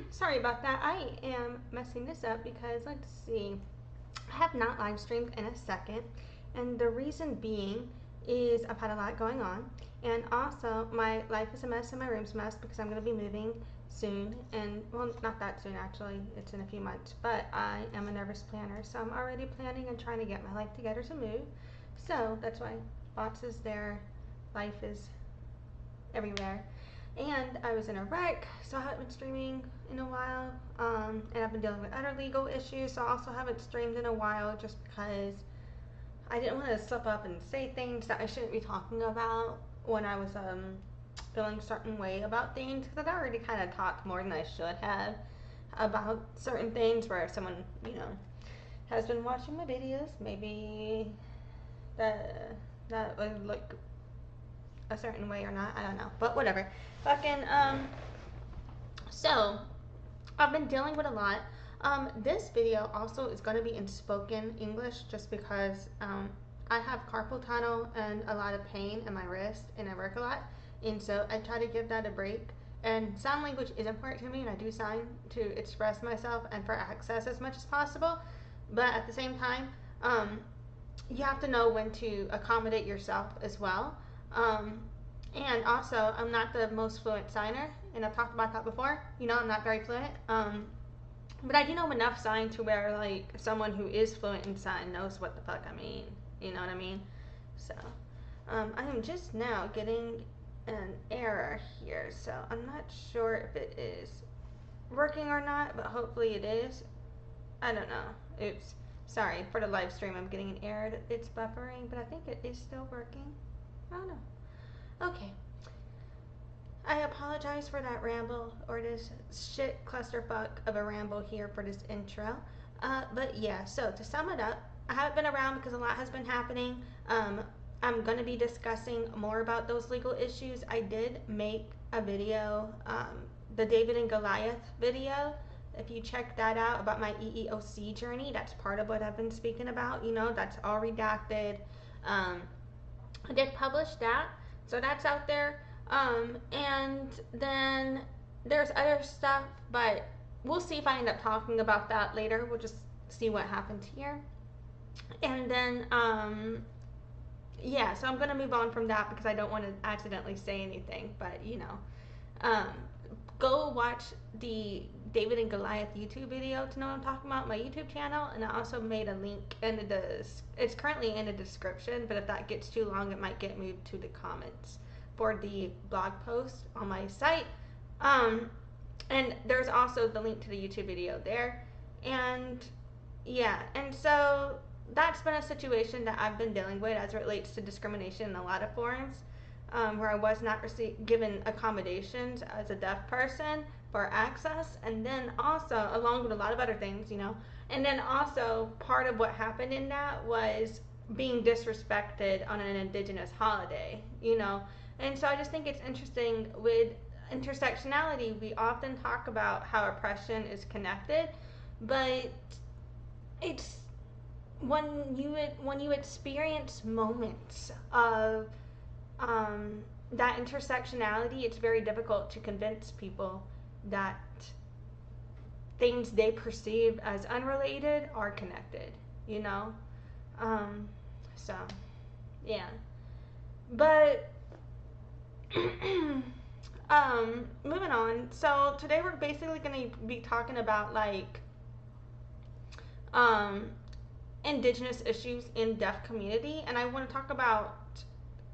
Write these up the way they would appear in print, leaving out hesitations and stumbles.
Sorry about that. I am messing this up because, let's see, I have not live streamed in a second, and the reason being is I've had a lot going on, and also my life is a mess and my room's a mess because I'm going to be moving soon, and well, not that soon actually, it's in a few months, but I am a nervous planner, so I'm already planning and trying to get my life together to move. So that's why Bots is there, life is everywhere. And I was in a wreck, so I haven't been streaming in a while. And I've been dealing with other legal issues, so I also haven't streamed in a while just because I didn't want to slip up and say things that I shouldn't be talking about when I was feeling a certain way about things, because I'd already kind of talked more than I should have about certain things where if someone, has been watching my videos, maybe that would look a certain way or not, I don't know, but whatever. So I've been dealing with a lot. This video also is going to be in spoken English just because I have carpal tunnel and a lot of pain in my wrist and I work a lot, and so I try to give that a break. And sign language is important to me, and I do sign to express myself and for access as much as possible, but at the same time, you have to know when to accommodate yourself as well. And also, I'm not the most fluent signer, and I've talked about that before. I'm not very fluent. But I do know enough sign to where, like, someone who is fluent in sign knows what the fuck I mean. You know what I mean? So, I am just now getting an error here, so I'm not sure if it is working or not, but hopefully it is. I don't know. Oops. Sorry, for the live stream I'm getting an error that it's buffering, but I think it is still working. I don't know. Okay. I apologize for that ramble, or this shit clusterfuck of a ramble here for this intro. But yeah, so to sum it up, I haven't been around because a lot has been happening. I'm going to be discussing more about those legal issues. I did make a video, the David and Goliath video. If you check that out about my EEOC journey, that's part of what I've been speaking about. That's all redacted. I did publish that, so that's out there. And then there's other stuff, but we'll see if I end up talking about that later. We'll just see what happens here. And then, yeah, so I'm going to move on from that because I don't want to accidentally say anything, but, go watch the David and Goliath YouTube video to know what I'm talking about, my YouTube channel, and I also made a link in it's currently in the description, but if that gets too long, it might get moved to the comments for the blog post on my site. And there's also the link to the YouTube video there. And yeah, and so that's been a situation that I've been dealing with as it relates to discrimination in a lot of forums, where I was not given accommodations as a deaf person for access, and then also along with a lot of other things, and then also part of what happened in that was being disrespected on an Indigenous holiday, and so I just think it's interesting with intersectionality. We often talk about how oppression is connected, but it's when you experience moments of that intersectionality, it's very difficult to convince people that things they perceive as unrelated are connected, so yeah, but moving on. So today we're basically going to be talking about Indigenous issues in deaf community, and I want to talk about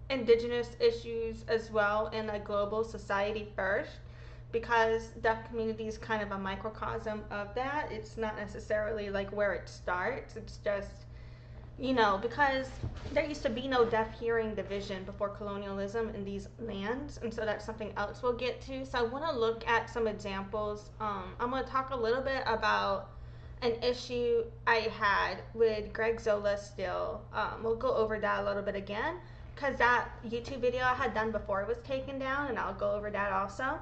Indigenous issues as well in a global society first, because deaf community is kind of a microcosm of that. It's not necessarily like where it starts. It's just, because there used to be no deaf hearing division before colonialism in these lands, and so that's something else we'll get to. So I want to look at some examples. I'm going to talk a little bit about an issue I had with Greg Zola still. We'll go over that a little bit again, because that YouTube video I had done before it was taken down, and I'll go over that also.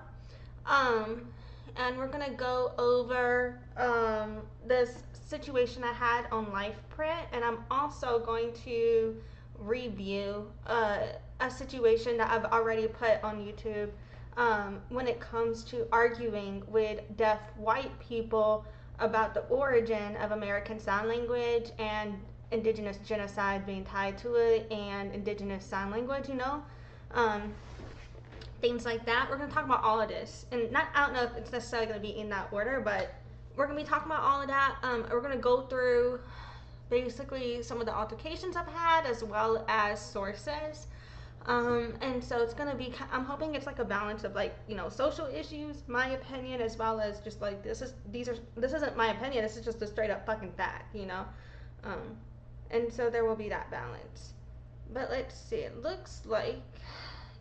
And we're going to go over this situation I had on Lifeprint, and I'm also going to review a situation that I've already put on YouTube when it comes to arguing with deaf white people about the origin of American Sign Language and Indigenous genocide being tied to it and Indigenous Sign Language, um, things like that. We're going to talk about all of this. And not, I don't know if it's necessarily going to be in that order, but we're going to be talking about all of that. We're going to go through basically some of the altercations I've had as well as sources. And so it's gonna be, I'm hoping it's like a balance of like, social issues, my opinion, as well as just like, this isn't my opinion, this is just a straight up fucking fact. And so there will be that balance. But let's see, it looks like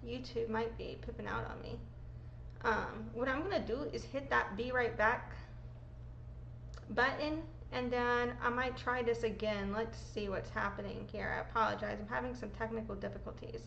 YouTube might be pipping out on me. What I'm gonna do is hit that be right back button, and then I might try this again. Let's see what's happening here. I apologize, I'm having some technical difficulties.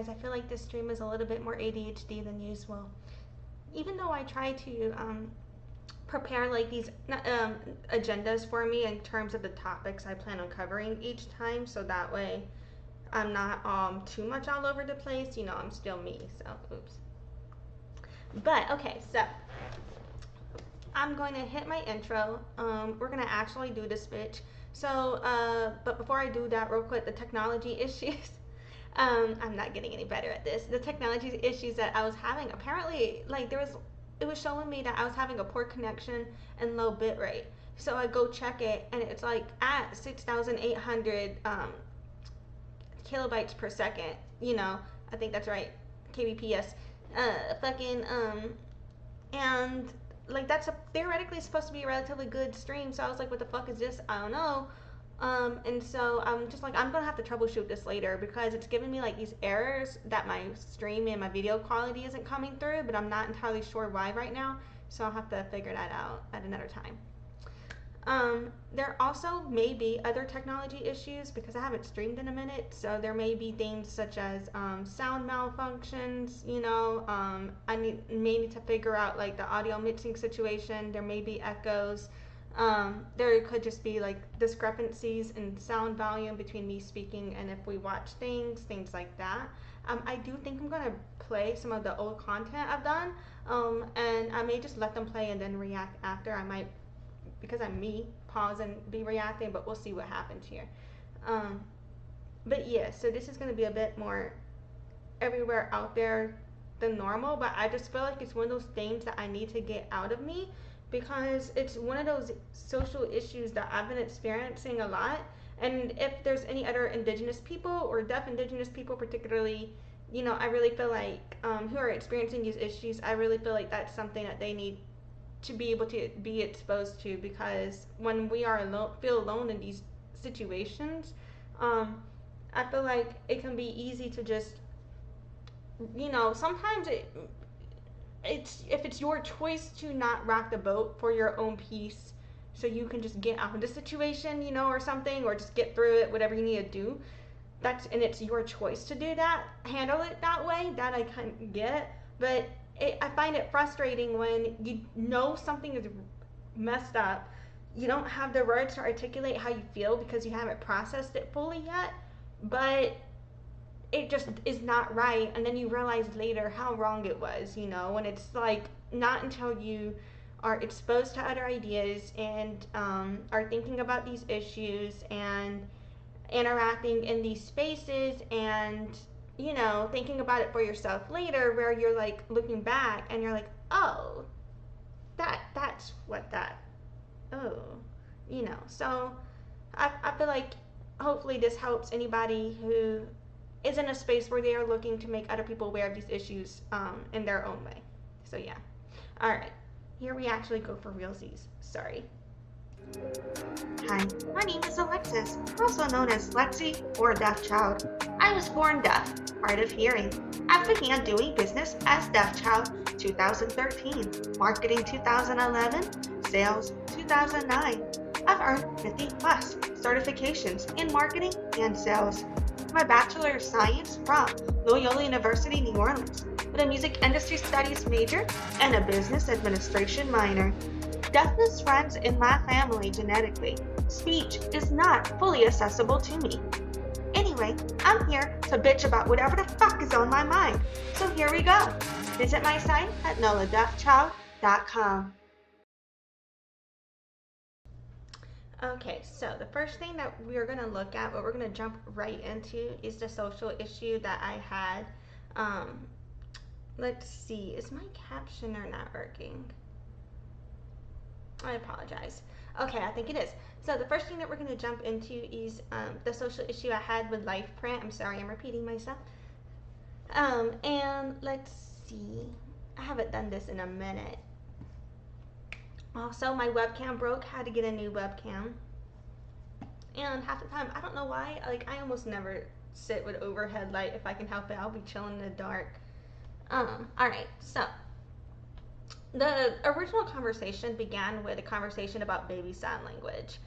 I feel like this stream is a little bit more ADHD than usual. Even though I try to prepare like these agendas for me in terms of the topics I plan on covering each time, so that way I'm not too much all over the place. I'm still me, so oops. But okay, so I'm going to hit my intro. We're gonna actually do this bitch. So, but before I do that, real quick, the technology issues. I'm not getting any better at this. The technology issues that I was having, apparently, like it was showing me that I was having a poor connection and low bit rate. So I go check it, and it's like at 6,800 kilobytes per second. I think that's right, kbps. And like that's theoretically supposed to be a relatively good stream. So I was like, what the fuck is this? I don't know. And so I'm just like, I'm gonna have to troubleshoot this later because it's giving me like these errors that my stream and my video quality isn't coming through, but I'm not entirely sure why right now. So I'll have to figure that out at another time. There also may be other technology issues because I haven't streamed in a minute. So there may be things such as sound malfunctions. I may need to figure out like the audio mixing situation. There may be echoes. There could just be like discrepancies in sound volume between me speaking and if we watch things like that. I do think I'm gonna play some of the old content I've done, and I may just let them play and then react after. I might, because I'm me, pause and be reacting, but we'll see what happens here. But yeah, so this is gonna be a bit more everywhere out there than normal, but I just feel like it's one of those things that I need to get out of me because it's one of those social issues that I've been experiencing a lot, And if there's any other Indigenous people or Deaf Indigenous people particularly, I really feel like who are experiencing these issues, I really feel like that's something that they need to be able to be exposed to, because when we are alone, feel alone in these situations, I feel like it can be easy to just, sometimes it's if it's your choice to not rock the boat for your own peace, so you can just get out of the situation, or something, or just get through it, whatever you need to do. And it's your choice to do that, handle it that way. That I kind of get, but I find it frustrating when you know something is messed up. You don't have the words to articulate how you feel because you haven't processed it fully yet, but it just is not right, and then you realize later how wrong it was, when it's like not until you are exposed to other ideas and are thinking about these issues and interacting in these spaces and thinking about it for yourself later, where you're like looking back and you're like, oh, that's what that, oh, so I feel like hopefully this helps anybody who is in a space where they are looking to make other people aware of these issues in their own way. So yeah. All right, here we actually go for realsies. Sorry. Hi, my name is Alexis, also known as Lexi or Deaf Child. I was born deaf, hard of hearing. I began doing business as Deaf Child 2013, marketing 2011, sales 2009. I've earned 50 plus certifications in marketing and sales. My Bachelor of Science from Loyola University, New Orleans, with a music industry studies major and a business administration minor. Deafness runs in my family genetically. Speech is not fully accessible to me. Anyway, I'm here to bitch about whatever the fuck is on my mind. So here we go. Visit my site at noladeafchild.com. Okay, so the first thing that we're going to look at, what we're going to jump right into, is the social issue that I had. Let's see, is my captioner not working? I apologize. Okay, I think it is. So the first thing that we're going to jump into is the social issue I had with Lifeprint. I'm sorry, I'm repeating myself. And let's see, I haven't done this in a minute. Also, my webcam broke, had to get a new webcam. And half the time, I don't know why, I almost never sit with overhead light. If I can help it, I'll be chilling in the dark. Alright, so the original conversation began with a conversation about baby sign language.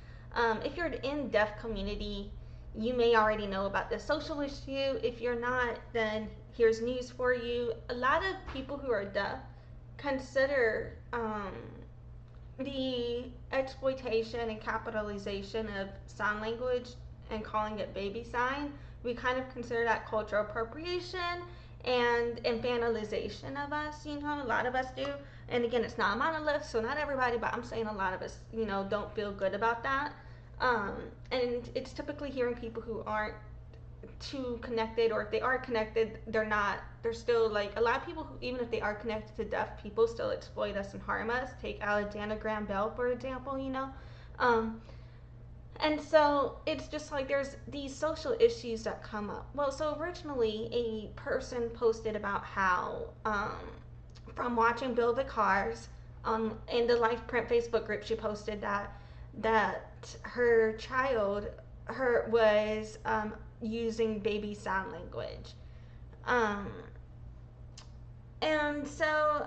If you're in deaf community, you may already know about the social issue. If you're not, then here's news for you. A lot of people who are deaf consider the exploitation and capitalization of sign language and calling it baby sign. We kind of consider that cultural appropriation and infantilization of us, a lot of us do. And again, it's not a monolith, so not everybody, but I'm saying a lot of us, don't feel good about that. And it's typically hearing people who aren't too connected, or if they are connected, they're still like, a lot of people who, even if they are connected to deaf people, still exploit us and harm us. Take Alexander Graham Bell, for example, and so it's just like there's these social issues that come up. Well, so originally a person posted about how from watching Bill Vicars in the Lifeprint Facebook group, she posted that her child was using baby sign language. And so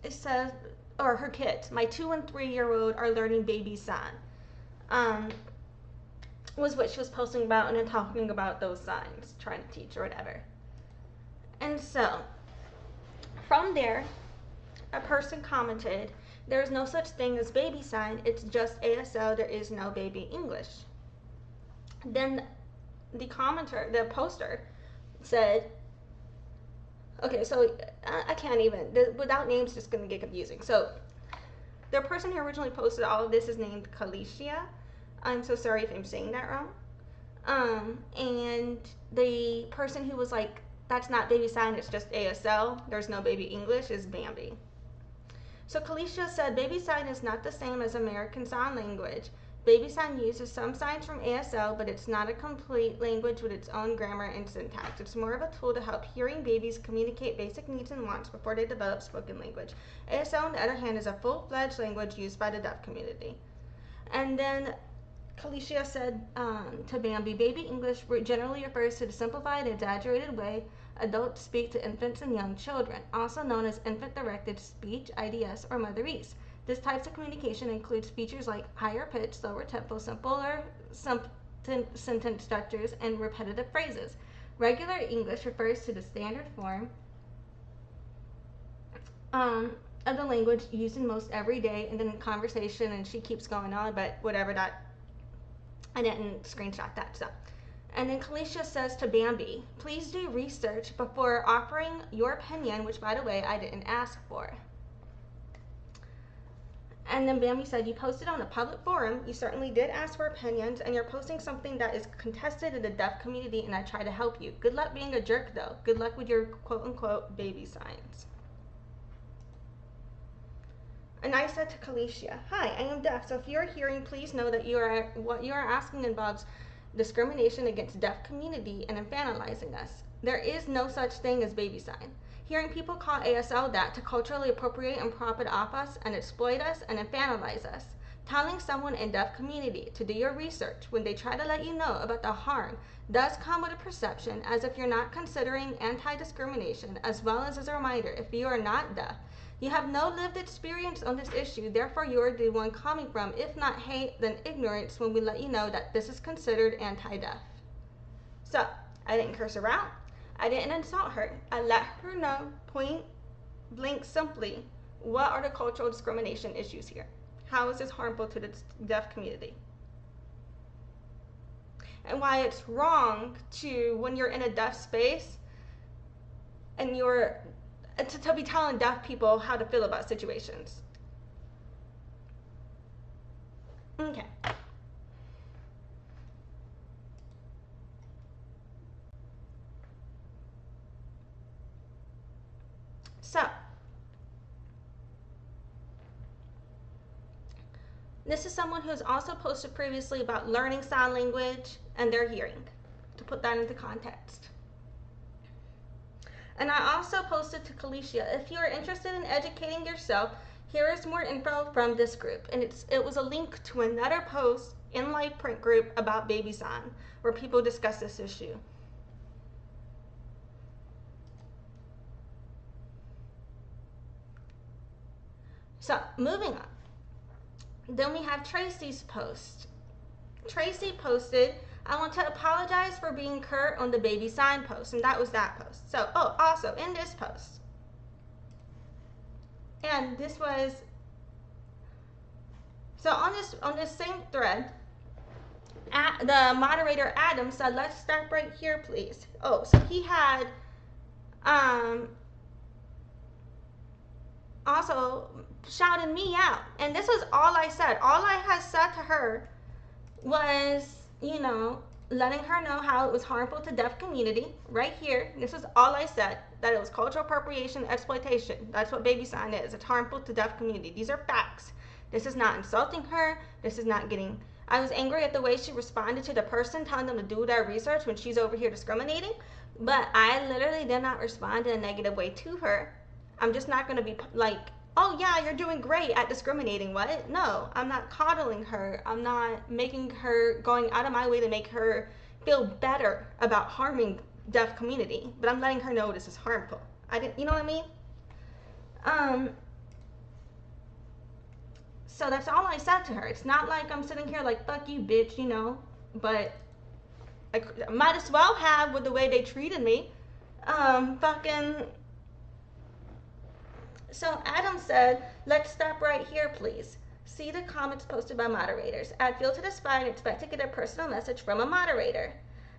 it says, or her kids, my 2 and 3 year old are learning baby sign. Was what she was posting about, and then talking about those signs, trying to teach or whatever. And so from there, a person commented, there's no such thing as baby sign, it's just ASL, there is no baby English. Then the commenter, the poster, said, okay, so I can't even, without names, it's just going to get confusing. So the person who originally posted all of this is named Kalicia. I'm so sorry if I'm saying that wrong. And the person who was like, that's not baby sign, it's just ASL, there's no baby English, is Bambi. So Kalicia said, baby sign is not the same as American Sign Language. Baby sign uses some signs from ASL, but it's not a complete language with its own grammar and syntax. It's more of a tool to help hearing babies communicate basic needs and wants before they develop spoken language. ASL, on the other hand, is a full-fledged language used by the deaf community. And then Kalicia said to Bambi, baby English generally refers to the simplified, exaggerated way adults speak to infants and young children, also known as infant-directed speech, IDS, or motherese. This type of communication includes features like higher pitch, slower tempo, simpler sentence structures, and repetitive phrases. Regular English refers to the standard form of the language used in most everyday and then conversation, and she keeps going on, but whatever, that I didn't screenshot that stuff. And then Kalicia says to Bambi, please do research before offering your opinion, which by the way I didn't ask for. And then Bambi said, you posted on a public forum, you certainly did ask for opinions, and you're posting something that is contested in the deaf community, and I try to help you. Good luck being a jerk though. Good luck with your quote-unquote baby signs. And I said to Kalicia, hi, I am deaf, so if you're hearing, please know that what you are asking involves discrimination against deaf community and infantilizing us. There is no such thing as baby sign. Hearing people call ASL that to culturally appropriate and profit off us and exploit us and infantilize us. Telling someone in deaf community to do your research when they try to let you know about the harm does come with a perception as if you're not considering anti-discrimination, as well as a reminder if you are not deaf. You have no lived experience on this issue, therefore you are the one coming from, if not hate, then ignorance when we let you know that this is considered anti-deaf. So, I didn't curse her out. I didn't insult her. I let her know, point blank simply, what are the cultural discrimination issues here? How is this harmful to the deaf community? And why it's wrong to, when you're in a deaf space, and you're to be telling deaf people how to feel about situations. Okay. So, this is someone who's also posted previously about learning sign language and their hearing, to put that into context. And I also posted to Kalicia, if you are interested in educating yourself, here is more info from this group. And it was a link to another post in Lifeprint group about baby sign, where people discuss this issue. So, moving on. Then we have Tracy's post. Tracy posted, I want to apologize for being curt on the baby sign post, and that was that post. So, also in this post, and this was, so on this same thread, the moderator Adam said, let's stop right here, please. Oh, so he had also shouted me out, and this was all I said. All I had said to her was, you know, letting her know how it was harmful to deaf community right here. This is all I said, that it was cultural appropriation, exploitation. That's what baby sign is. It's harmful to deaf community. These are facts. This is not insulting her. This is not getting, I was angry at the way she responded to the person telling them to do their research when she's over here discriminating, but I literally did not respond in a negative way to her. I'm just not going to be like, oh yeah, you're doing great at discriminating. What? No, I'm not coddling her. I'm not making her, going out of my way to make her feel better about harming deaf community, but I'm letting her know this is harmful. You know what I mean? So that's all I said to her. It's not like I'm sitting here like, fuck you, bitch, you know, but I might as well have with the way they treated me. So Adam said, let's stop right here, please. See the comments posted by moderators. Add field to the spy and expect to get a personal message from a moderator.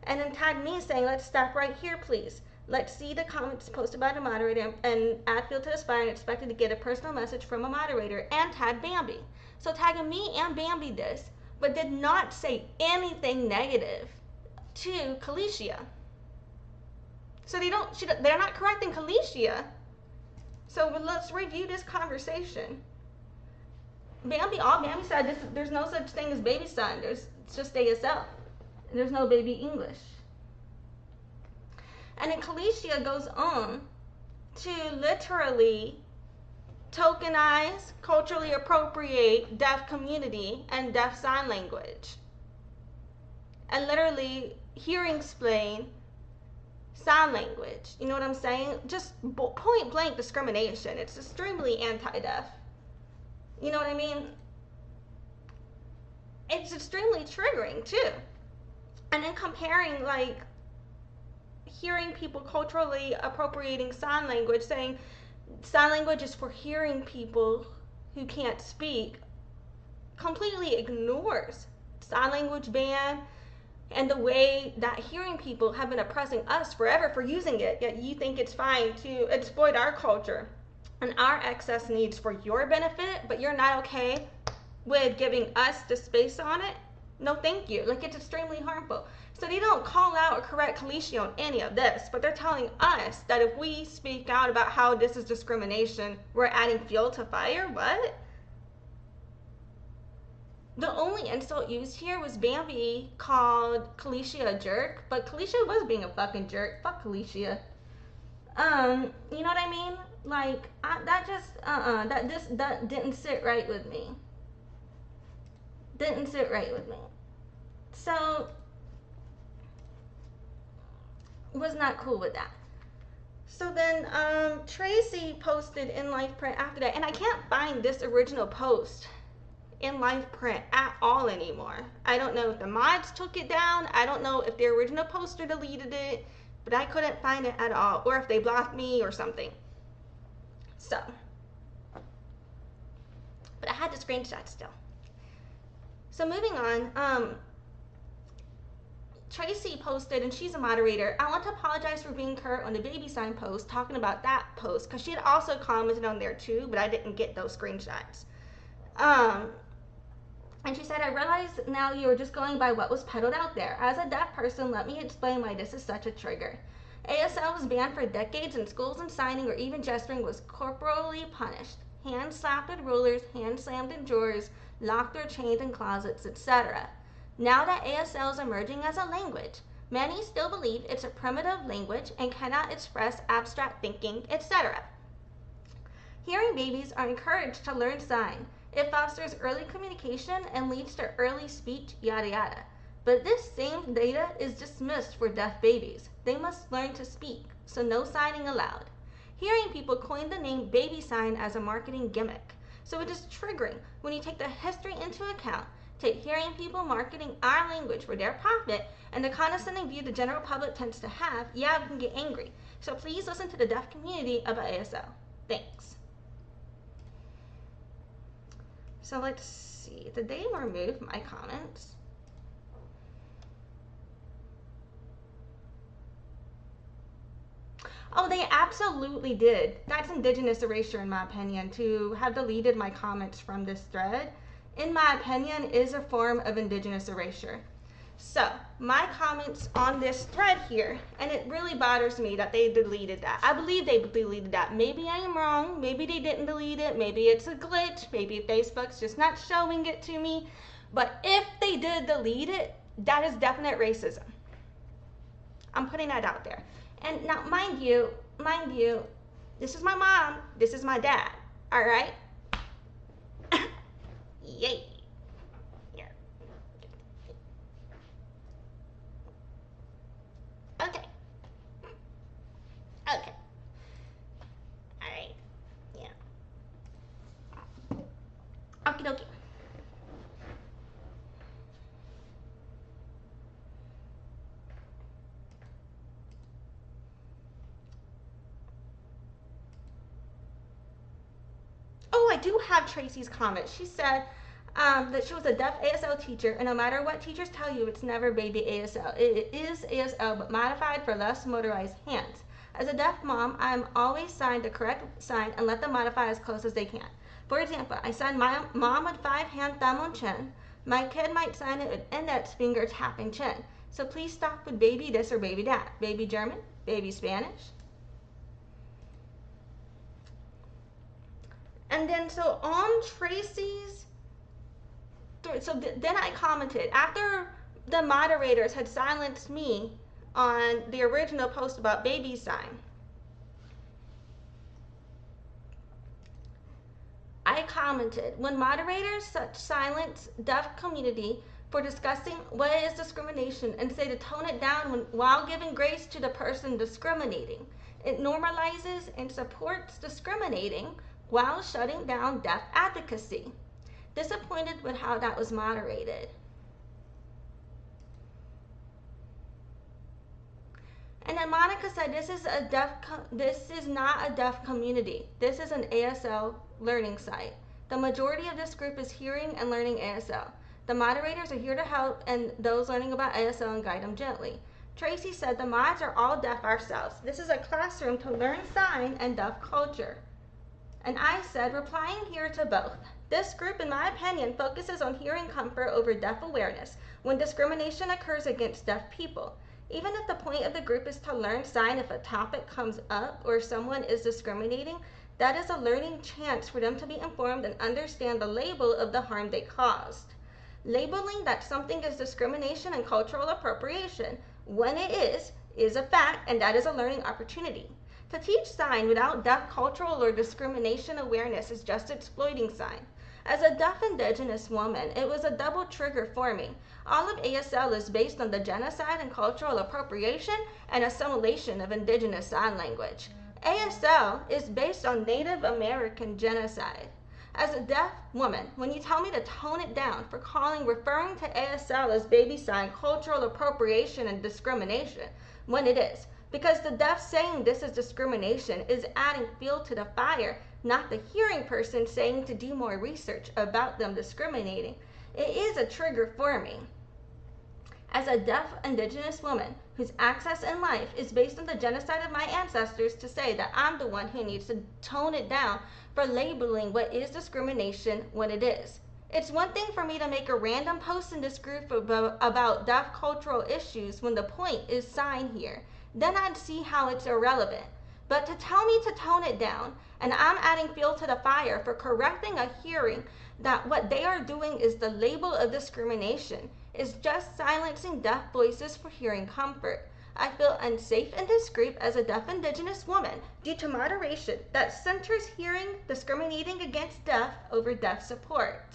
And then tag me saying, let's stop right here, please. Let's see the comments posted by the moderator and add field to the spy and expected to get a personal message from a moderator, and tag Bambi. So tagging me and Bambi this, but did not say anything negative to Kalicia. So they're not correcting Kalicia. So let's review this conversation. Bambi said, there's no such thing as baby son. It's just ASL. There's no baby English. And then Kalicia goes on to literally tokenize, culturally appropriate deaf community and deaf sign language. And literally hearing explain sign language. You know what I'm saying? Just point blank discrimination. It's extremely anti-deaf. You know what I mean? It's extremely triggering too. And then comparing like hearing people culturally appropriating sign language, saying sign language is for hearing people who can't speak, completely ignores sign language ban and the way that hearing people have been oppressing us forever for using it, yet you think it's fine to exploit our culture and our excess needs for your benefit, but you're not okay with giving us the space on it? No thank you. Like, it's extremely harmful. So they don't call out or correct Kalicia on any of this, but they're telling us that if we speak out about how this is discrimination, we're adding fuel to fire? What? The only insult used here was Bambi called Kalicia a jerk, but Kalicia was being a fucking jerk. Fuck Kalicia. You know what I mean? Like, that didn't sit right with me. Didn't sit right with me. So, was not cool with that. So then, Tracy posted in Lifeprint after that, and I can't find this original post in Lifeprint at all anymore. I don't know if the mods took it down. I don't know if the original poster deleted it, but I couldn't find it at all, or if they blocked me or something. So, but I had the screenshot still. So moving on, Tracy posted, and she's a moderator, I want to apologize for being curt on the baby sign post, talking about that post, because she had also commented on there too, but I didn't get those screenshots. And she said, I realize now you were just going by what was peddled out there. As a deaf person, let me explain why this is such a trigger. ASL was banned for decades, and schools and signing or even gesturing was corporally punished. Hands slapped with rulers, hands slammed in drawers, locked or chained in closets, etc. Now that ASL is emerging as a language, many still believe it's a primitive language and cannot express abstract thinking, etc. Hearing babies are encouraged to learn sign. It fosters early communication and leads to early speech, yada yada. But this same data is dismissed for deaf babies. They must learn to speak, so no signing allowed. Hearing people coined the name baby sign as a marketing gimmick. So it is triggering when you take the history into account, take hearing people marketing our language for their profit, and the condescending view the general public tends to have, yeah, we can get angry. So please listen to the deaf community about ASL. Thanks. So let's see, did they remove my comments? Oh, they absolutely did. That's Indigenous erasure, in my opinion, to have deleted my comments from this thread, in my opinion, is a form of Indigenous erasure. So, my comments on this thread here, and it really bothers me that they deleted that. I believe they deleted that. Maybe I am wrong. Maybe they didn't delete it. Maybe it's a glitch. Maybe Facebook's just not showing it to me. But if they did delete it, that is definite racism. I'm putting that out there. And now, mind you, this is my mom, this is my dad, all right? Yay. Yeah. Okay. Okay. All right. Yeah. Okie dokie. Oh, I do have Tracy's comment. She said that she was a deaf ASL teacher, and no matter what teachers tell you, it's never baby ASL. It is ASL, but modified for less motorized hands. As a deaf mom, I'm always signed the correct sign and let them modify as close as they can. For example, I sign my mom with 5 hand, thumb on chin. My kid might sign it with index finger tapping chin. So please stop with baby this or baby that. Baby German, baby Spanish. And then so on Tracy's then I commented after the moderators had silenced me on the original post about baby sign. I commented, when moderators silence deaf community for discussing what is discrimination and say to tone it down while giving grace to the person discriminating, it normalizes and supports discriminating while shutting down deaf advocacy. Disappointed with how that was moderated. And then Monica said, this is not a deaf community. This is an ASL learning site. The majority of this group is hearing and learning ASL. The moderators are here to help and those learning about ASL and guide them gently. Tracy said, the mods are all deaf ourselves. This is a classroom to learn sign and deaf culture. And I said, replying here to both. This group, in my opinion, focuses on hearing comfort over deaf awareness when discrimination occurs against deaf people. Even if the point of the group is to learn sign if a topic comes up or someone is discriminating, that is a learning chance for them to be informed and understand the label of the harm they caused. Labeling that something is discrimination and cultural appropriation, when it is a fact, and that is a learning opportunity. To teach sign without deaf cultural or discrimination awareness is just exploiting sign. As a deaf Indigenous woman, it was a double trigger for me. All of ASL is based on the genocide and cultural appropriation and assimilation of Indigenous sign language. ASL is based on Native American genocide. As a deaf woman, when you tell me to tone it down for referring to ASL as baby sign cultural appropriation and discrimination, when it is, because the deaf saying this is discrimination is adding fuel to the fire, not the hearing person saying to do more research about them discriminating. It is a trigger for me. As a deaf Indigenous woman whose access in life is based on the genocide of my ancestors, to say that I'm the one who needs to tone it down for labeling what is discrimination when it is. It's one thing for me to make a random post in this group about deaf cultural issues when the point is sign here. Then I'd see how it's irrelevant. But to tell me to tone it down, and I'm adding fuel to the fire for correcting a hearing that what they are doing is the label of discrimination, is just silencing deaf voices for hearing comfort. I feel unsafe in this group as a deaf Indigenous woman due to moderation that centers hearing discriminating against deaf over deaf support.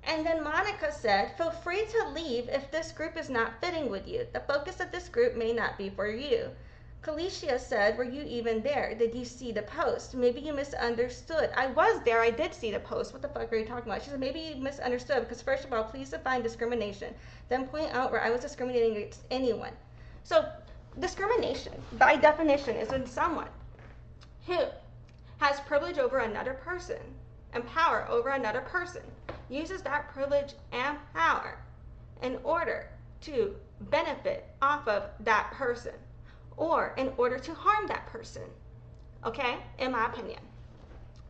And then Monica said, feel free to leave if this group is not fitting with you. The focus of this group may not be for you. Kalicia said, were you even there? Did you see the post? Maybe you misunderstood. I was there. I did see the post. What the fuck are you talking about? She said, maybe you misunderstood because first of all, please define discrimination. Then point out where I was discriminating against anyone. So discrimination, by definition, is when someone who has privilege over another person and power over another person uses that privilege and power in order to benefit off of that person, or in order to harm that person, okay, in my opinion.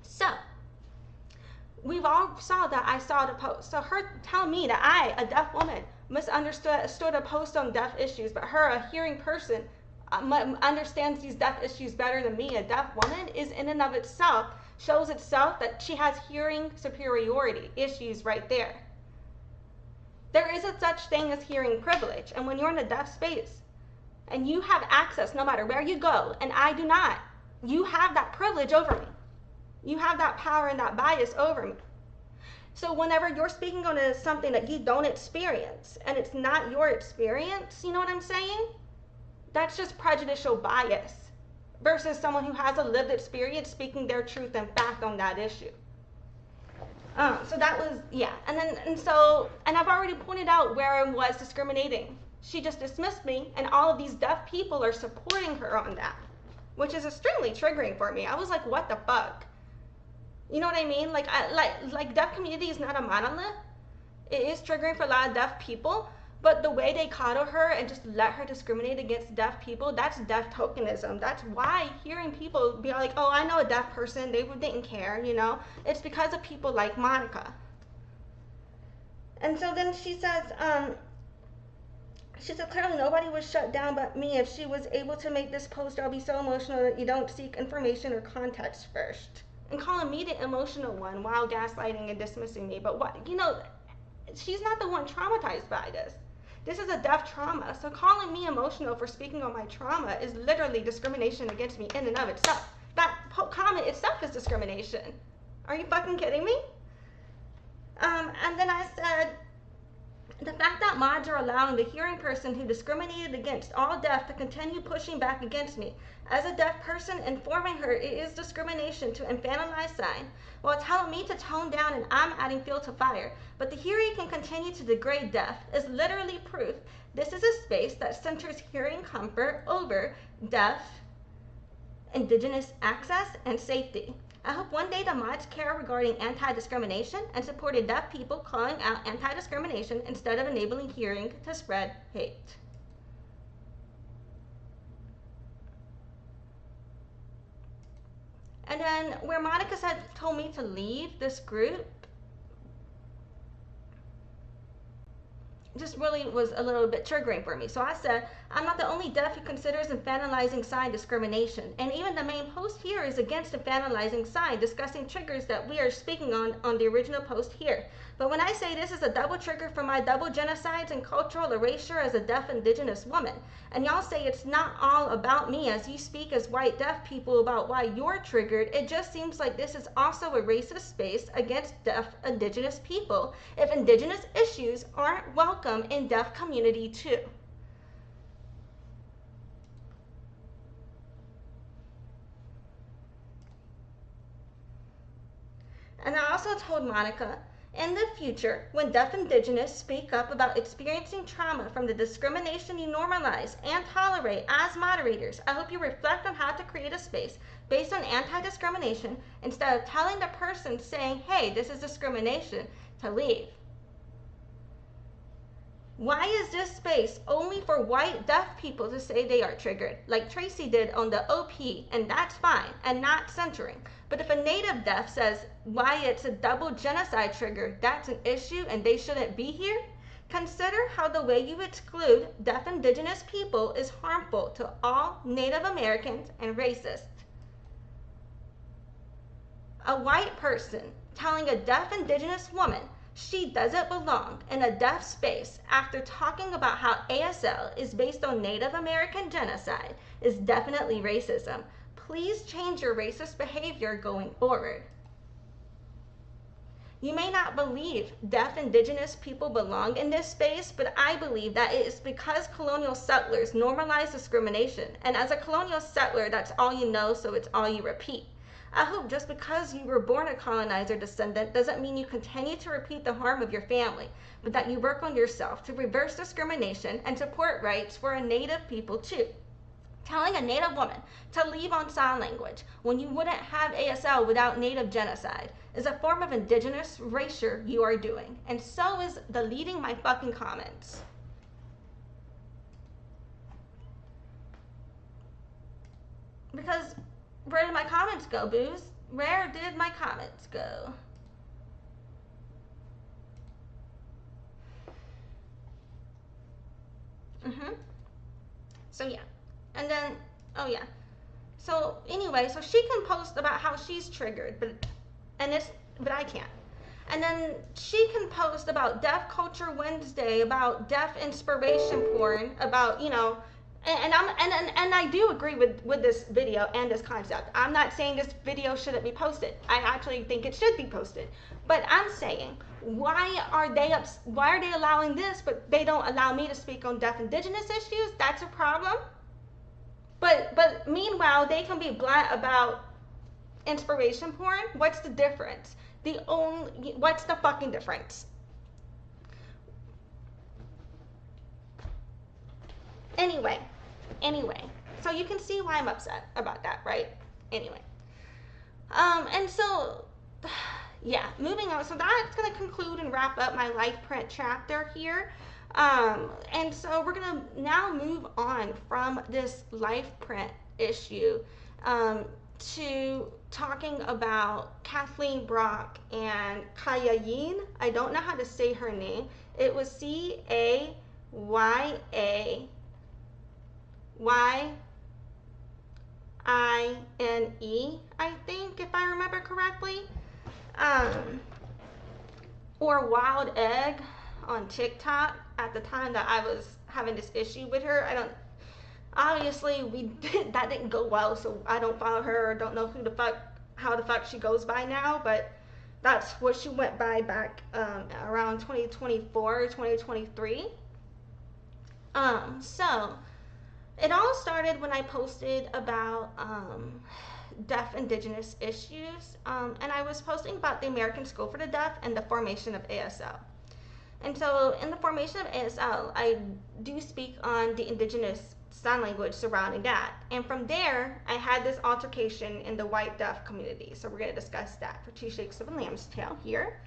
So, we've all saw that I saw the post. So her tell me that I, a deaf woman, misunderstood a post on deaf issues, but her, a hearing person, understands these deaf issues better than me, a deaf woman, is in and of itself, shows itself that she has hearing superiority issues right there. There is a such thing as hearing privilege, and when you're in a deaf space, and you have access no matter where you go, and I do not, you have that privilege over me. You have that power and that bias over me. So whenever you're speaking on something that you don't experience, and it's not your experience, you know what I'm saying? That's just prejudicial bias versus someone who has a lived experience speaking their truth and fact on that issue. So that was, yeah. And I've already pointed out where I was discriminating. She just dismissed me, and all of these deaf people are supporting her on that, which is extremely triggering for me. I was like, what the fuck? You know what I mean? Like deaf community is not a monolith. It is triggering for a lot of deaf people, but the way they coddle her and just let her discriminate against deaf people, that's deaf tokenism. That's why hearing people be like, oh, I know a deaf person, they didn't care, you know? It's because of people like Monica. And so then she says, clearly nobody was shut down but me. If she was able to make this post, I'll be so emotional that you don't seek information or context first. and calling me the emotional one while gaslighting and dismissing me. But what, she's not the one traumatized by this. This is a deaf trauma. So calling me emotional for speaking on my trauma is literally discrimination against me in and of itself. That comment itself is discrimination. Are you fucking kidding me? And then I said, the fact that mods are allowing the hearing person who discriminated against all deaf to continue pushing back against me. As a deaf person, informing her it is discrimination to infantilize sign, while telling me to tone down and I'm adding fuel to fire, but the hearing can continue to degrade deaf, is literally proof this is a space that centers hearing comfort over deaf, indigenous access, and safety. I hope one day the mods care regarding anti-discrimination and supported deaf people calling out anti-discrimination instead of enabling hearing to spread hate. And then where Monica said, told me to leave this group, just really was a little bit triggering for me. So I said, I'm not the only deaf who considers infantilizing sign discrimination. And even the main post here is against infantilizing sign, discussing triggers that we are speaking on the original post here. But when I say this is a double trigger for my double genocides and cultural erasure as a deaf indigenous woman, and y'all say it's not all about me as you speak as white deaf people about why you're triggered, it just seems like this is also a racist space against deaf indigenous people if indigenous issues aren't welcome in deaf community too. And I also told Monica, in the future, when deaf indigenous speak up about experiencing trauma from the discrimination you normalize and tolerate as moderators, I hope you reflect on how to create a space based on anti-discrimination instead of telling the person saying, hey, this is discrimination, to leave. Why is this space only for white deaf people to say they are triggered, like Tracy did on the OP, and that's fine, and not centering? But if a native deaf says why it's a double genocide trigger, that's an issue and they shouldn't be here? Consider how the way you exclude deaf indigenous people is harmful to all Native Americans and racist. A white person telling a deaf indigenous woman she doesn't belong in a deaf space after talking about how ASL is based on Native American genocide is definitely racism. Please change your racist behavior going forward. You may not believe deaf indigenous people belong in this space, but I believe that it is because colonial settlers normalized discrimination. And as a colonial settler, that's all you know, so it's all you repeat. I hope just because you were born a colonizer descendant doesn't mean you continue to repeat the harm of your family, but that you work on yourself to reverse discrimination and support rights for a Native people too. Telling a Native woman to leave on sign language when you wouldn't have ASL without Native genocide is a form of indigenous erasure you are doing, and so is deleting my fucking comments. Because where did my comments go, booze? Where did my comments go? So yeah. And then, oh yeah. So anyway, so she can post about how she's triggered, but I can't. And then she can post about Deaf Culture Wednesday, about deaf inspiration porn, about, and I do agree with this video and this concept. I'm not saying this video shouldn't be posted. I actually think it should be posted. But I'm saying, why are they allowing this, but they don't allow me to speak on deaf indigenous issues? That's a problem. But meanwhile, they can be blunt about inspiration porn. What's the difference? What's the fucking difference? Anyway, so you can see why I'm upset about that, right? Anyway, and so, yeah, moving on. So that's gonna conclude and wrap up my Lifeprint chapter here. And so we're gonna now move on from this Lifeprint issue to talking about Kathleen Brock and Cayayine. I don't know how to say her name. It was Cayayine. I think, if I remember correctly. Or Wild Egg on TikTok at the time that I was having this issue with her. Obviously that didn't go well, so I don't follow her or don't know how the fuck she goes by now, but that's what she went by back around 2024, 2023. So it all started when I posted about Deaf Indigenous issues, and I was posting about the American School for the Deaf and the formation of ASL. And so in the formation of ASL, I do speak on the Indigenous sign language surrounding that. And from there, I had this altercation in the white deaf community. So we're going to discuss that for two shakes of a lamb's tail here.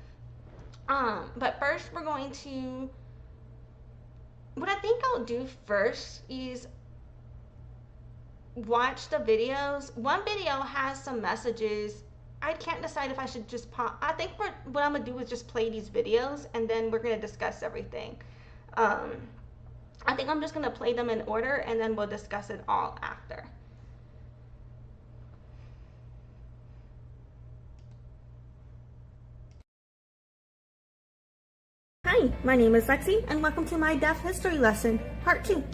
But first, we're going to, what I think I'll do first is watch the videos. One video has some messages. I can't decide if I should just I think what I'm gonna do is just play these videos and then we're gonna discuss everything. I think I'm just gonna play them in order and then we'll discuss it all after. Hi, my name is Lexi and welcome to my Deaf History Lesson, Part 2.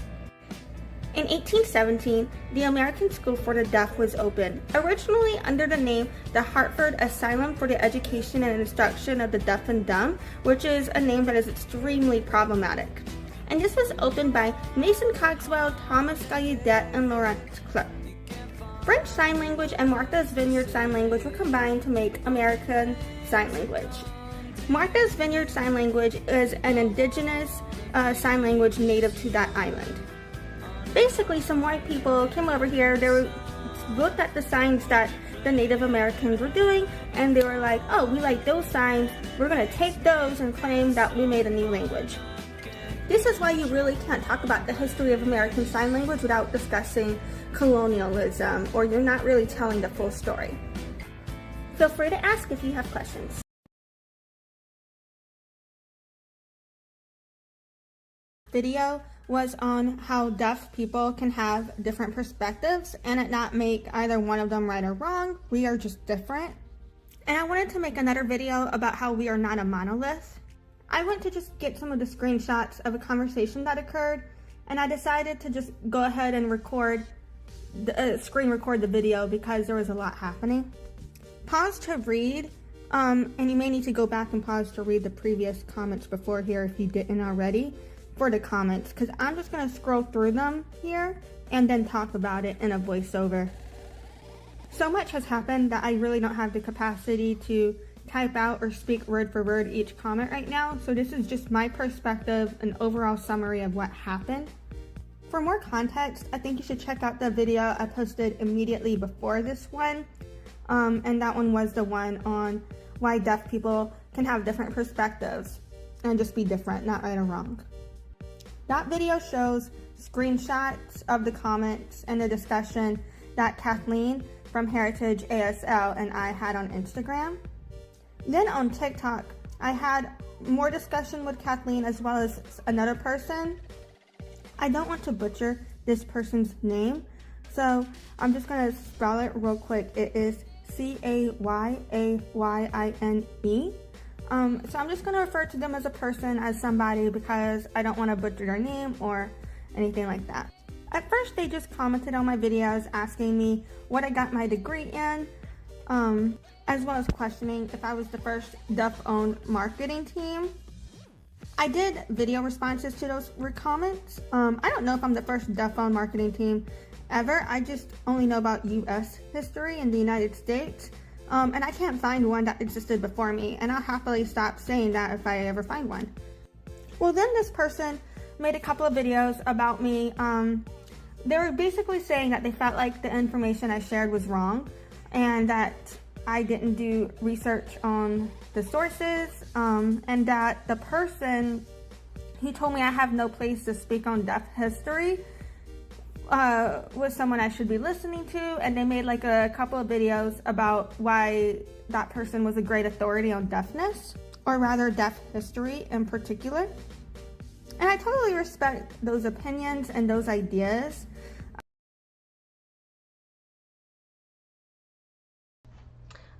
In 1817, the American School for the Deaf was opened, originally under the name the Hartford Asylum for the Education and Instruction of the Deaf and Dumb, which is a name that is extremely problematic. And this was opened by Mason Cogswell, Thomas Gallaudet, and Laurent Clerc. French Sign Language and Martha's Vineyard Sign Language were combined to make American Sign Language. Martha's Vineyard Sign Language is an indigenous sign language native to that island. Basically, some white people came over here, they looked at the signs that the Native Americans were doing, and they were like, oh, we like those signs, we're going to take those and claim that we made a new language. This is why you really can't talk about the history of American Sign Language without discussing colonialism, or you're not really telling the full story. Feel free to ask if you have questions. Video was on how deaf people can have different perspectives and it not make either one of them right or wrong. We are just different. And I wanted to make another video about how we are not a monolith. I went to just get some of the screenshots of a conversation that occurred, and I decided to just go ahead and screen record the video because there was a lot happening. Pause to read, and you may need to go back and pause to read the previous comments before here if you didn't already. For the comments, because I'm just going to scroll through them here and then talk about it in a voiceover. So much has happened that I really don't have the capacity to type out or speak word for word each comment right now, so this is just my perspective, an overall summary of what happened. For more context, I think you should check out the video I posted immediately before this one, and that one was the one on why deaf people can have different perspectives and just be different, not right or wrong. That video shows screenshots of the comments and the discussion that Kathleen from heritageasl and I had on Instagram. Then on TikTok, I had more discussion with Kathleen as well as another person. I don't want to butcher this person's name, so I'm just going to spell it real quick. It is Cayayine. So I'm just going to refer to them as a person, as somebody, because I don't want to butcher their name or anything like that. At first, they just commented on my videos asking me what I got my degree in, as well as questioning if I was the first deaf-owned marketing team. I did video responses to those comments. I don't know if I'm the first deaf-owned marketing team ever. I just only know about US history in the United States. And I can't find one that existed before me, and I'll happily stop saying that if I ever find one. Well, then this person made a couple of videos about me. They were basically saying that they felt like the information I shared was wrong, and that I didn't do research on the sources, and that the person who told me I have no place to speak on deaf history was someone I should be listening to, and they made like a couple of videos about why that person was a great authority on deafness, or rather deaf history in particular. And I totally respect those opinions and those ideas.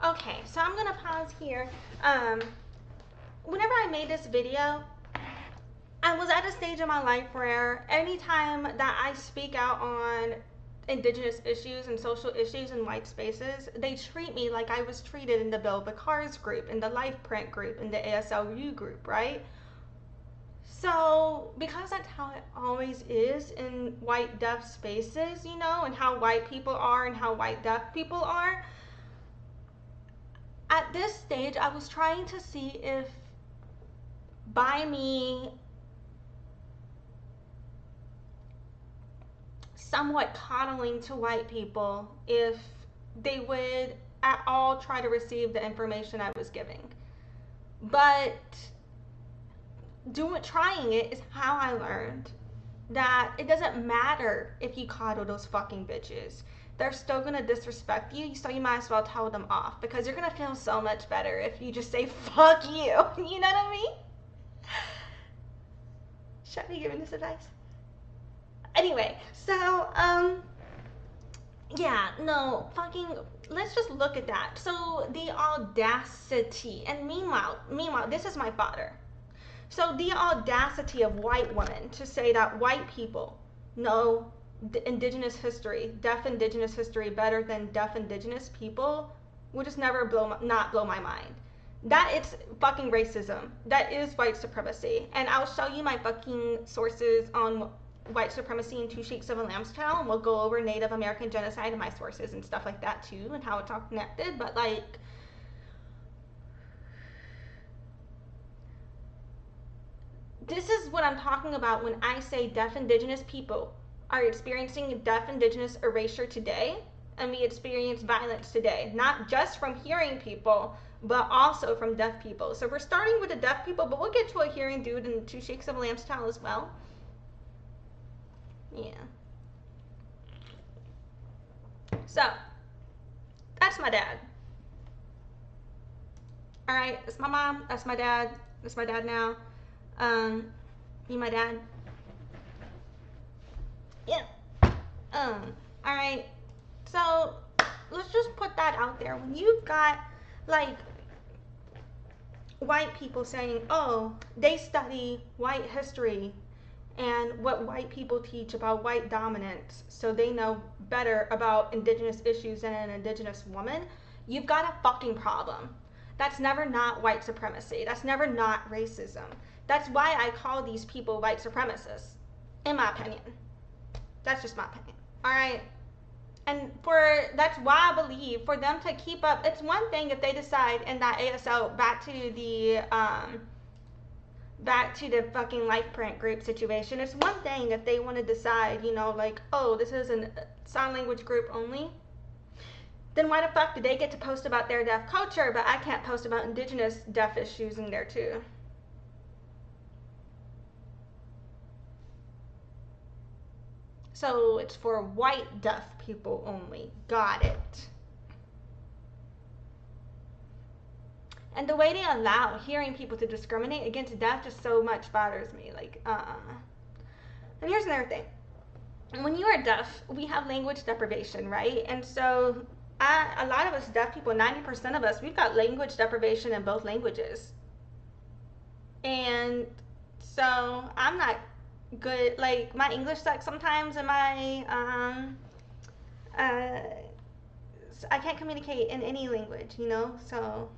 Okay, so I'm gonna pause here. Whenever I made this video, I was at a stage in my life where anytime that I speak out on Indigenous issues and social issues in white spaces, they treat me like I was treated in the Bill Vicars group, in the Lifeprint group, in the ASLU group, right? So, because that's how it always is in white deaf spaces, you know, and how white people are and how white deaf people are, at this stage, I was trying to see if by me somewhat coddling to white people, if they would at all try to receive the information I was giving. But trying it is how I learned that it doesn't matter if you coddle those fucking bitches. They're still gonna disrespect you, so you might as well tell them off, because you're gonna feel so much better if you just say fuck you. You know what I mean? Should I be giving this advice? Anyway, so yeah, no, fucking, let's just look at that. So the audacity, and meanwhile, this is my fodder. So the audacity of white women to say that white people know Indigenous history, deaf Indigenous history better than deaf Indigenous people would just never not blow my mind. That is fucking racism. That is white supremacy. And I'll show you my fucking sources on white supremacy in Two Sheiks of a Lamb's Tail, and we'll go over Native American genocide and my sources and stuff like that too, and how it's all connected. But like, this is what I'm talking about when I say deaf Indigenous people are experiencing deaf Indigenous erasure today, and we experience violence today, not just from hearing people, but also from deaf people. So we're starting with the deaf people, but we'll get to a hearing dude in Two Sheiks of a Lamb's Tail as well. Yeah. So, that's my dad. Alright, that's my mom, that's my dad. That's my dad now. You my dad? Yeah. Alright. So, let's just put that out there. When you've got, like, white people saying, oh, they study white history and what white people teach about white dominance, so they know better about Indigenous issues than an Indigenous woman, you've got a fucking problem. That's never not white supremacy. That's never not racism. That's why I call these people white supremacists, in my opinion. That's just my opinion. Alright? And that's why I believe for them to keep up, it's one thing if they decide in that ASL back to the fucking Lifeprint group situation. It's one thing if they want to decide, you know, like, oh, this is a sign language group only. Then why the fuck do they get to post about their deaf culture, but I can't post about Indigenous deaf issues in there too? So it's for white deaf people only. Got it. And the way they allow hearing people to discriminate against deaf just so much bothers me. Like, And here's another thing. When you are deaf, we have language deprivation, right? And so a lot of us deaf people, 90% of us, we've got language deprivation in both languages. And so I'm not good, like, my English sucks sometimes, and my, I can't communicate in any language, you know? So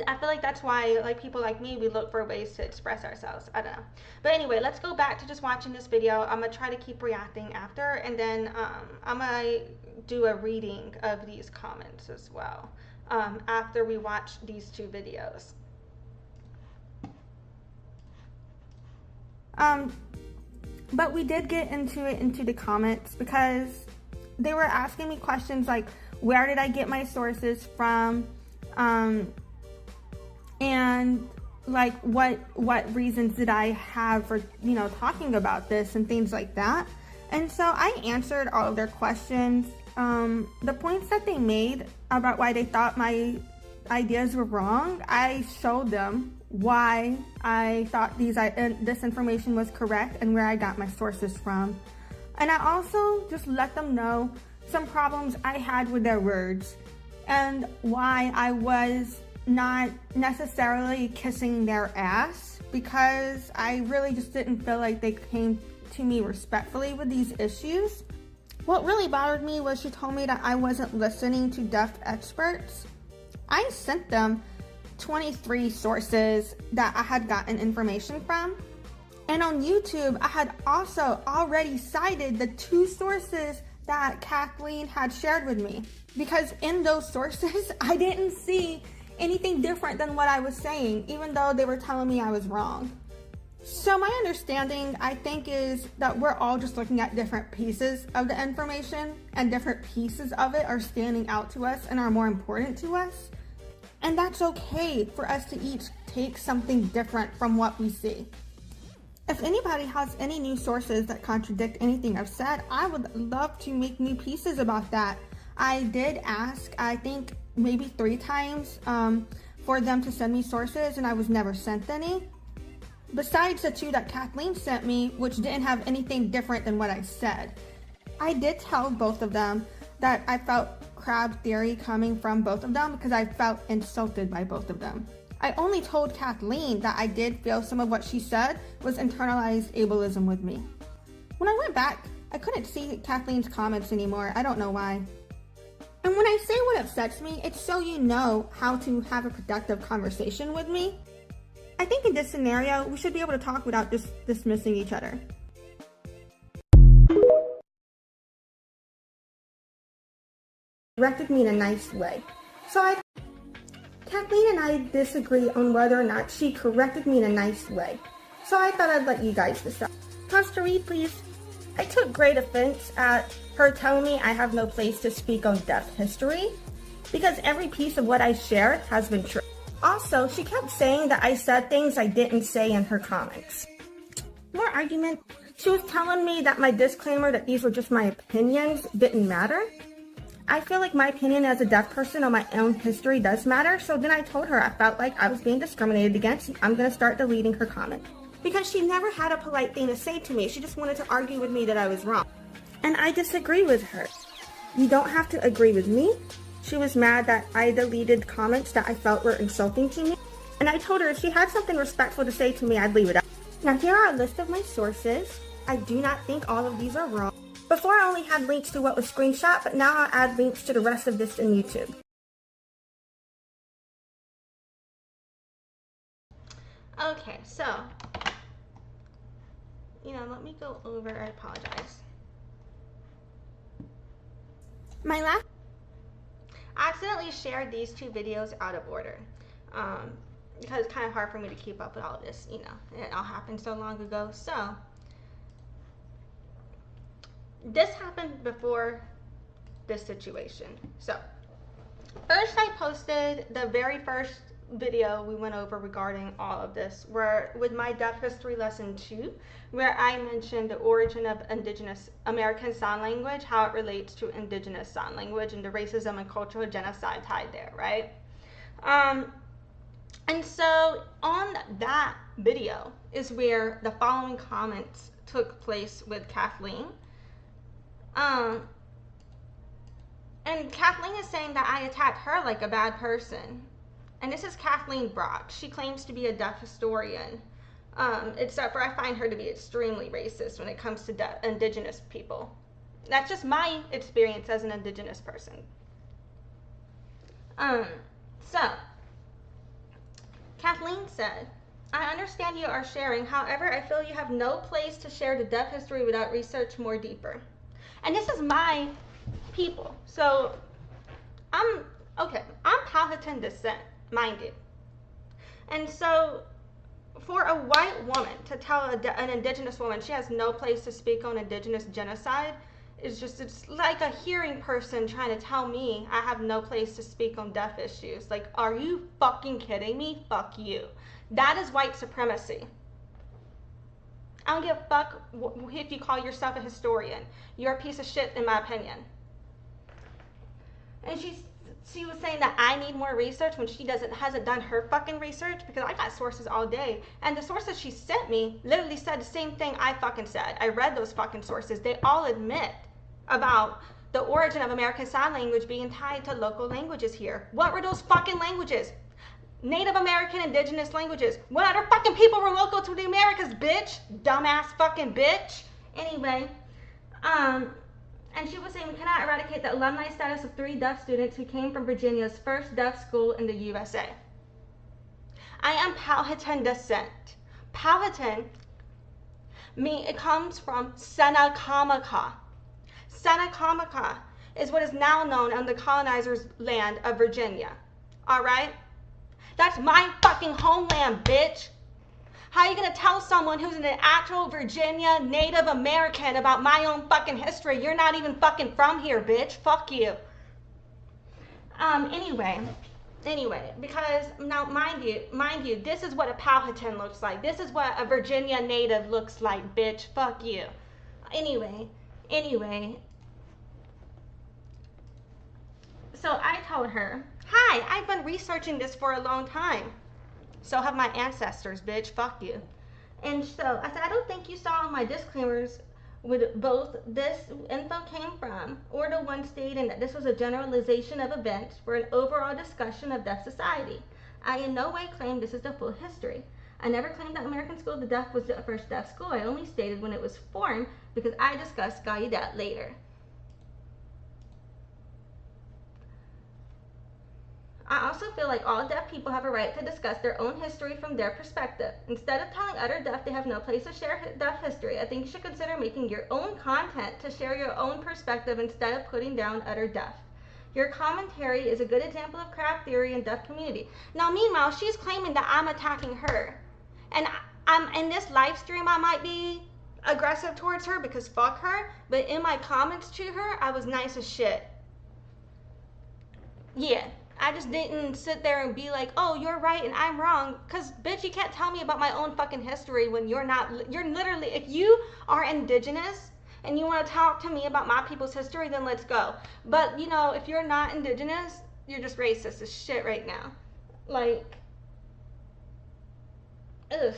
I feel like that's why, like, people like me, we look for ways to express ourselves. I don't know. But anyway, let's go back to just watching this video. I'm going to try to keep reacting after, and then I'm going to do a reading of these comments as well after we watch these two videos. But we did get into the comments because they were asking me questions like, where did I get my sources from? And like, what reasons did I have for, you know, talking about this and things like that. And so I answered all of their questions. The points that they made about why they thought my ideas were wrong, I showed them why I thought this information was correct and where I got my sources from. And I also just let them know some problems I had with their words. and why I was not necessarily kissing their ass, because I really just didn't feel like they came to me respectfully with these issues. What really bothered me was she told me that I wasn't listening to deaf experts. I sent them 23 sources that I had gotten information from. And on YouTube, I had also already cited the 2 sources that Kathleen had shared with me. Because in those sources, I didn't see anything different than what I was saying, even though they were telling me I was wrong. So my understanding, I think, is that we're all just looking at different pieces of the information, and different pieces of it are standing out to us and are more important to us. And that's okay for us to each take something different from what we see. If anybody has any new sources that contradict anything I've said, I would love to make new pieces about that. I did ask, I think maybe 3 times for them to send me sources, and I was never sent any. Besides the 2 that Kathleen sent me, which didn't have anything different than what I said. I did tell both of them that I felt crab theory coming from both of them because I felt insulted by both of them. I only told Kathleen that I did feel some of what she said was internalized ableism with me. When I went back, I couldn't see Kathleen's comments anymore. I don't know why. And when I say what upsets me, it's so you know how to have a productive conversation with me. I think in this scenario, we should be able to talk without dismissing each other. Corrected me in a nice way. Kathleen and I disagree on whether or not she corrected me in a nice way. So I thought I'd let you guys decide. Pause to read, please. I took great offense at her telling me I have no place to speak on deaf history, because every piece of what I shared has been true. Also, she kept saying that I said things I didn't say in her comments. More argument. She was telling me that my disclaimer that these were just my opinions didn't matter. I feel like my opinion as a deaf person on my own history does matter, so then I told her I felt like I was being discriminated against, and I'm going to start deleting her comment. Because she never had a polite thing to say to me, she just wanted to argue with me that I was wrong. And I disagree with her. You don't have to agree with me. She was mad that I deleted comments that I felt were insulting to me, and I told her if she had something respectful to say to me, I'd leave it out. Now here are a list of my sources. I do not think all of these are wrong. Before I only had links to what was screenshot, but now I'll add links to the rest of this in YouTube. Okay, so, let me go over, I apologize. I accidentally shared these 2 videos out of order, because it's kind of hard for me to keep up with all of this, it all happened so long ago. So, this happened before this situation. So, first I posted the very first video we went over regarding all of this, with my Deaf History Lesson 2, where I mentioned the origin of Indigenous American Sign Language, how it relates to Indigenous Sign Language, and the racism and cultural genocide tied there, right? And so on that video is where the following comments took place with Kathleen. And Kathleen is saying that I attacked her like a bad person. And this is Kathleen Brock. She claims to be a deaf historian, except for I find her to be extremely racist when it comes to Indigenous people. That's just my experience as an Indigenous person. So, Kathleen said, I understand you are sharing, however, I feel you have no place to share the deaf history without research more deeper. And this is my people. So, I'm Powhatan descent, mind you. And so, for a white woman to tell an Indigenous woman she has no place to speak on Indigenous genocide, it's like a hearing person trying to tell me I have no place to speak on deaf issues. Like, are you fucking kidding me? Fuck you. That is white supremacy. I don't give a fuck if you call yourself a historian. You're a piece of shit, in my opinion. And she was saying that I need more research when she hasn't done her fucking research, because I got sources all day. And the sources she sent me literally said the same thing I fucking said. I read those fucking sources. They all admit about the origin of American Sign Language being tied to local languages here. What were those fucking languages? Native American indigenous languages. What other fucking people were local to the Americas, bitch? Dumbass fucking bitch. Anyway, and she was saying we cannot eradicate the alumni status of 3 deaf students who came from Virginia's first deaf school in the USA. I am Powhatan descent. Powhatan, it comes from Senakamaka. Senakamaka is what is now known on the colonizers' land of Virginia. All right? That's my fucking homeland, bitch. How are you gonna tell someone who's an actual Virginia Native American about my own fucking history? You're not even fucking from here, bitch. Fuck you. Anyway, because now mind you, this is what a Powhatan looks like. This is what a Virginia native looks like, bitch. Fuck you. Anyway. So I told her, hi, I've been researching this for a long time. So have my ancestors, bitch. Fuck you. And so I said, I don't think you saw my disclaimers with both this info came from or the one stating that this was a generalization of events for an overall discussion of deaf society. I in no way claim this is the full history. I never claimed that American School of the Deaf was the first deaf school. I only stated when it was formed because I discussed Goliath later. I also feel like all deaf people have a right to discuss their own history from their perspective. Instead of telling other deaf they have no place to share deaf history, I think you should consider making your own content to share your own perspective instead of putting down other deaf. Your commentary is a good example of craft theory in deaf community. Now, meanwhile, she's claiming that I'm attacking her. And I'm in this live stream, I might be aggressive towards her because fuck her, but in my comments to her, I was nice as shit. Yeah. I just didn't sit there and be like, oh, you're right and I'm wrong. Because, bitch, you can't tell me about my own fucking history when you're not, you're literally, if you are indigenous and you want to talk to me about my people's history, then let's go. But, you know, if you're not indigenous, you're just racist as shit right now. Like, ugh.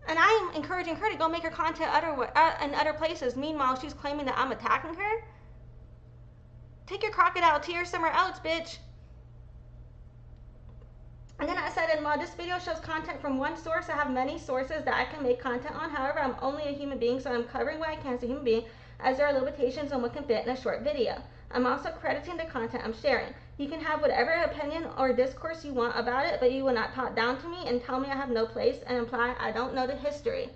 And I'm encouraging her to go make her content in other places. Meanwhile, she's claiming that I'm attacking her. Take your crocodile tears somewhere else, bitch. And then I said, and while this video shows content from one source, I have many sources that I can make content on. However, I'm only a human being, so I'm covering what I can as a human being, as there are limitations on what can fit in a short video. I'm also crediting the content I'm sharing. You can have whatever opinion or discourse you want about it, but you will not talk down to me and tell me I have no place and imply I don't know the history.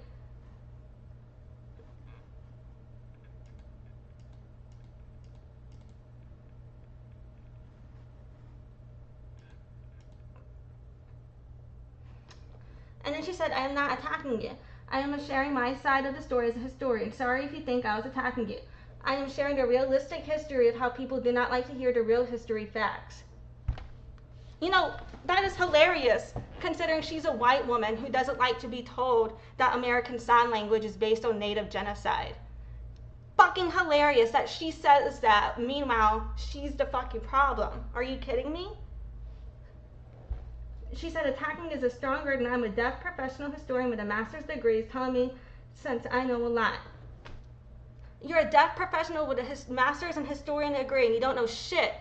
And then she said, I am not attacking you. I am sharing my side of the story as a historian. Sorry if you think I was attacking you. I am sharing the realistic history of how people do not like to hear the real history facts. You know, that is hilarious, considering she's a white woman who doesn't like to be told that American Sign Language is based on Native genocide. Fucking hilarious that she says that. Meanwhile, she's the fucking problem. Are you kidding me? She said attacking is a strong word and I'm a deaf professional historian with a master's degree telling me since I know a lot. You're a deaf professional with a master's and historian degree and you don't know shit.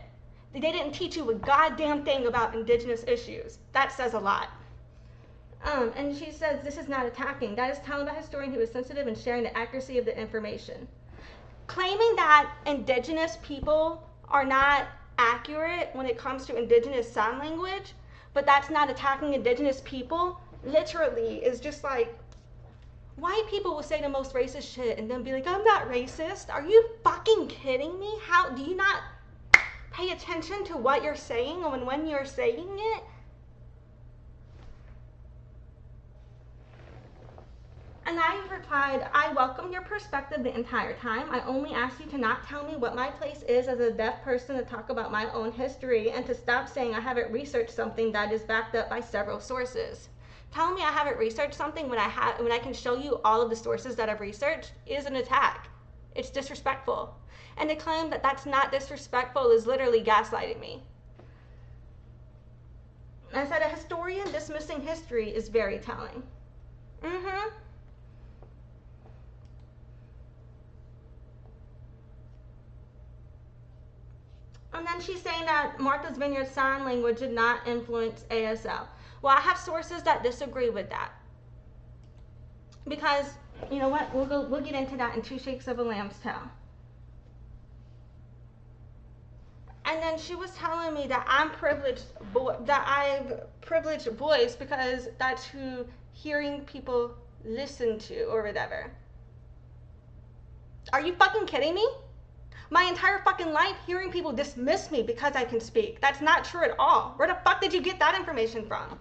They didn't teach you a goddamn thing about indigenous issues. That says a lot. And she says this is not attacking. That is telling the historian who is sensitive and sharing the accuracy of the information. Claiming that indigenous people are not accurate when it comes to indigenous sign language, but that's not attacking indigenous people, literally is just like, white people will say the most racist shit and then be like, I'm not racist. Are you fucking kidding me? How do you not pay attention to what you're saying when you're saying it? And I replied, I welcome your perspective the entire time. I only ask you to not tell me what my place is as a deaf person to talk about my own history and to stop saying I haven't researched something that is backed up by several sources. Telling me I haven't researched something when I can show you all of the sources that I've researched is an attack. It's disrespectful. And to claim that that's not disrespectful is literally gaslighting me. I said a historian dismissing history is very telling. And then she's saying that Martha's Vineyard sign language did not influence ASL. Well, I have sources that disagree with that. Because, you know what, we'll get into that in Two Shakes of a Lamb's Tail. And then she was telling me that I'm privileged, that I've privileged voice because that's who hearing people listen to or whatever. Are you fucking kidding me? My entire fucking life hearing people dismiss me because I can speak. That's not true at all. Where the fuck did you get that information from?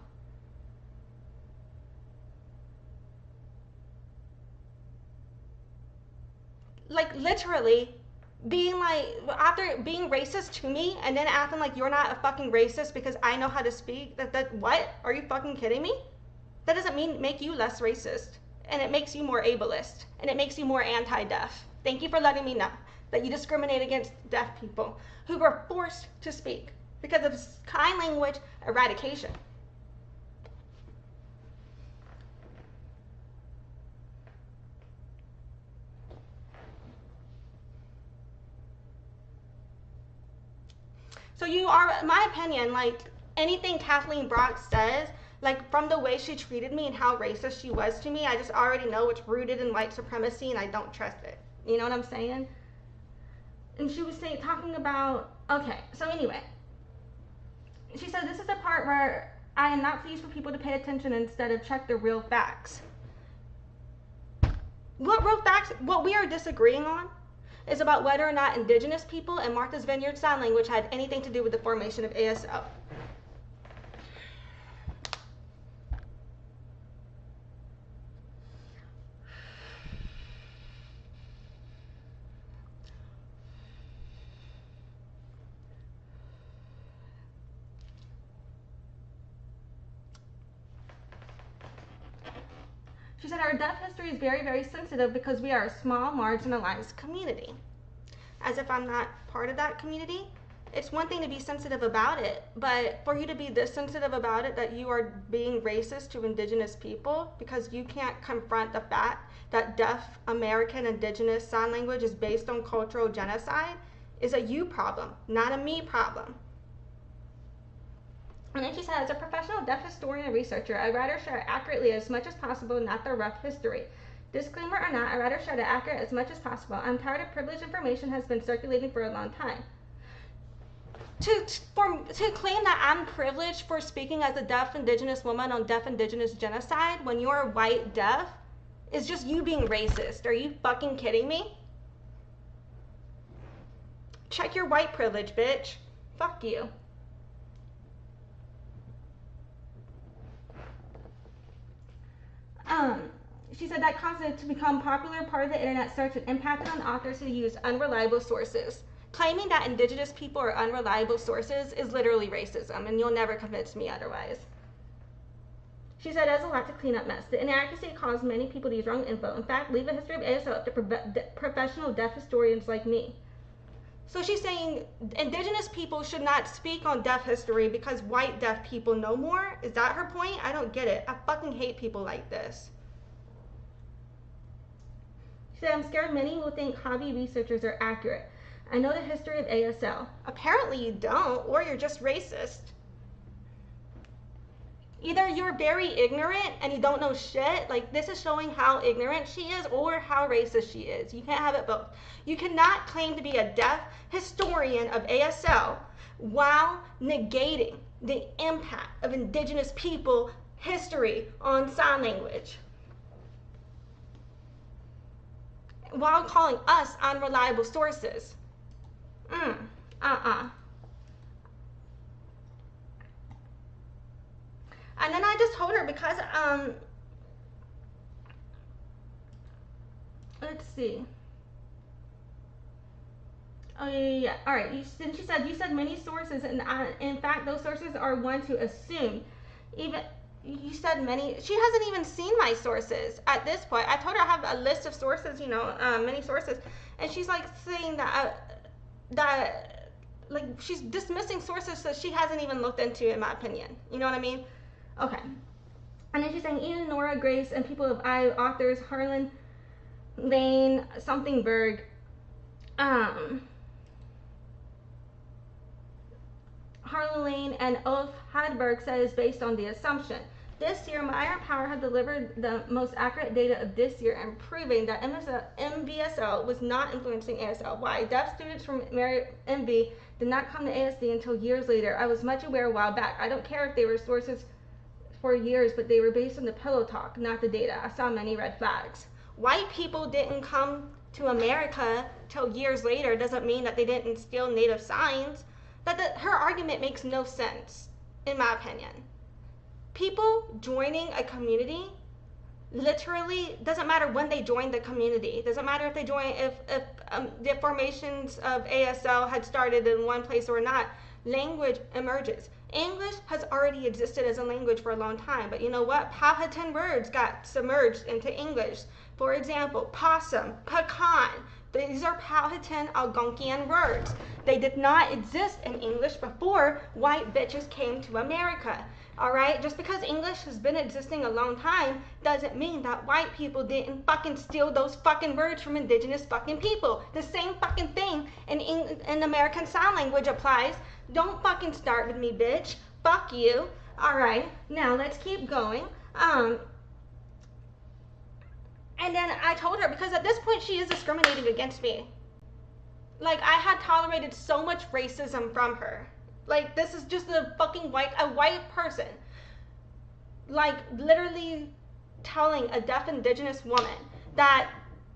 Like literally being like, after being racist to me and then acting like you're not a fucking racist because I know how to speak. That what? Are you fucking kidding me? That doesn't make you less racist. And it makes you more ableist. And it makes you more anti-deaf. Thank you for letting me know that you discriminate against deaf people who were forced to speak because of sign language eradication. So you are, in my opinion, like anything Kathleen Brock says, like from the way she treated me and how racist she was to me, I just already know it's rooted in white supremacy and I don't trust it. You know what I'm saying? And she was talking about, okay, so anyway, she said this is the part where I am not pleased for people to pay attention instead of check the real facts. What real facts? What we are disagreeing on is about whether or not indigenous people and Martha's Vineyard Sign Language had anything to do with the formation of ASL. She said, our deaf history is very, very sensitive because we are a small, marginalized community. As if I'm not part of that community. It's one thing to be sensitive about it, but for you to be this sensitive about it that you are being racist to indigenous people because you can't confront the fact that deaf American indigenous sign language is based on cultural genocide is a you problem, not a me problem. And then she said, as a professional deaf historian and researcher, I'd rather share accurately as much as possible, not the rough history. Disclaimer or not, I'd rather share the accurate as much as possible. I'm tired of privileged information has been circulating for a long time. To claim that I'm privileged for speaking as a deaf indigenous woman on deaf indigenous genocide when you're white deaf is just you being racist. Are you fucking kidding me? Check your white privilege, bitch. Fuck you. She said that caused it to become popular part of the internet search and impacted on authors who use unreliable sources. Claiming that indigenous people are unreliable sources is literally racism, and you'll never convince me otherwise. She said, there's a lot to clean up mess. The inaccuracy caused many people to use wrong info. In fact, leave the history of ASL up to professional deaf historians like me. So she's saying indigenous people should not speak on deaf history because white deaf people know more? Is that her point? I don't get it. I fucking hate people like this. She said, I'm scared many will think hobby researchers are accurate. I know the history of ASL. Apparently you don't, or you're just racist. Either you're very ignorant and you don't know shit, like this is showing how ignorant she is, or how racist she is. You can't have it both. You cannot claim to be a deaf historian of ASL while negating the impact of indigenous people history on sign language, while calling us unreliable sources. And then I just told her because, let's see. Oh, yeah. All right. She said, you said many sources, and in fact, those sources are one to assume. Even, you said many, she hasn't even seen my sources at this point. I told her I have a list of sources, you know, many sources. And she's like saying that like she's dismissing sources that she hasn't even looked into, in my opinion. You know what I mean? Okay. And then she's saying Ian, Nora, Grace, and people of authors Harlan, Lane, something Berg, Harlan and Ulf Hadberg said is based on the assumption. This year, Meyer and Power have delivered the most accurate data of this year and proving that MBSL was not influencing ASL. Why? Deaf students from MB did not come to ASD until years later. I was much aware a while back. I don't care if they were sources for years, but they were based on the pillow talk, not the data. I saw many red flags. White people didn't come to America till years later doesn't mean that they didn't steal native signs. Her argument makes no sense, in my opinion. People joining a community literally doesn't matter when they joined the community. Doesn't matter if they join if the formations of ASL had started in one place or not. Language emerges. English has already existed as a language for a long time, but you know what? Powhatan words got submerged into English. For example, possum, pecan. These are Powhatan Algonquian words. They did not exist in English before white bitches came to America. All right, just because English has been existing a long time doesn't mean that white people didn't fucking steal those fucking words from indigenous fucking people. The same fucking thing in American Sign Language applies. Don't fucking start with me, bitch. Fuck you. All right, now let's keep going. And then I told her, because at this point she is discriminating against me. Like, I had tolerated so much racism from her. Like, this is just a white person, like, literally telling a deaf indigenous woman that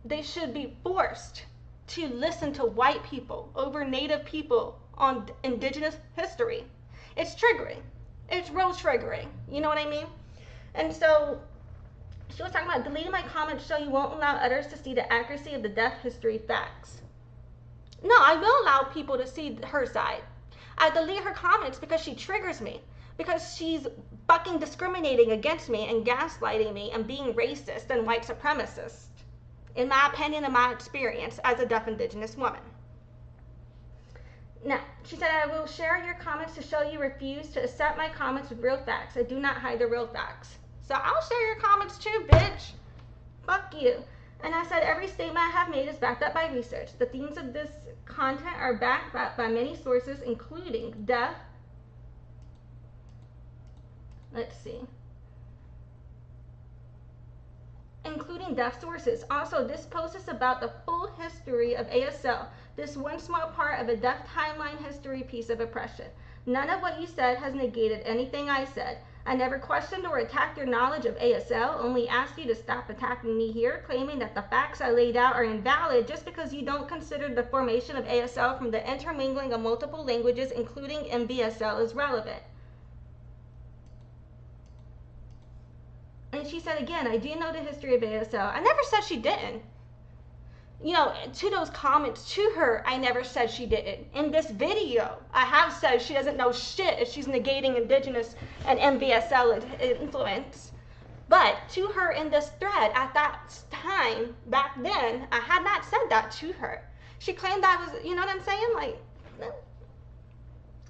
they should be forced to listen to white people over native people on indigenous history. It's triggering. It's real triggering. You know what I mean? And so she was talking about deleting my comments so you won't allow others to see the accuracy of the deaf history facts. No, I will allow people to see her side. I delete her comments because she triggers me, because she's fucking discriminating against me and gaslighting me and being racist and white supremacist, in my opinion and my experience as a deaf indigenous woman. Now, she said, I will share your comments to show you refuse to accept my comments with real facts. I do not hide the real facts. So I'll share your comments too, bitch. Fuck you. And I said, every statement I have made is backed up by research. The themes of this content are backed up by many sources, including deaf, including deaf sources. Also, this post is about the full history of ASL, this one small part of a deaf timeline history piece of oppression. None of what you said has negated anything I said. I never questioned or attacked your knowledge of ASL, only asked you to stop attacking me here, claiming that the facts I laid out are invalid just because you don't consider the formation of ASL from the intermingling of multiple languages, including MBSL, is relevant. And she said again, I do know the history of ASL. I never said she didn't. You know, to those comments to her, I never said she didn't. In this video, I have said she doesn't know shit if she's negating indigenous and MBSL influence. But to her in this thread, at that time, back then, I had not said that to her. She claimed I was, you know what I'm saying? Like, no.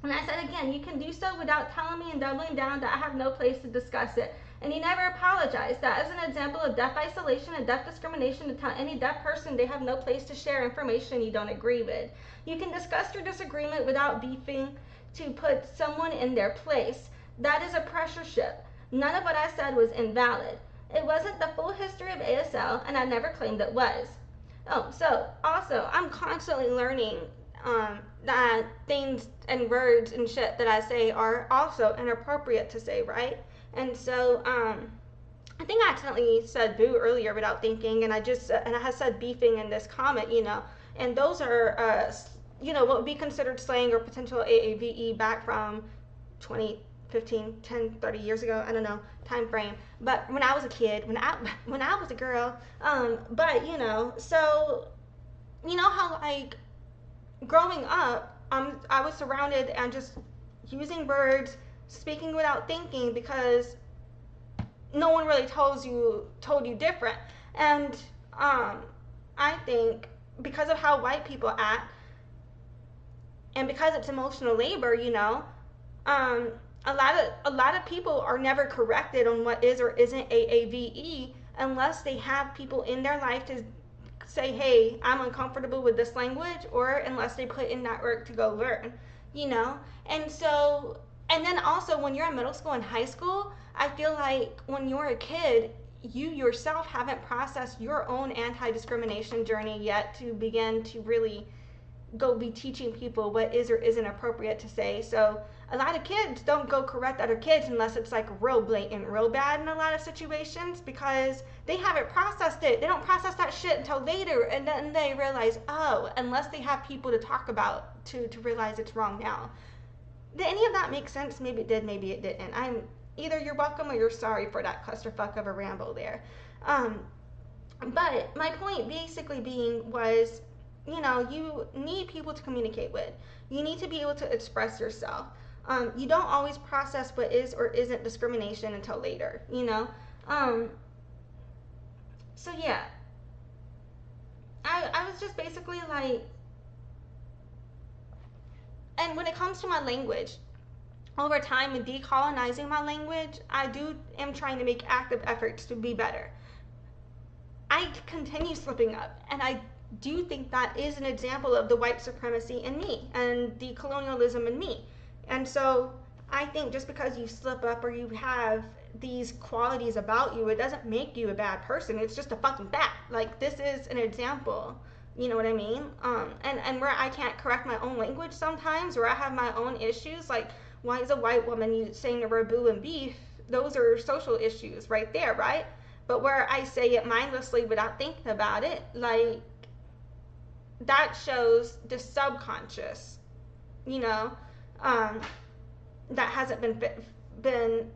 And I said again, you can do so without telling me and doubling down that I have no place to discuss it. And he never apologized. That is an example of deaf isolation and deaf discrimination, to tell any deaf person they have no place to share information you don't agree with. You can discuss your disagreement without beefing to put someone in their place. That is apprenticeship. None of what I said was invalid. It wasn't the full history of ASL, and I never claimed it was. Oh, so also, I'm constantly learning that things and words and shit that I say are also inappropriate to say, right? And so, I think I accidentally said boo earlier without thinking, and I had said beefing in this comment, you know, and those are, you know, what would be considered slang or potential AAVE back from 2015, 10, 30 years ago, I don't know, time frame. But when I was a kid, when I was a girl, but, you know, so, you know how, like, growing up, I was surrounded and just using words, speaking without thinking, because no one really told you different. And I think because of how white people act, and because it's emotional labor, you know, a lot of people are never corrected on what is or isn't AAVE unless they have people in their life to say, hey, I'm uncomfortable with this language, or unless they put in that work to go learn. you know? And so, and then also when you're in middle school and high school, I feel like when you're a kid, you yourself haven't processed your own anti-discrimination journey yet to begin to really go be teaching people what is or isn't appropriate to say. So a lot of kids don't go correct other kids unless it's like real blatant, real bad in a lot of situations, because they haven't processed it. They don't process that shit until later, and then they realize, oh, unless they have people to talk about to realize it's wrong now. Did any of that make sense? Maybe it did, maybe it didn't. I'm either you're welcome or you're sorry for that clusterfuck of a ramble there. But my point basically being was, you know, you need people to communicate with. You need to be able to express yourself. You don't always process what is or isn't discrimination until later, you know? So yeah, I was just basically like, and when it comes to my language, over time in decolonizing my language, I am trying to make active efforts to be better. I continue slipping up, and I do think that is an example of the white supremacy in me and the colonialism in me. And so I think just because you slip up or you have these qualities about you, it doesn't make you a bad person. It's just a fucking fact. Like, this is an example. You know what I mean? And where I can't correct my own language sometimes, where I have my own issues, like, why is a white woman saying the word boo and beef? Those are social issues right there, right? But where I say it mindlessly without thinking about it, like, that shows the subconscious, you know, that hasn't been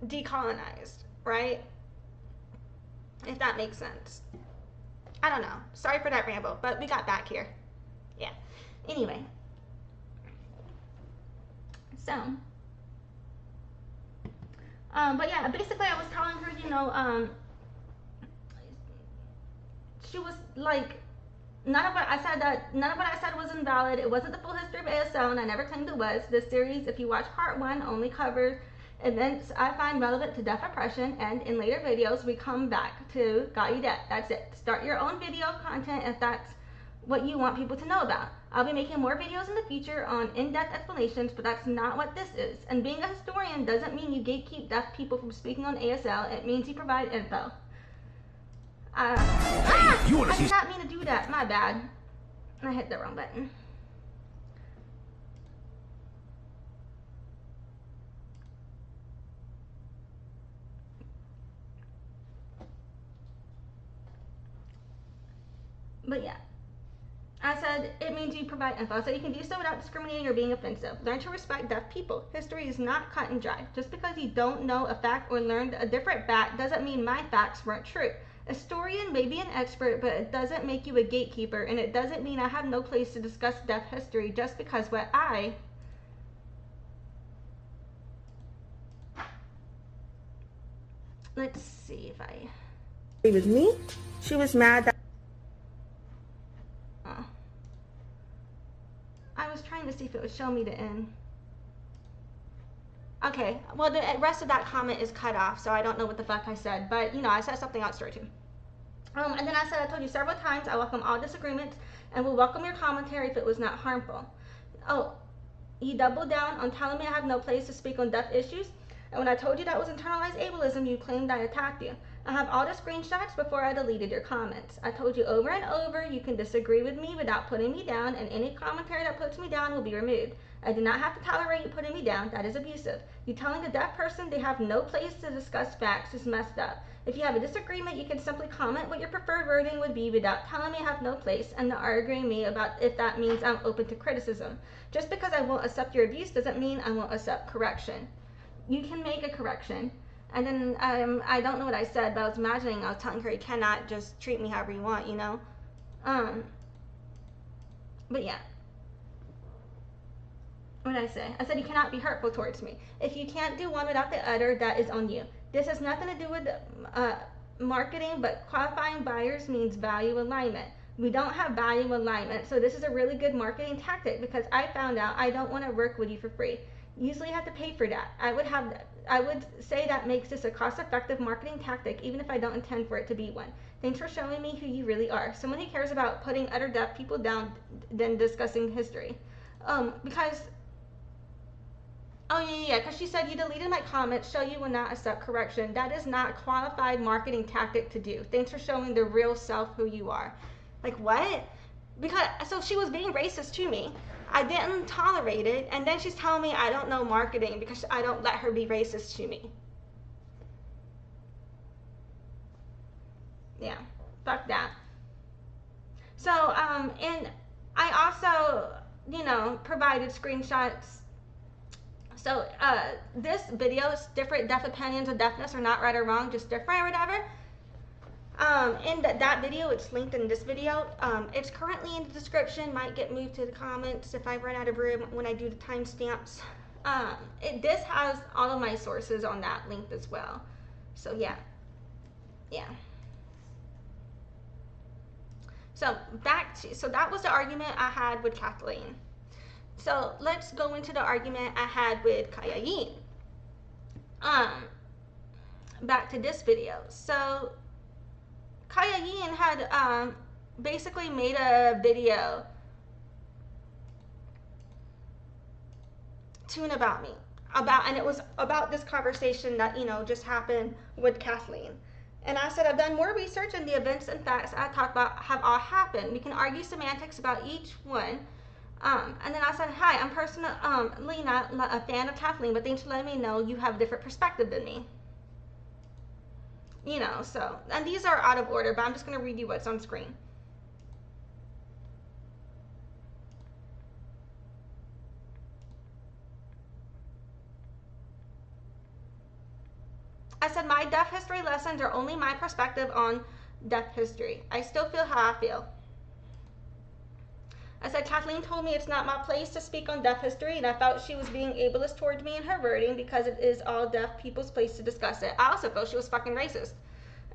decolonized, right? If that makes sense. I don't know. Sorry for that ramble, but we got back here. Yeah. Anyway. So. But yeah, basically I was telling her, you know, she was like, none of what I said was invalid. It wasn't the full history of ASL, and I never claimed it was. This series, if you watch part 1, only covers events I find relevant to deaf oppression, and in later videos we come back to Got You Deaf. That's it. Start your own video content if that's what you want people to know about. I'll be making more videos in the future on in-depth explanations, but that's not what this is. And being a historian doesn't mean you gatekeep deaf people from speaking on ASL. It means you provide info. I did not mean to do that. My bad. I hit the wrong button. But yeah. I said it means you provide info, so you can do so without discriminating or being offensive. Learn to respect deaf people. History is not cut and dry. Just because you don't know a fact or learned a different fact doesn't mean my facts weren't true. A historian may be an expert, but it doesn't make you a gatekeeper, and it doesn't mean I have no place to discuss deaf history just because what I... Let's see if I... It was me. She was mad that... I was trying to see if it would show me the end. Okay, well the rest of that comment is cut off, so I don't know what the fuck I said, but you know, I said something else too. And then I said, I told you several times, I welcome all disagreements and will welcome your commentary if it was not harmful. Oh, you doubled down on telling me I have no place to speak on deaf issues, and when I told you that was internalized ableism, you claimed I attacked you. I have all the screenshots before I deleted your comments. I told you over and over you can disagree with me without putting me down, and any commentary that puts me down will be removed. I do not have to tolerate you putting me down. That is abusive. You telling a deaf person they have no place to discuss facts is messed up. If you have a disagreement, you can simply comment what your preferred wording would be without telling me I have no place and arguing me about if that means I'm open to criticism. Just because I won't accept your abuse doesn't mean I won't accept correction. You can make a correction. And then I don't know what I said, but I was imagining I was telling her you cannot just treat me however you want, you know? But yeah. What did I say? I said you cannot be hurtful towards me. If you can't do one without the other, that is on you. This has nothing to do with marketing, but qualifying buyers means value alignment. We don't have value alignment, so this is a really good marketing tactic because I found out I don't want to work with you for free. Usually you have to pay for that. I would say that makes this a cost-effective marketing tactic, even if I don't intend for it to be one. Thanks for showing me who you really are. Someone who cares about putting other deaf people down than discussing history. Because, oh yeah, because she said you deleted my comments, show you will not accept correction. That is not a qualified marketing tactic to do. Thanks for showing the real self who you are. Like, what? Because, so she was being racist to me. I didn't tolerate it, and then she's telling me I don't know marketing because I don't let her be racist to me. Yeah, fuck that. So, and I also, you know, provided screenshots. So, this video is different. Deaf opinions of deafness are not right or wrong, just different or whatever. In that video, it's linked in this video. It's currently in the description, might get moved to the comments if I run out of room when I do the timestamps. This has all of my sources on that linked as well. So yeah. So so that was the argument I had with Kathleen. So let's go into the argument I had with Cayayine. Back to this video. So Cayayine had basically made a video tune about me, and it was about this conversation that, you know, just happened with Kathleen. And I said, I've done more research, and the events and facts I talk about have all happened. We can argue semantics about each one. And then I said, hi, I'm personally not a fan of Kathleen, but thanks for letting me know you have a different perspective than me. You know, so, and these are out of order, but I'm just going to read you what's on screen. I said, my deaf history lessons are only my perspective on deaf history. I still feel how I feel. I said, Kathleen told me it's not my place to speak on deaf history, and I felt she was being ableist towards me in her wording because it is all deaf people's place to discuss it. I also felt she was fucking racist.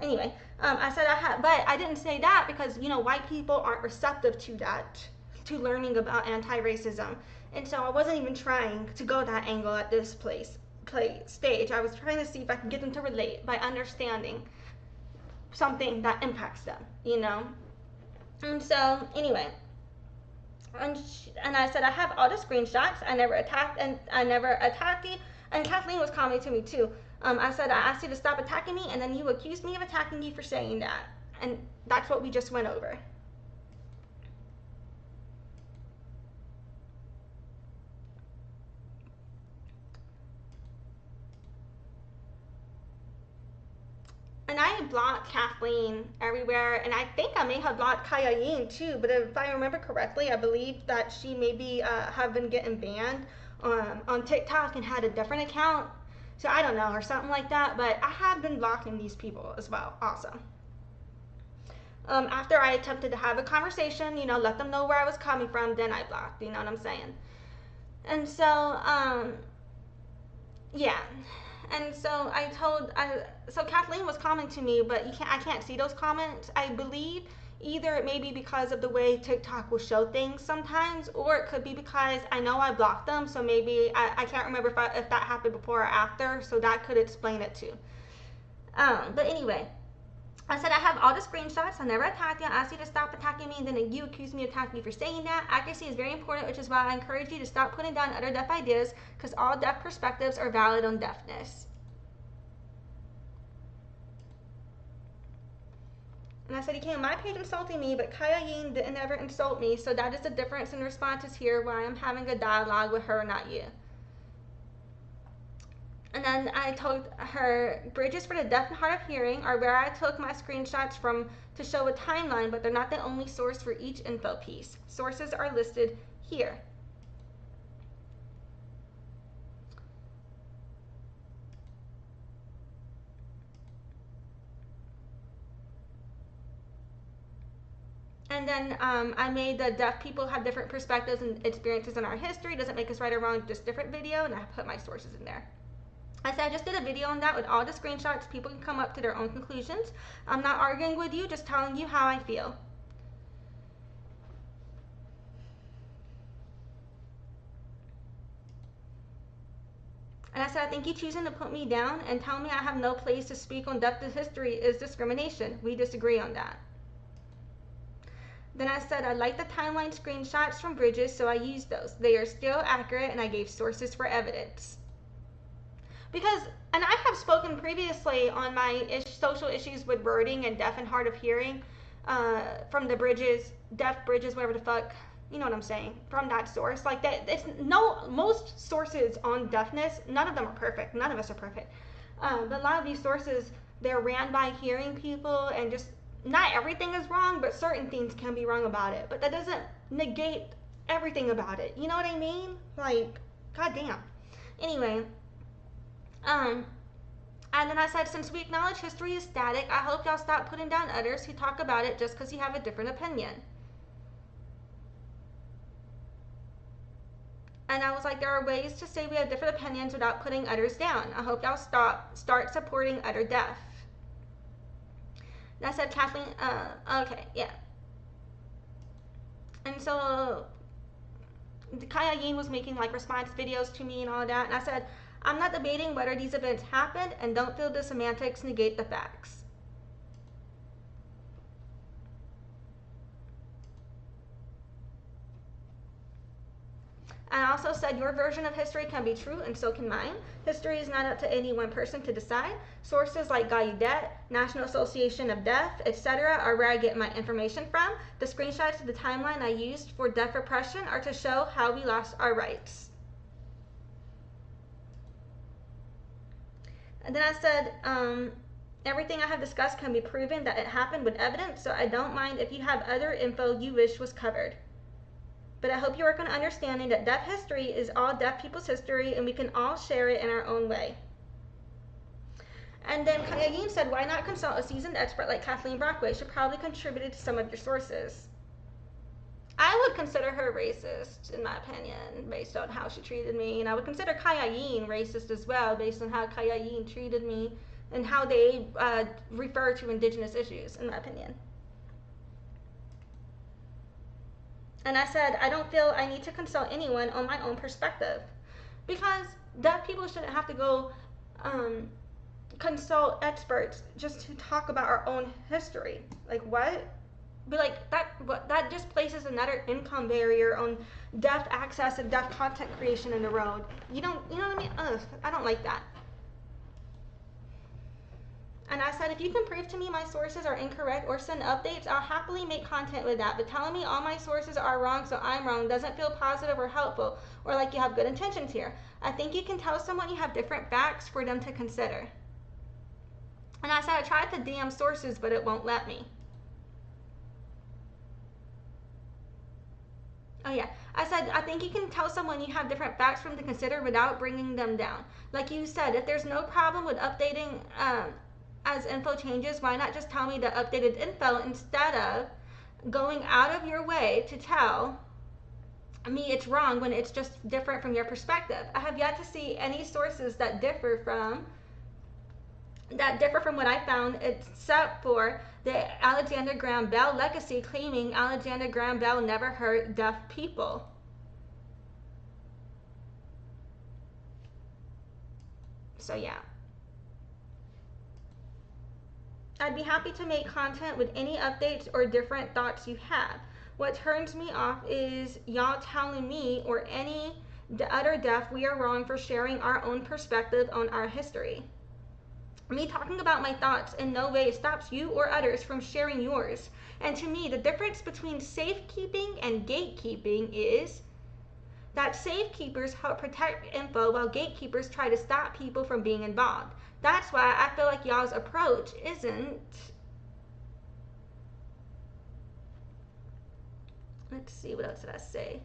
Anyway, I said but I didn't say that because, you know, white people aren't receptive to that, to learning about anti-racism. And so I wasn't even trying to go that angle at this stage. I was trying to see if I could get them to relate by understanding something that impacts them, you know? And so, anyway, and I said, I have all the screenshots. I never attacked you. And Kathleen was calling to me too. I said, I asked you to stop attacking me, and then you accused me of attacking you for saying that. And that's what we just went over. And I blocked Kathleen everywhere, and I think I may have blocked Cayayine too, but if I remember correctly, I believe that she maybe have been getting banned on TikTok and had a different account. So I don't know, or something like that, but I have been blocking these people as well, also. After I attempted to have a conversation, you know, let them know where I was coming from, then I blocked, you know what I'm saying? And so, yeah. And so so Kathleen was commenting to me, but I can't see those comments. I believe either it may be because of the way TikTok will show things sometimes, or it could be because I know I blocked them, so maybe I can't remember if that happened before or after, so that could explain it too. But anyway, I said I have all the screenshots. I never attacked you. I asked you to stop attacking me, and then you accused me of attacking you for saying that. Accuracy is very important, which is why I encourage you to stop putting down other deaf ideas, because all deaf perspectives are valid on deafness. And I said, he came on my page insulting me, but Cayayine didn't ever insult me, so that is the difference in responses here, why I'm having a dialogue with her, not you. And then I told her, bridges for the deaf and hard of hearing are where I took my screenshots from to show a timeline, but they're not the only source for each info piece. Sources are listed here. And then I made the deaf people have different perspectives and experiences in our history. Doesn't make us right or wrong, just different video, and I put my sources in there. I said I just did a video on that with all the screenshots. People can come up to their own conclusions. I'm not arguing with you, just telling you how I feel. And I said, I think you choosing to put me down and tell me I have no place to speak on deaf history is discrimination. We disagree on that. Then I said I like the timeline screenshots from Bridges, so I used those. They are still accurate, and I gave sources for evidence. Because, and I have spoken previously on my social issues with wording and deaf and hard of hearing from the Bridges, deaf Bridges, whatever the fuck, you know what I'm saying, from that source. Like that, it's most sources on deafness, none of them are perfect. None of us are perfect. But a lot of these sources, they're ran by hearing people, and just not everything is wrong, but certain things can be wrong about it. But that doesn't negate everything about it. You know what I mean? Like, goddamn. Anyway, and then I said, since we acknowledge history is static, I hope y'all stop putting down others who talk about it just because you have a different opinion. And I was like, there are ways to say we have different opinions without putting others down. I hope y'all start supporting other deaf. And I said, Kathleen, okay, yeah. And so Cayayine was making like response videos to me and all that. And I said, I'm not debating whether these events happened, and don't feel the semantics negate the facts. I also said your version of history can be true, and so can mine. History is not up to any one person to decide. Sources like Goliath, National Association of Deaf, etc. are where I get my information from. The screenshots of the timeline I used for deaf repression are to show how we lost our rights. And then I said, everything I have discussed can be proven that it happened with evidence, so I don't mind if you have other info you wish was covered. But I hope you work on understanding that deaf history is all deaf people's history, and we can all share it in our own way. And then Cayayine said, why not consult a seasoned expert like Kathleen Brockway? She probably contributed to some of your sources. I would consider her racist, in my opinion, based on how she treated me. And I would consider Cayayine racist as well, based on how Cayayine treated me and how they refer to indigenous issues, in my opinion. And I said, I don't feel I need to consult anyone on my own perspective, because deaf people shouldn't have to go consult experts just to talk about our own history. Like, what? Be like, that just places another income barrier on deaf access and deaf content creation in the road. You know what I mean? Ugh, I don't like that. And I said, if you can prove to me my sources are incorrect or send updates, I'll happily make content with that. But telling me all my sources are wrong, so I'm wrong, doesn't feel positive or helpful, or like you have good intentions here. I think you can tell someone you have different facts for them to consider. And I said, I tried to DM sources, but it won't let me. Oh yeah, I said, I think you can tell someone you have different facts for them to consider without bringing them down. Like you said, if there's no problem with updating as info changes, why not just tell me the updated info instead of going out of your way to tell me it's wrong when it's just different from your perspective. I have yet to see any sources that differ from what I found, except for the Alexander Graham Bell legacy claiming Alexander Graham Bell never hurt deaf people. So yeah. I'd be happy to make content with any updates or different thoughts you have. What turns me off is y'all telling me or any other deaf we are wrong for sharing our own perspective on our history. Me talking about my thoughts in no way stops you or others from sharing yours. And to me, the difference between safekeeping and gatekeeping is that safekeepers help protect info while gatekeepers try to stop people from being involved. That's why I feel like y'all's approach isn't, let's see, what else did I say?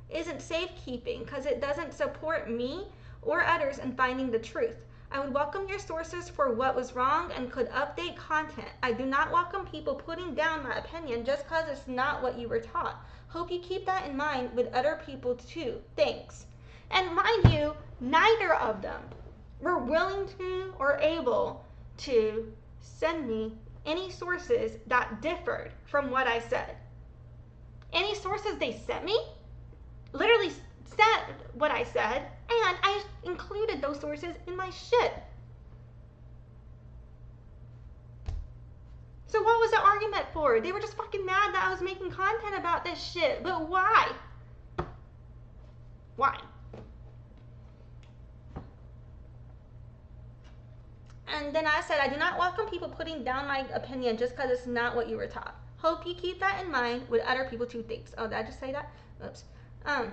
Isn't safekeeping, because it doesn't support me or others in finding the truth. I would welcome your sources for what was wrong and could update content. I do not welcome people putting down my opinion just because it's not what you were taught. Hope you keep that in mind with other people too. Thanks. And mind you, neither of them were willing to or able to send me any sources that differed from what I said. Any sources they sent me literally said what I said, and I included those sources in my shit. So what was the argument for? They were just fucking mad that I was making content about this shit. But why? Why? And then I said, I do not welcome people putting down my opinion just because it's not what you were taught. Hope you keep that in mind with other people too thinks. Oh, did I just say that? Oops. And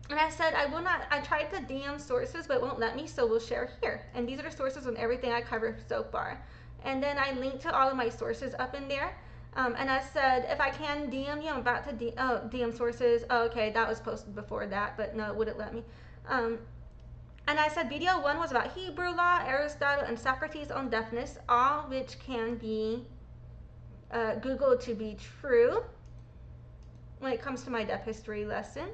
I said, I tried to DM sources, but it won't let me, so we'll share here. And these are the sources on everything I covered so far. And then I linked to all of my sources up in there. And I said, if I can DM you, I'm about to DM sources. Oh, okay, that was posted before that, but no, it wouldn't let me. And I said video 1 was about Hebrew law, Aristotle, and Socrates on deafness, all which can be Googled to be true when it comes to my deaf history lesson.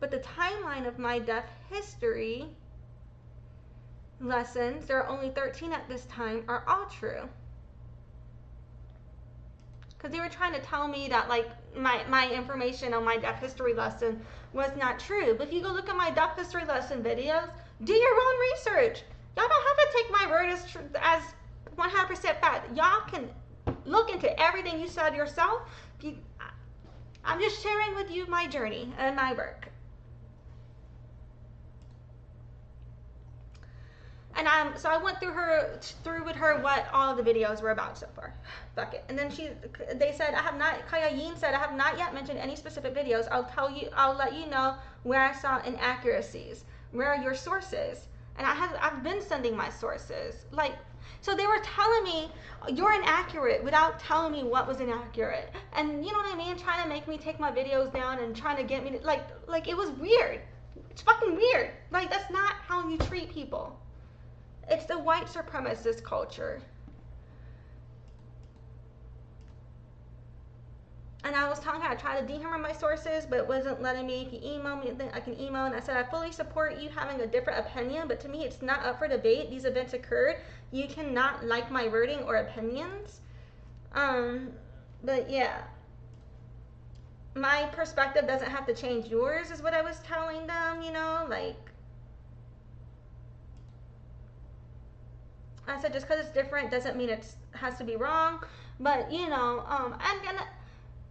But the timeline of my deaf history lessons, there are only 13 at this time, are all true. Because they were trying to tell me that like my information on my deaf history lesson was not true. But if you go look at my deaf history lesson videos, do your own research. Y'all don't have to take my word as 100% fact. Y'all can look into everything you said yourself. I'm just sharing with you my journey and my work. And so I went through with her what all the videos were about so far. Fuck it. And then Cayayine said, I have not yet mentioned any specific videos. I'll let you know where I saw inaccuracies. Where are your sources? And I've been sending my sources. Like, so they were telling me you're inaccurate without telling me what was inaccurate. And you know what I mean? Trying to make me take my videos down and trying to get me to, like it was weird. It's fucking weird. Like, that's not how you treat people. It's the white supremacist culture. And I was telling her I tried to dehammer my sources, but it wasn't letting me. If you email me, then I can email. And I said, I fully support you having a different opinion, but to me, it's not up for debate. These events occurred. You cannot like my wording or opinions. But yeah. My perspective doesn't have to change yours, is what I was telling them, you know, like. I said just because it's different doesn't mean it has to be wrong, but you know, and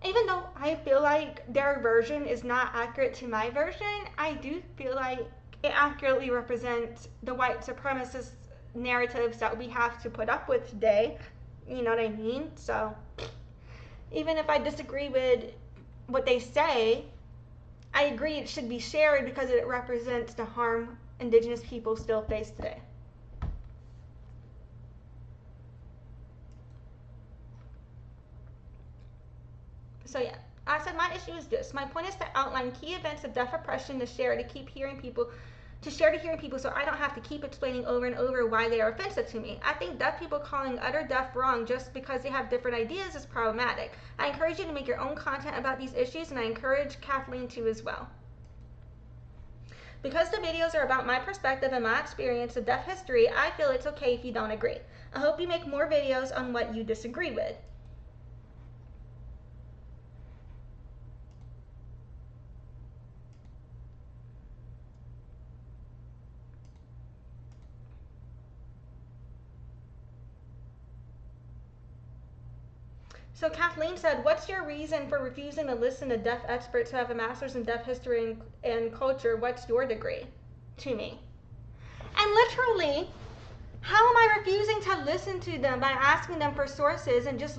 even though I feel like their version is not accurate to my version, I do feel like it accurately represents the white supremacist narratives that we have to put up with today. You know what I mean? So even if I disagree with what they say, I agree it should be shared because it represents the harm Indigenous people still face today. So yeah, I said my issue is this. My point is to outline key events of deaf oppression to share to hearing people so I don't have to keep explaining over and over why they are offensive to me. I think deaf people calling other deaf wrong just because they have different ideas is problematic. I encourage you to make your own content about these issues, and I encourage Kathleen to as well. Because the videos are about my perspective and my experience of deaf history, I feel it's okay if you don't agree. I hope you make more videos on what you disagree with. So Kathleen said, what's your reason for refusing to listen to deaf experts who have a master's in deaf history and culture? What's your degree? To me. And literally, how am I refusing to listen to them by asking them for sources and just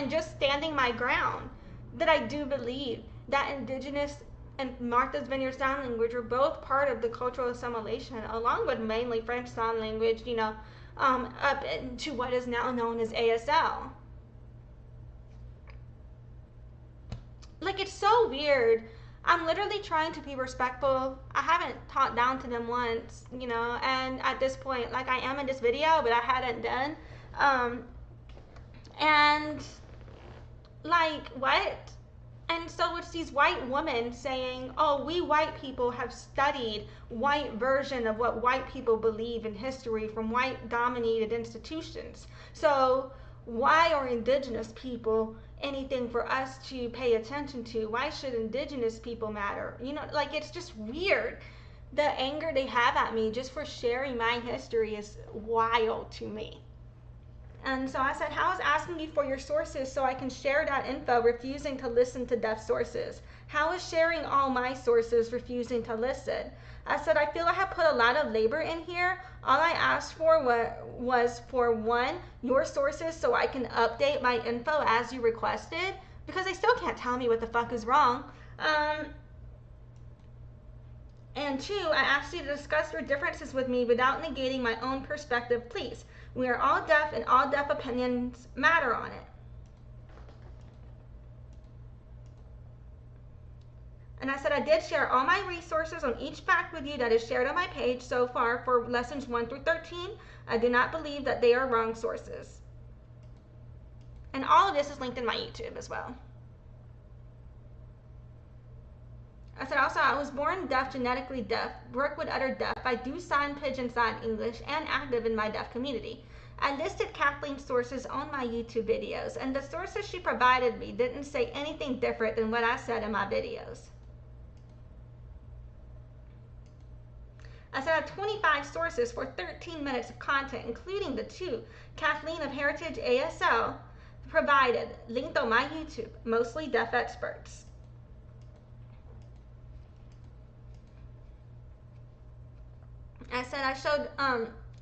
just standing my ground? That I do believe that Indigenous and Martha's Vineyard Sign Language were both part of the cultural assimilation, along with mainly French Sign Language, you know, up into what is now known as ASL. Like, it's so weird. I'm literally trying to be respectful. I haven't talked down to them once, you know, and at this point, like I am in this video, but I hadn't done. And like, what? And so it's these white women saying, oh, we white people have studied white version of what white people believe in history from white dominated institutions. So why are Indigenous people anything for us to pay attention to. Why should Indigenous people matter? You know, like, it's just weird. The anger they have at me just for sharing my history is wild to me. And so I said, how is asking you for your sources so I can share that info refusing to listen to deaf sources? How is sharing all my sources refusing to listen? I said, I feel I have put a lot of labor in here. All I asked for was for one, your sources so I can update my info as you requested, because they still can't tell me what the fuck is wrong. And two, I asked you to discuss your differences with me without negating my own perspective, please. We are all deaf and all deaf opinions matter on it. And I said I did share all my resources on each fact with you that is shared on my page so far for lessons 1 through 13. I do not believe that they are wrong sources. And all of this is linked in my YouTube as well. I said also, I was born deaf, genetically deaf, work with other deaf. I do sign, pigeon sign English, and active in my deaf community. I listed Kathleen's sources on my YouTube videos, and the sources she provided me didn't say anything different than what I said in my videos. I said I have 25 sources for 13 minutes of content, including the 2 Kathleen of heritageasl provided, linked on my YouTube, mostly deaf experts. I said I showed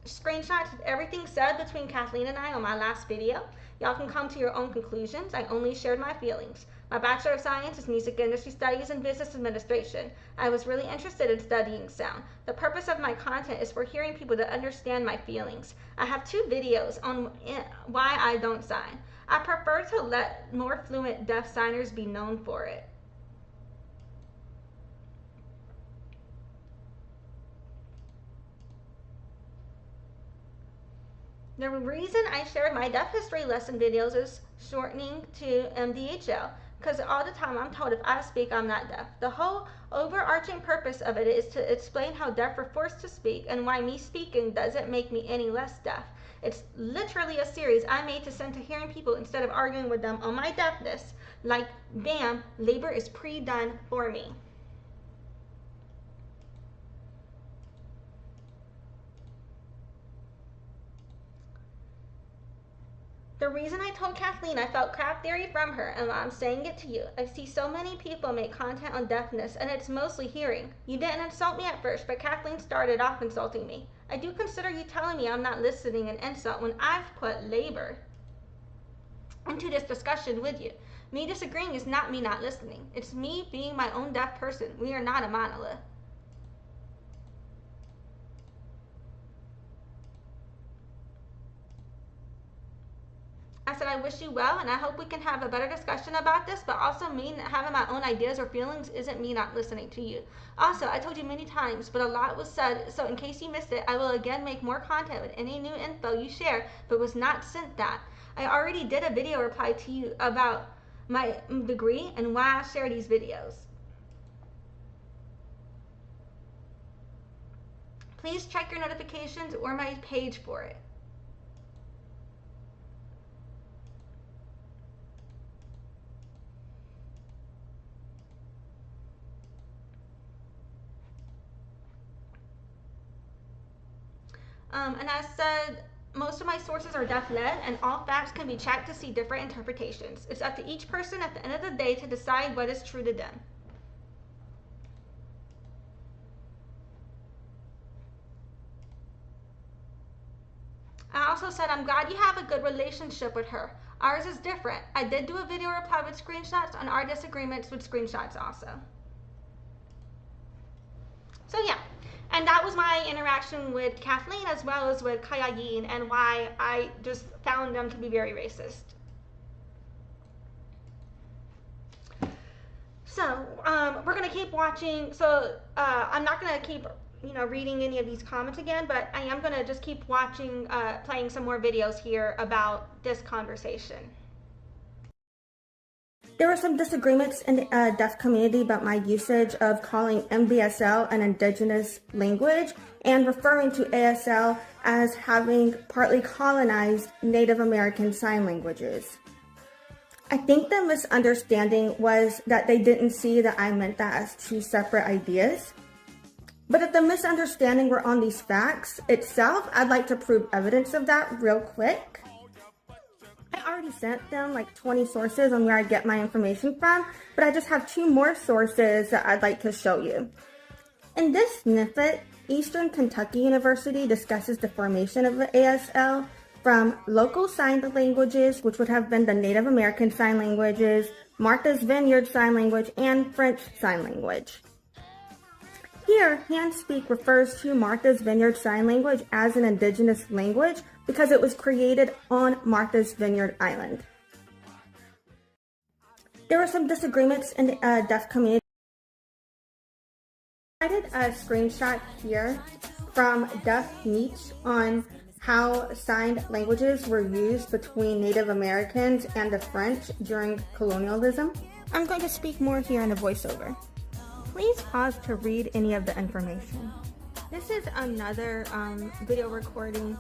screenshots of everything said between Kathleen and I on my last video. Y'all can come to your own conclusions. I only shared my feelings. My Bachelor of Science is Music Industry Studies and Business Administration. I was really interested in studying sound. The purpose of my content is for hearing people to understand my feelings. I have 2 videos on why I don't sign. I prefer to let more fluent deaf signers be known for it. The reason I shared my deaf history lesson videos is shortening to MDHL, because all the time I'm told if I speak, I'm not deaf. The whole overarching purpose of it is to explain how deaf are forced to speak and why me speaking doesn't make me any less deaf. It's literally a series I made to send to hearing people instead of arguing with them on my deafness. Like, bam, labor is pre-done for me. The reason I told Kathleen I felt crap theory from her, and I'm saying it to you, I see so many people make content on deafness, and it's mostly hearing. You didn't insult me at first, but Kathleen started off insulting me. I do consider you telling me I'm not listening an insult when I've put labor into this discussion with you. Me disagreeing is not me not listening. It's me being my own deaf person. We are not a monolith. I said, I wish you well, and I hope we can have a better discussion about this, but also me having my own ideas or feelings isn't me not listening to you. Also, I told you many times, but a lot was said, so in case you missed it, I will again make more content with any new info you share, but was not sent that. I already did a video reply to you about my degree and why I share these videos. Please check your notifications or my page for it. And I said, most of my sources are deaf-led, and all facts can be checked to see different interpretations. It's up to each person at the end of the day to decide what is true to them. I also said, I'm glad you have a good relationship with her. Ours is different. I did do a video reply with screenshots on our disagreements with screenshots also. So yeah. And that was my interaction with Kathleen as well as with Cayayine, and why I just found them to be very racist. So we're going to keep watching. So I'm not going to keep reading any of these comments again, but I am going to just keep watching, playing some more videos here about this conversation. There were some disagreements in the deaf community about my usage of calling MBSL an indigenous language and referring to ASL as having partly colonized Native American sign languages. I think the misunderstanding was that they didn't see that I meant that as two separate ideas. But if the misunderstanding were on these facts itself, I'd like to prove evidence of that real quick. I already sent them like 20 sources on where I get my information from, but I just have 2 more sources that I'd like to show you. In this snippet, Eastern Kentucky University discusses the formation of the ASL from local sign languages, which would have been the Native American Sign Languages, Martha's Vineyard Sign Language, and French Sign Language. Here, Handspeak refers to Martha's Vineyard Sign Language as an indigenous language because it was created on Martha's Vineyard Island. There were some disagreements in the deaf community. I provided a screenshot here from Deaf Niche on how signed languages were used between Native Americans and the French during colonialism. I'm going to speak more here in a voiceover. Please pause to read any of the information. This is another video recording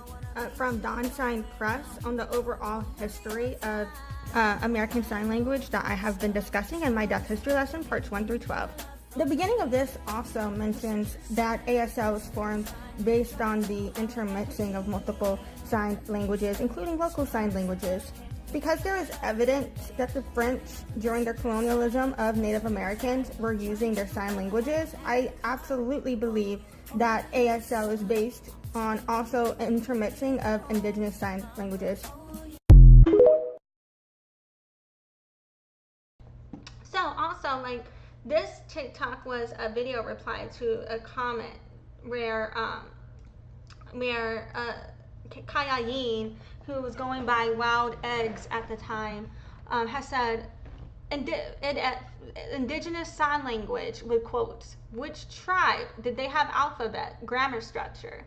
from Dawn Sign Press on the overall history of American Sign Language that I have been discussing in my Deaf History lesson, parts 1 through 12. The beginning of this also mentions that ASL was formed based on the intermixing of multiple signed languages, including local signed languages. Because there is evidence that the French, during their colonialism of Native Americans, were using their sign languages, I absolutely believe that ASL is based on also intermixing of indigenous sign languages. So also, like, this TikTok was a video reply to a comment where Cayayine, who was going by wildeggs at the time, has said, indigenous sign language, with quotes, which tribe did they have alphabet, grammar structure?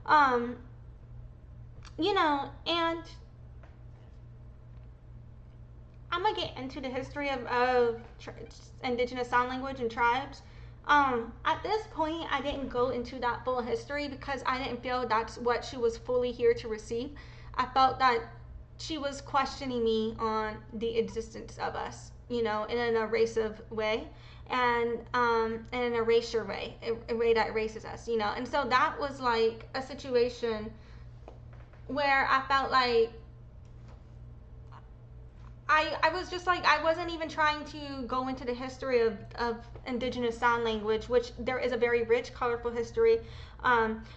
You know, and I'm gonna get into the history of indigenous sign language and tribes. At this point, I didn't go into that full history because I didn't feel that's what she was fully here to receive. I felt that she was questioning me on the existence of us, you know, in an erasive way, and in an erasure way, a way that erases us, you know. And so that was like a situation where I felt like I was just like, I wasn't even trying to go into the history of indigenous sign language, which there is a very rich, colorful history.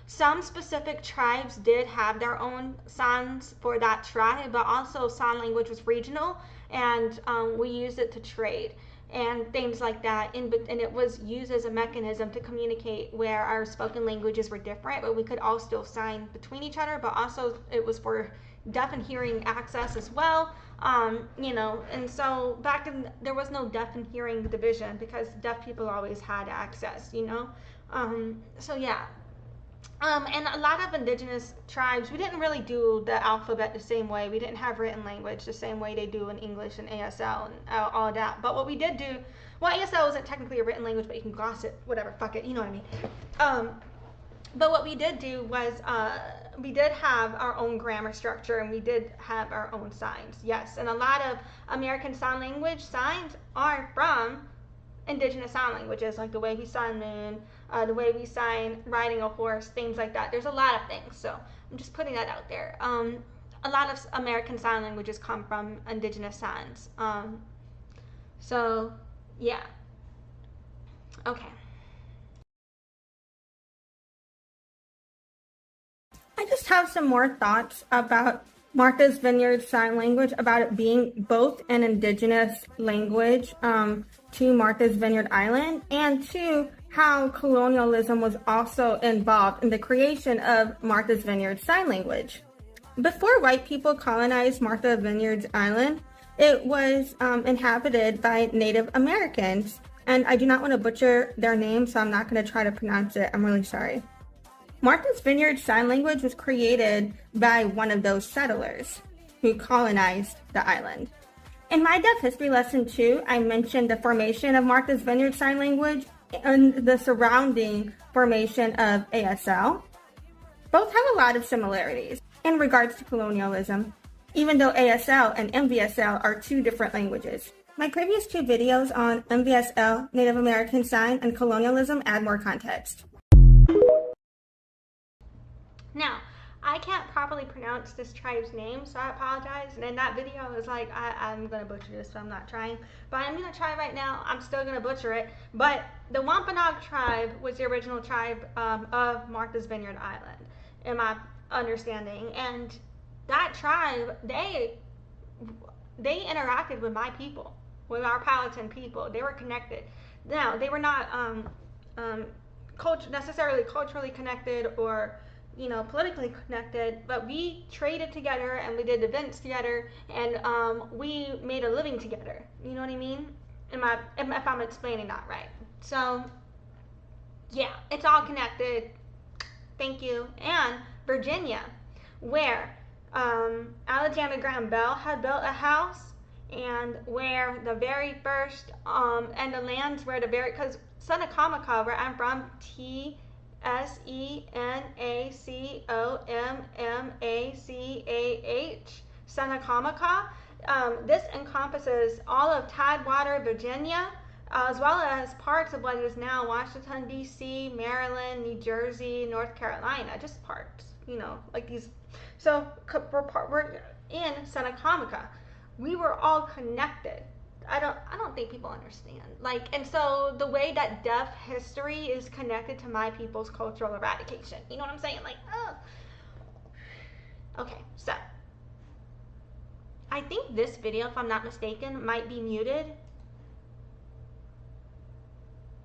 Some specific tribes did have their own signs for that tribe, but also sign language was regional, and we used it to trade and things like that. And it was used as a mechanism to communicate where our spoken languages were different, but we could all still sign between each other, but also it was for deaf and hearing access as well. You know, and so back in, there was no deaf and hearing division because deaf people always had access, you know. So yeah. And a lot of indigenous tribes, we didn't really do the alphabet the same way. We didn't have written language the same way they do in English and ASL and all that. But what we did do, well, ASL isn't technically a written language, but you can gloss it, whatever, fuck it, you know what I mean. But what we did do was we did have our own grammar structure, and we did have our own signs, yes. And a lot of American Sign Language signs are from indigenous sign languages, like the way we sign moon, the way we sign riding a horse, things like that. There's a lot of things, so I'm just putting that out there. A lot of American Sign Languages come from indigenous signs. So, yeah. Okay. I just have some more thoughts about Martha's Vineyard Sign Language, about it being both an indigenous language to Martha's Vineyard Island, and to how colonialism was also involved in the creation of Martha's Vineyard Sign Language. Before white people colonized Martha Vineyard's Island, it was inhabited by Native Americans, and I do not want to butcher their name, so I'm not going to try to pronounce it. I'm really sorry. Martha's Vineyard Sign Language was created by one of those settlers who colonized the island. In my Deaf History Lesson 2, I mentioned the formation of Martha's Vineyard Sign Language and the surrounding formation of ASL. Both have a lot of similarities in regards to colonialism. even though ASL and MVSL are two different languages. My previous two videos on MVSL, Native American Sign, and colonialism add more context. Now, I can't properly pronounce this tribe's name, so I apologize. And in that video, I was like, I'm going to butcher this, so I'm not trying. But I'm going to try right now. I'm still going to butcher it. But the Wampanoag tribe was the original tribe of Martha's Vineyard Island, in my understanding. And that tribe, they interacted with my people, with our Powhatan people. They were connected. Now, they were not necessarily culturally connected or politically connected, but we traded together and we did events together, and we made a living together. You know what I mean? If I'm explaining that right. So, yeah, it's all connected. Thank you. And Virginia, where Alexander Graham Bell had built a house, and where the very first, and the lands where the very, because Seneca, where I'm from, Senecommacah, Seneca. This encompasses all of Tidewater, Virginia, as well as parts of what is now Washington, D.C., Maryland, New Jersey, North Carolina, just parts, like these. So we're in Seneca. We were all connected. I don't think people understand. And so the way that deaf history is connected to my people's cultural eradication. You know what I'm saying? Okay, so I think this video, if I'm not mistaken, might be muted.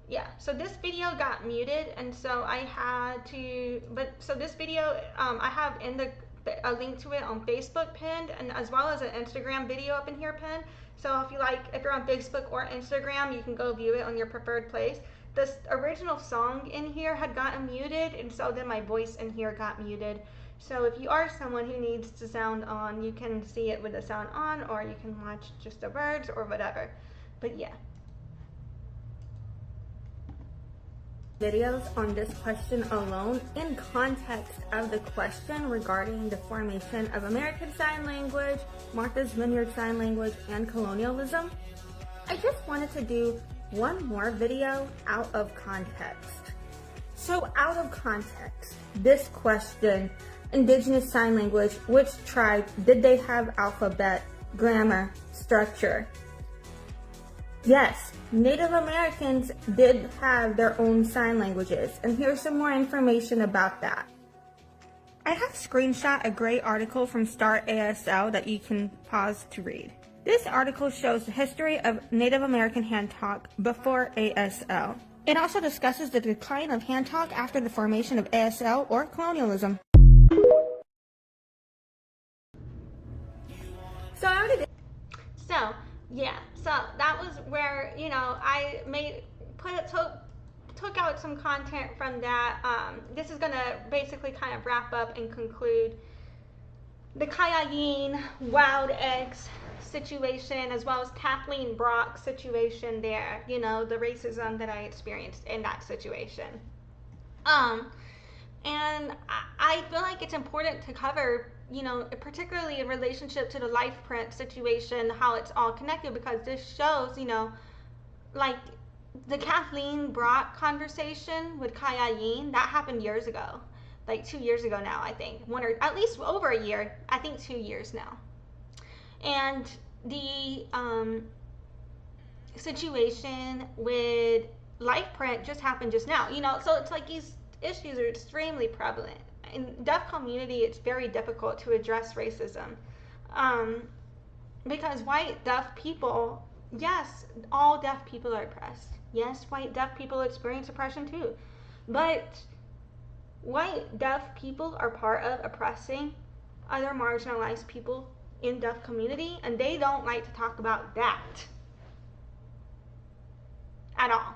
Yeah, so this video got muted, and so I had to, so this video, I have a link to it on Facebook pinned, and as well as an Instagram video up in here pinned. So if you're on Facebook or Instagram, you can go view it on your preferred place. This original song in here had gotten muted, and so then my voice in here got muted. So if you are someone who needs the sound on, you can see it with the sound on, or you can watch just the words or whatever. But yeah. Videos on this question alone in context of the question regarding the formation of American Sign Language, Martha's Vineyard Sign Language, and colonialism. I just wanted to do one more video out of context. So out of context, this question, Indigenous Sign Language, which tribe, did they have alphabet, grammar, structure? Yes, Native Americans did have their own sign languages, and here's some more information about that. I have screenshot a great article from Start ASL that you can pause to read. This article shows the history of Native American hand talk before ASL. It also discusses the decline of hand talk after the formation of ASL or colonialism. So that was where, I took out some content from that. This is gonna basically kind of wrap up and conclude the Cayayine wildeggs situation, as well as Kathleen Brockway's situation there, the racism that I experienced in that situation. And I feel like it's important to cover, particularly in relationship to the Lifeprint situation, how it's all connected, because this shows, the Kathleen Brock conversation with Cayayine, that happened years ago, 2 years ago now, I think, at least over a year, I think 2 years now. And the situation with Lifeprint just happened just now, so it's like these issues are extremely prevalent. In deaf community, it's very difficult to address racism, because white deaf people, yes, all deaf people are oppressed. Yes, white deaf people experience oppression too, but white deaf people are part of oppressing other marginalized people in deaf community, and they don't like to talk about that at all.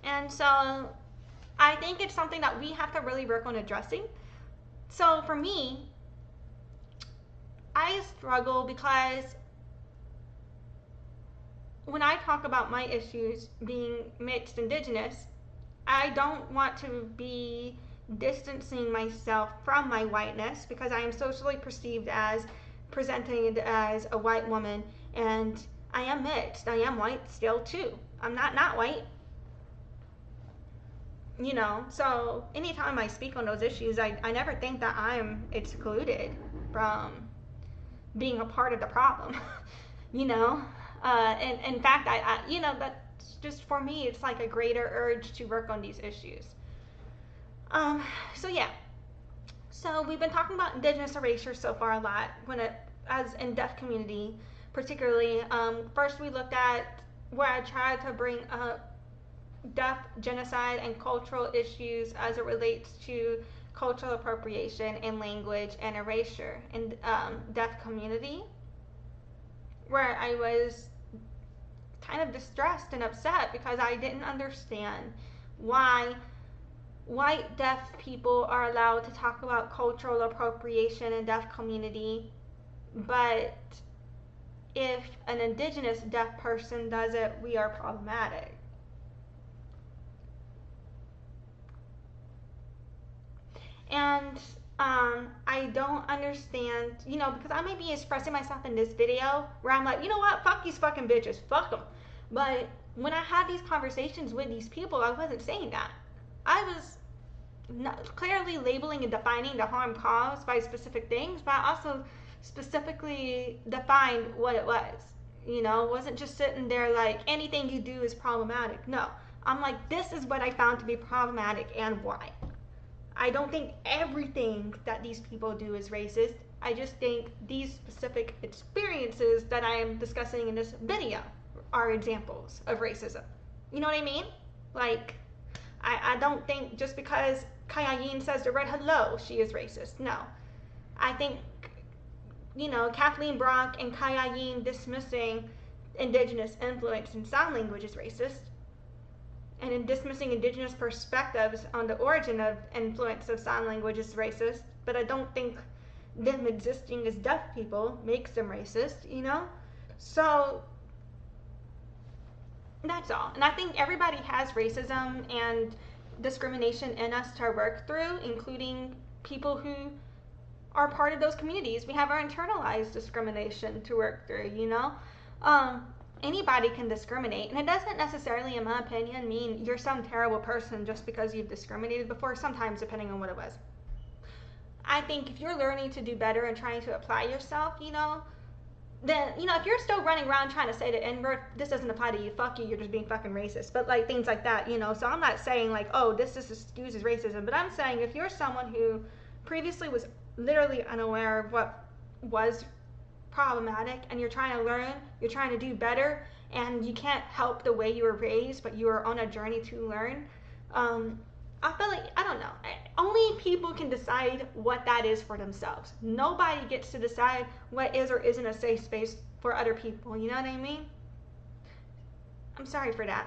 And so I think it's something that we have to really work on addressing. So for me, I struggle because when I talk about my issues being mixed indigenous, I don't want to be distancing myself from my whiteness because I am socially perceived as presented as a white woman, and I am mixed. I am white still too. I'm not white. You know, so anytime I speak on those issues, I never think that I'm excluded from being a part of the problem. You know, and in fact, I you know, that's just, for me, it's like a greater urge to work on these issues. So yeah, so we've been talking about Indigenous erasure so far a lot, as in deaf community particularly. First we looked at where I tried to bring up deaf genocide and cultural issues as it relates to cultural appropriation and language and erasure in deaf community, where I was kind of distressed and upset because I didn't understand why white deaf people are allowed to talk about cultural appropriation in deaf community, but if an Indigenous deaf person does it, we are problematic. And I don't understand, you know, because I may be expressing myself in this video where I'm like, you know what, fuck these fucking bitches, fuck them. But when I had these conversations with these people, I wasn't saying that. I was clearly labeling and defining the harm caused by specific things, but I also specifically defined what it was. You know, wasn't just sitting there like anything you do is problematic. No, I'm like, this is what I found to be problematic and why. I don't think everything that these people do is racist. I just think these specific experiences that I am discussing in this video are examples of racism. You know what I mean? Like, I don't think just because Cayayine says the word hello, she is racist. No. I think, you know, Kathleen Brockway and Cayayine dismissing Indigenous influence in sign language is racist. And in dismissing Indigenous perspectives on the origin of influence of sign language is racist, but I don't think them existing as deaf people makes them racist, you know? So that's all. And I think everybody has racism and discrimination in us to work through, including people who are part of those communities. We have our internalized discrimination to work through, you know? Anybody can discriminate, and it doesn't necessarily, in my opinion, mean you're some terrible person just because you've discriminated before, sometimes depending on what it was. I think if you're learning to do better and trying to apply yourself, you know, then, you know, if you're still running around trying to say the N-word, this doesn't apply to you, fuck you, you're just being fucking racist, but like things like that, you know. So I'm not saying like, oh, this excuses racism, but I'm saying if you're someone who previously was literally unaware of what was problematic and you're trying to learn, you're trying to do better, and you can't help the way you were raised, but you are on a journey to learn, I feel like, I don't know, only people can decide what that is for themselves. Nobody gets to decide what is or isn't a safe space for other people, you know what I mean? I'm sorry for that.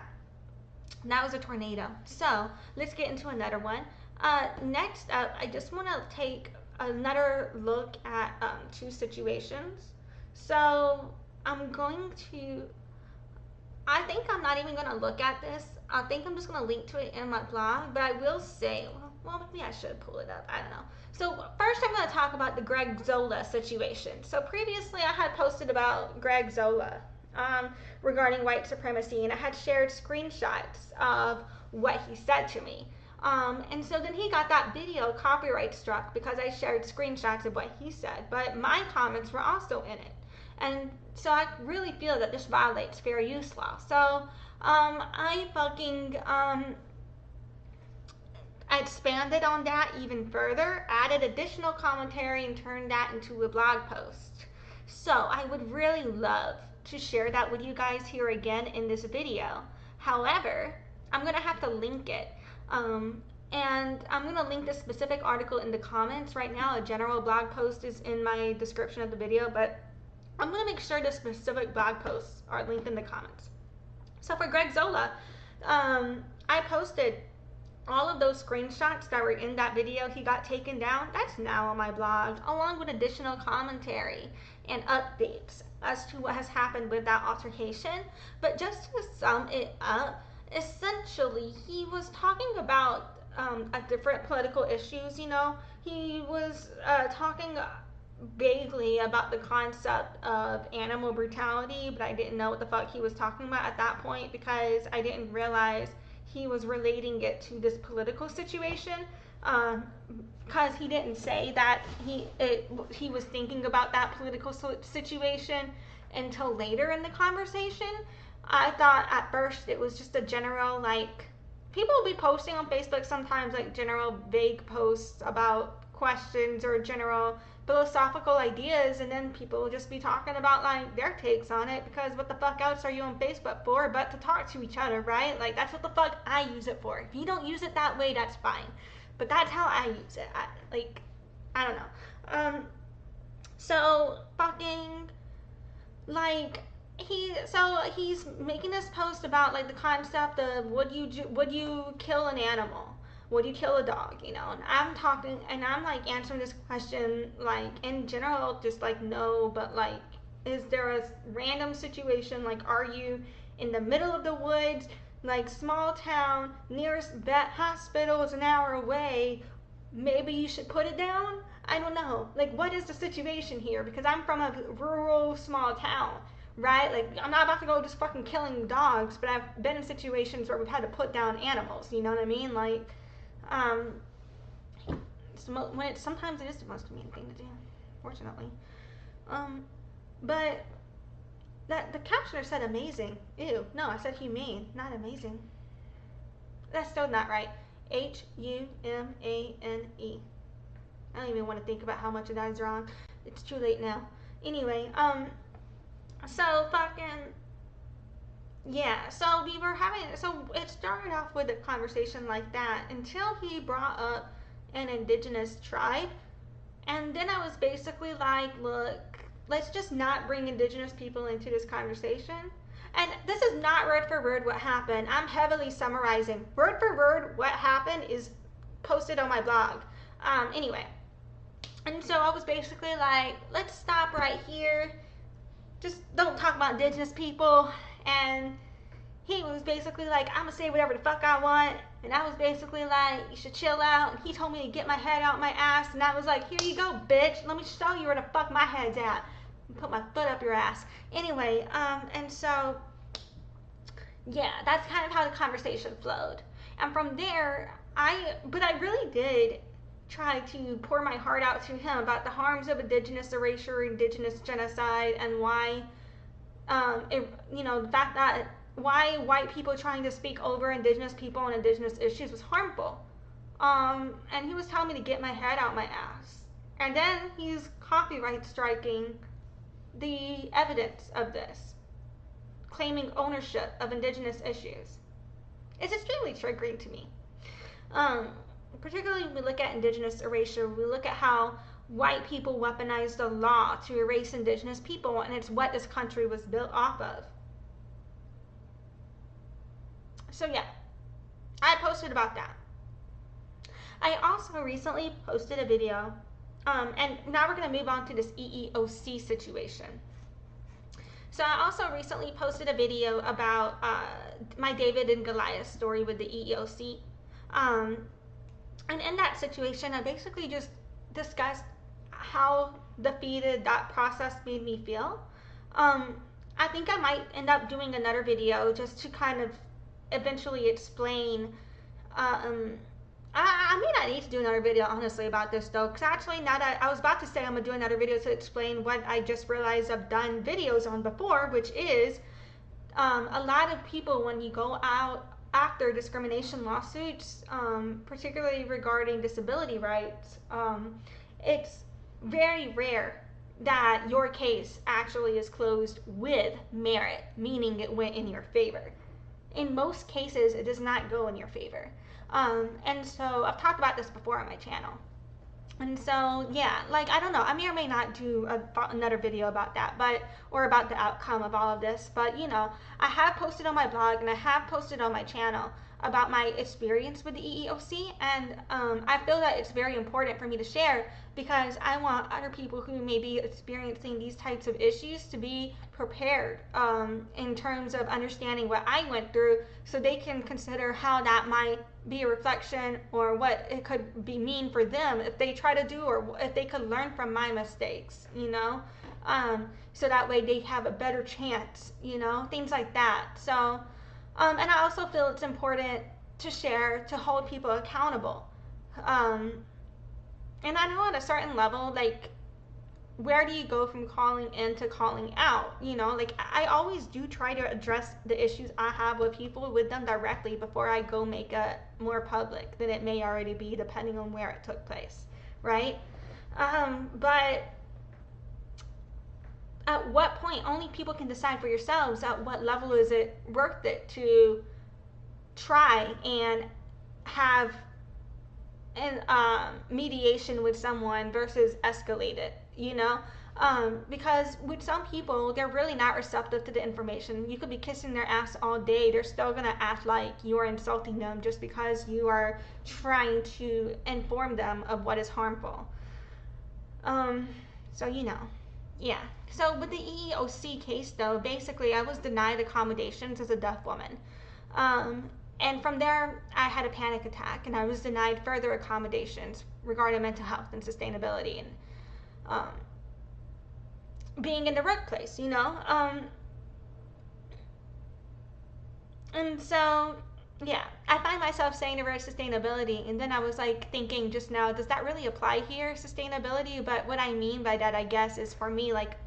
That was a tornado. So let's get into another one. Next up, I just want to take another look at two situations. So I'm going to, I think I'm not even going to look at this. I think I'm just going to link to it in my blog, but I will say, well, maybe I should pull it up. I don't know. So first I'm going to talk about the Greg Zola situation. So previously I had posted about Greg Zola regarding white supremacy, and I had shared screenshots of what he said to me. And so then he got that video copyright struck because I shared screenshots of what he said, but my comments were also in it. And so I really feel that this violates fair use law. So I fucking expanded on that even further, added additional commentary, and turned that into a blog post. So I would really love to share that with you guys here again in this video. However, I'm going to have to link it. And I'm going to link this specific article in the comments right now. A general blog post is in my description of the video, but I'm going to make sure the specific blog posts are linked in the comments. So for Greg Zola, I posted all of those screenshots that were in that video he got taken down. That's now on my blog, along with additional commentary and updates as to what has happened with that altercation. But just to sum it up, essentially he was talking about different political issues. You know, he was talking vaguely about the concept of animal brutality, but I didn't know what the fuck he was talking about at that point because I didn't realize he was relating it to this political situation. Because he didn't say that he was thinking about that political situation until later in the conversation. I thought at first it was just a general, like, people will be posting on Facebook sometimes, like, general vague posts about questions or general philosophical ideas, and then people will just be talking about, like, their takes on it, because what the fuck else are you on Facebook for but to talk to each other, right? Like, that's what the fuck I use it for. If you don't use it that way, that's fine. But that's how I use it. I don't know. So fucking, like, he's making this post about, like, the concept of would you kill an animal? Would you kill a dog? You know, and I'm like answering this question, like, in general, just like, no, but like, is there a random situation, like, are you in the middle of the woods, like, small town, nearest vet hospital is an hour away, maybe you should put it down? I don't know. Like, what is the situation here? Because I'm from a rural small town, right? Like, I'm not about to go just fucking killing dogs, but I've been in situations where we've had to put down animals, you know what I mean? Like, sometimes it is the most mean thing to do, fortunately. But the captioner said amazing. Ew, no, I said humane, not amazing. That's still not right. Humane. I don't even want to think about how much of that is wrong. It's too late now. Anyway, so fucking, yeah, so it started off with a conversation like that until he brought up an indigenous tribe. And then I was basically like, look, let's just not bring indigenous people into this conversation. And this is not word for word what happened. I'm heavily summarizing. Word for word what happened is posted on my blog. Anyway. And so I was basically like, let's stop right here. Just don't talk about indigenous people. And he was basically like, I'm gonna say whatever the fuck I want. And I was basically like, you should chill out. And he told me to get my head out my ass. And I was like, here you go, bitch. Let me show you where the fuck my head's at. Put my foot up your ass. Anyway, and so, yeah, that's kind of how the conversation flowed. And from there, I really did try to pour my heart out to him about the harms of indigenous erasure, indigenous genocide, and why, the fact that why white people trying to speak over indigenous people and indigenous issues was harmful. And he was telling me to get my head out my ass. And then he's copyright striking the evidence of this, claiming ownership of indigenous issues. It's extremely triggering to me. Particularly when we look at indigenous erasure, we look at how white people weaponize the law to erase indigenous people, and it's what this country was built off of. So yeah, I posted about that. I also recently posted a video, and now we're going to move on to this EEOC situation. So I also recently posted a video about my David and Goliath story with the EEOC. And in that situation, I basically just discussed how defeated that process made me feel. I think I might end up doing another video just to kind of eventually explain. I may not need to do another video, honestly, about this, though, because actually, now that I was about to say I'm going to do another video to explain what I just realized I've done videos on before, which is a lot of people, when you go out after discrimination lawsuits, particularly regarding disability rights, it's very rare that your case actually is closed with merit, meaning it went in your favor. In most cases, it does not go in your favor. And so I've talked about this before on my channel. And so, yeah, like, I don't know, I may or may not do another video about that, or about the outcome of all of this, but, you know, I have posted on my blog and I have posted on my channel about my experience with the EEOC, and I feel that it's very important for me to share because I want other people who may be experiencing these types of issues to be prepared in terms of understanding what I went through, so they can consider how that might be a reflection or what it could be mean for them if they try to do, or if they could learn from my mistakes, so that way they have a better chance, things like that. So, and I also feel it's important to share, to hold people accountable. And I know at a certain level, like, where do you go from calling in to calling out? I always do try to address the issues I have with people with them directly before I go make it more public than it may already be, depending on where it took place, right? But at what point, only people can decide for yourselves at what level is it worth it to try and have mediation with someone versus escalate it, because with some people, they're really not receptive to the information. You could be kissing their ass all day, they're still gonna act like you're insulting them just because you are trying to inform them of what is harmful. So yeah. So with the EEOC case, though, basically I was denied accommodations as a deaf woman. And from there, I had a panic attack, and I was denied further accommodations regarding mental health and sustainability and being in the workplace, And so, yeah, I find myself saying the word sustainability, and then I was like thinking just now, does that really apply here, sustainability? But what I mean by that, I guess, is for me, like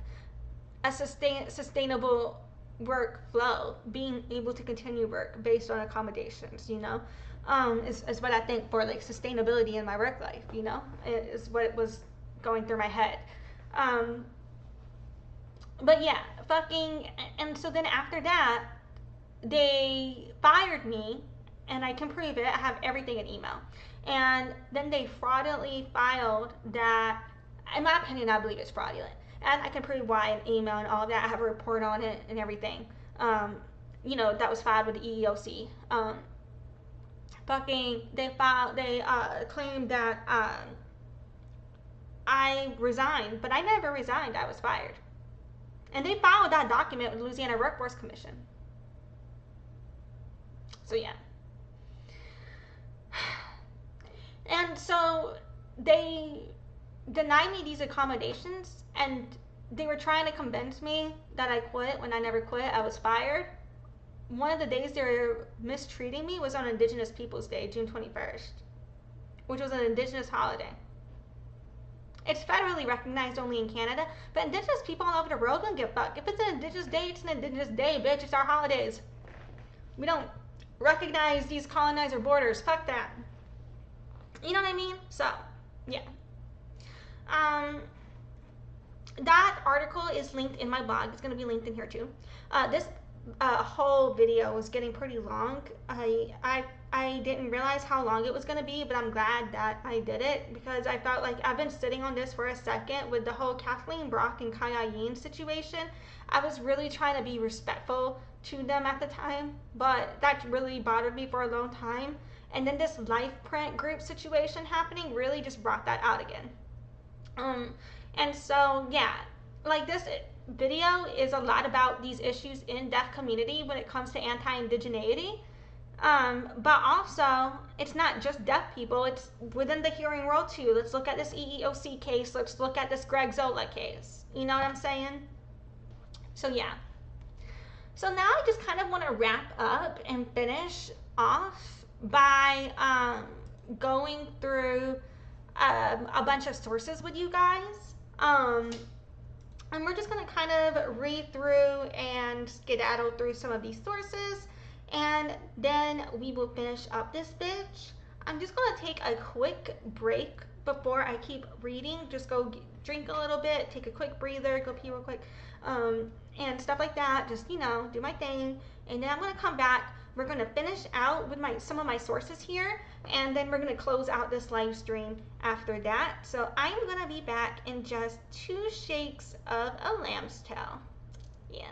a sustainable workflow, being able to continue work based on accommodations, is what I think for like sustainability in my work life, is what was going through my head. But yeah, and so then after that, they fired me, and I can prove it. I have everything in email. And then they fraudulently filed that, in my opinion, I believe it's fraudulent. And I can prove why in email and all that. I have a report on it and everything. That was filed with the EEOC. They claimed that I resigned, but I never resigned. I was fired. And they filed that document with Louisiana Workforce Commission. So yeah. And so they denied me these accommodations, and they were trying to convince me that I quit when I never quit. I was fired. One of the days they were mistreating me was on Indigenous Peoples Day, June 21st, which was an Indigenous holiday. It's federally recognized only in Canada, but Indigenous people all over the world don't give a fuck. If it's an Indigenous day, it's an Indigenous day, bitch. It's our holidays. We don't recognize these colonizer borders. Fuck that. You know what I mean? So, yeah. That article is linked in my blog. It's going to be linked in here too. This whole video was getting pretty long. I didn't realize how long it was going to be, but I'm glad that I did it, because I felt like I've been sitting on this for a second with the whole Kathleen Brockway and Cayayine situation. I was really trying to be respectful to them at the time, but that really bothered me for a long time. And then this Lifeprint group situation happening really just brought that out again. And so, yeah, like this video is a lot about these issues in deaf community when it comes to anti-indigeneity. But also, it's not just deaf people, it's within the hearing world too. Let's look at this EEOC case, let's look at this Zola case. You know what I'm saying? So yeah. So now I just kind of want to wrap up and finish off by going through a bunch of sources with you guys. And we're just going to kind of read through and skedaddle through some of these sources, and then we will finish up this bitch. I'm just going to take a quick break before I keep reading. Just go drink a little bit, take a quick breather, go pee real quick, and stuff like that. Just, do my thing. And then I'm going to come back. We're going to finish out with some of my sources here, and then we're going to close out this live stream after that. So I'm going to be back in just 2 shakes of a lamb's tail. Yeah.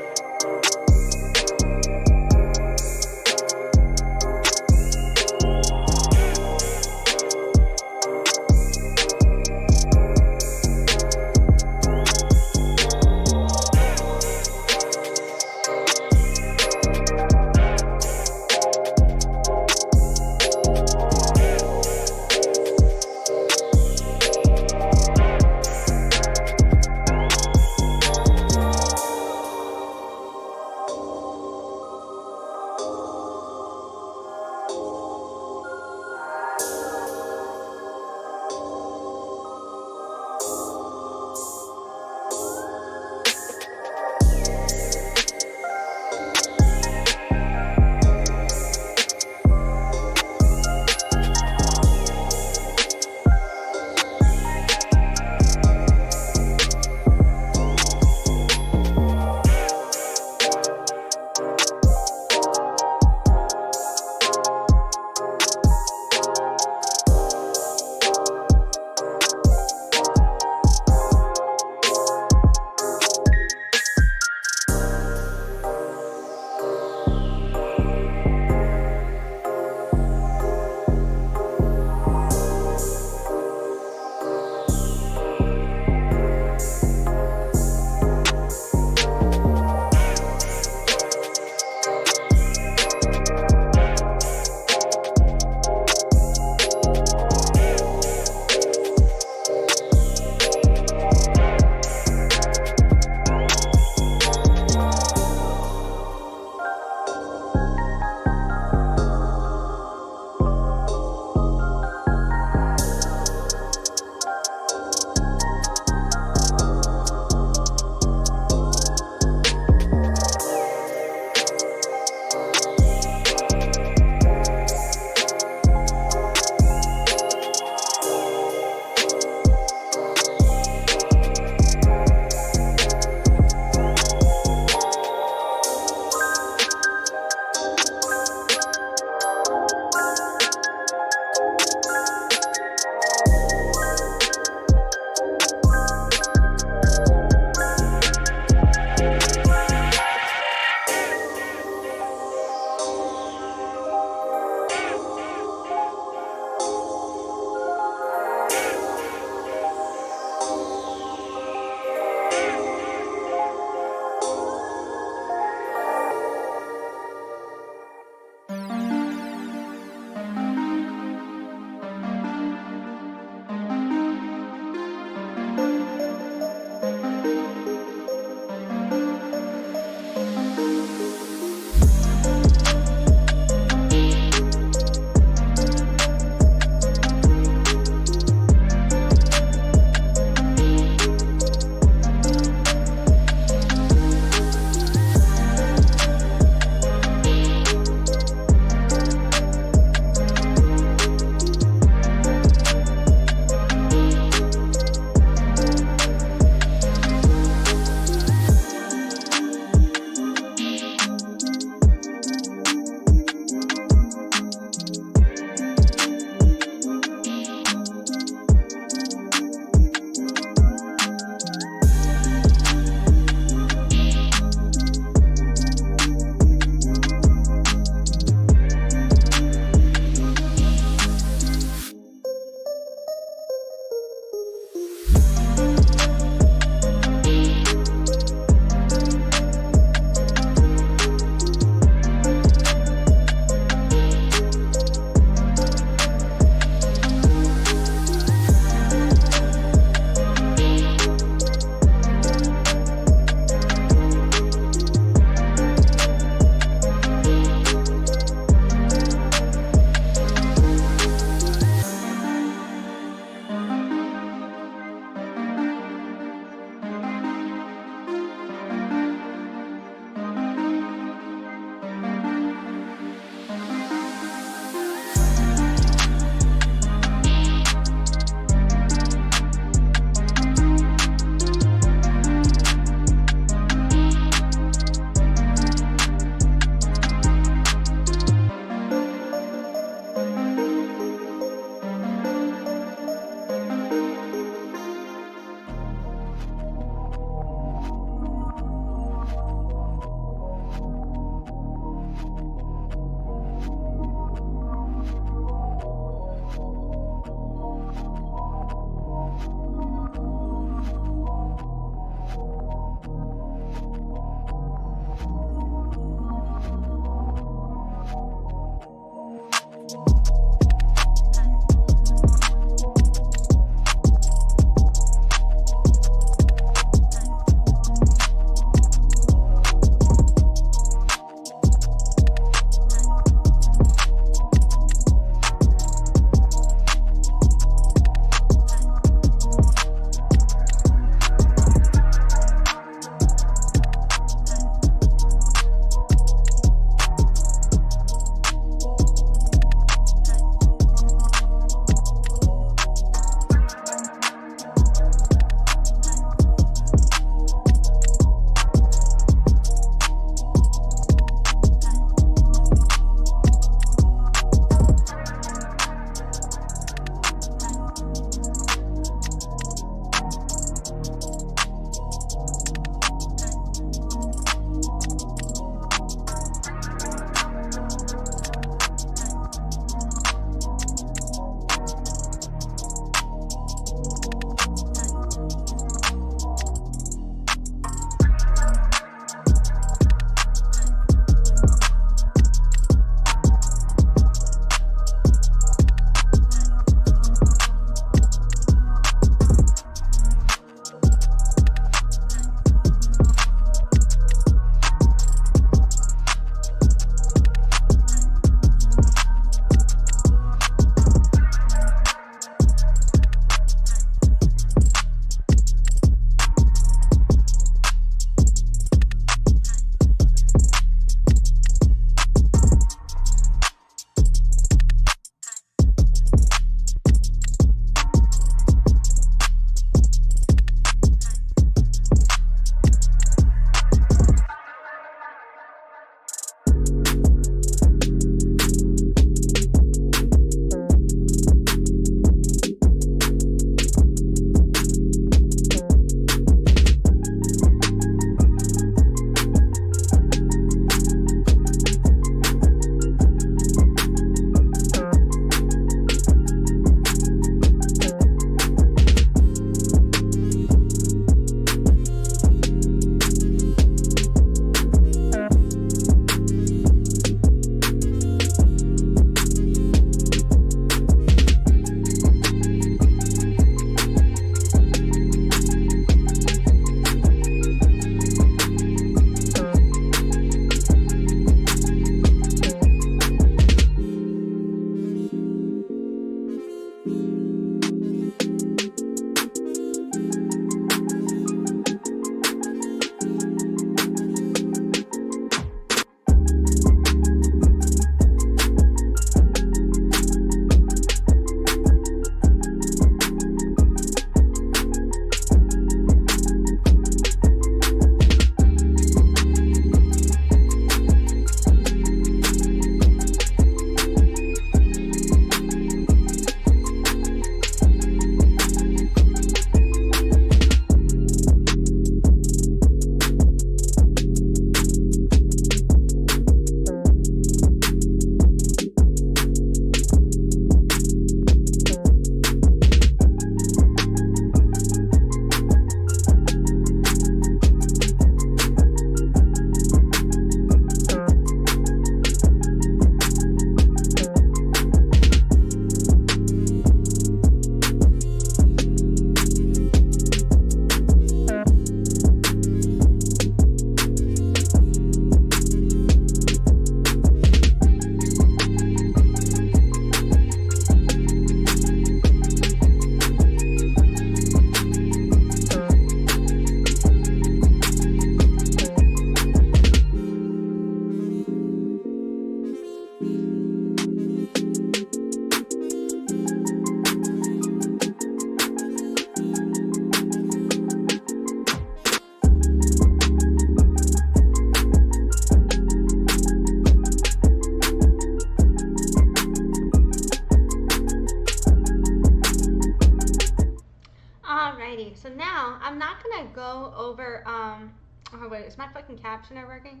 I'm not gonna go over, oh wait, is my fucking captioner working?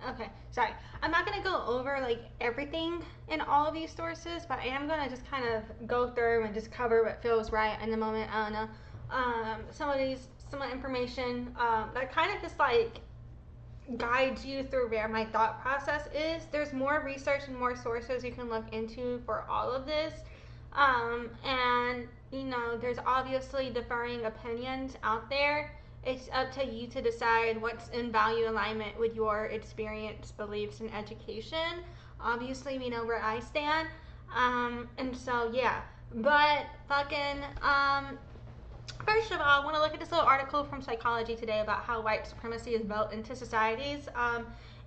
Okay, sorry. I'm not gonna go over like everything in all of these sources, but I am gonna just kind of go through and just cover what feels right in the moment. I don't know. Some of the information that kind of just like guides you through where my thought process is. There's more research and more sources you can look into for all of this. And you know, there's obviously differing opinions out there. It's up to you to decide what's in value alignment with your experience, beliefs, and education. Obviously, we know where I stand. And so, yeah. But, fucking, first of all, I want to look at this little article from Psychology Today about how white supremacy is built into societies.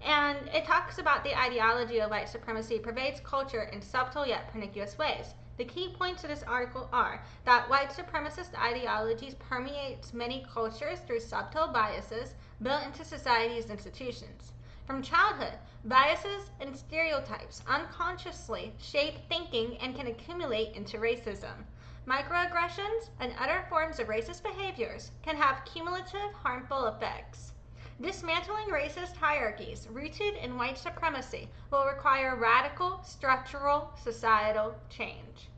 And it talks about the ideology of white supremacy pervades culture in subtle yet pernicious ways. The key points of this article are that white supremacist ideologies permeates many cultures through subtle biases built into society's institutions. From childhood, biases and stereotypes unconsciously shape thinking and can accumulate into racism. Microaggressions and other forms of racist behaviors can have cumulative harmful effects. Dismantling racist hierarchies rooted in white supremacy will require radical structural societal change.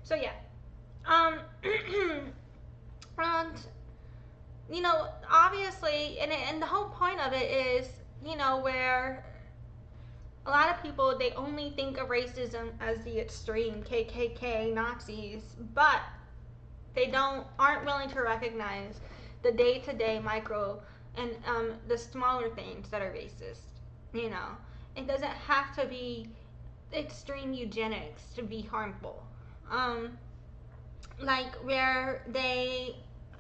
So yeah, and you know, obviously, and the whole point of it is, you know, where a lot of people, they only think of racism as the extreme KKK Nazis, but they aren't willing to recognize the day-to-day micro and the smaller things that are racist. You know, it doesn't have to be extreme eugenics to be harmful. Like where they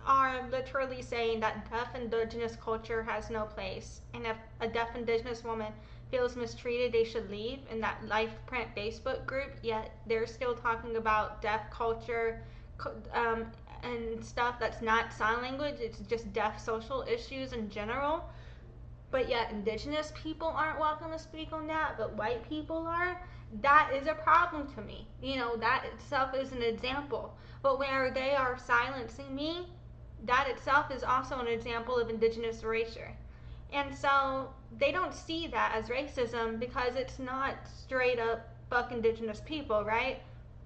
are literally saying that deaf indigenous culture has no place, and if a deaf indigenous woman feels mistreated, they should leave, in that Lifeprint Facebook group, yet they're still talking about deaf culture and stuff that's not sign language, it's just deaf social issues in general. But yet indigenous people aren't welcome to speak on that, but white people are. That is a problem to me. You know, that itself is an example. But where they are silencing me, that itself is also an example of indigenous erasure. And so they don't see that as racism because it's not straight up fuck indigenous people, right?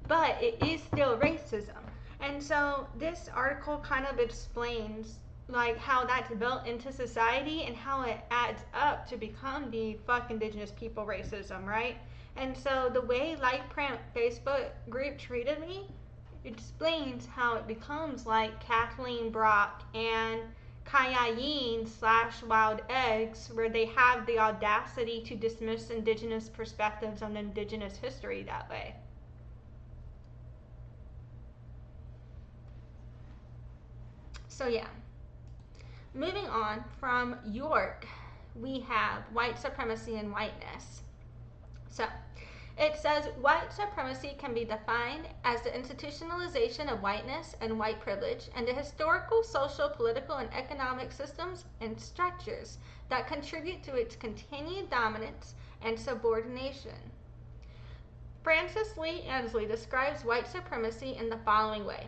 But it is still racism. And so this article kind of explains like how that's built into society and how it adds up to become the fuck indigenous people racism, right? And so the way Lifeprint Facebook group treated me explains how it becomes like Kathleen Brock and Cayayine / wildeggs, where they have the audacity to dismiss indigenous perspectives on indigenous history that way. So yeah, moving on from York, we have white supremacy and whiteness. So it says white supremacy can be defined as the institutionalization of whiteness and white privilege and the historical, social, political, and economic systems and structures that contribute to its continued dominance and subordination. Francis Lee Ansley describes white supremacy in the following way.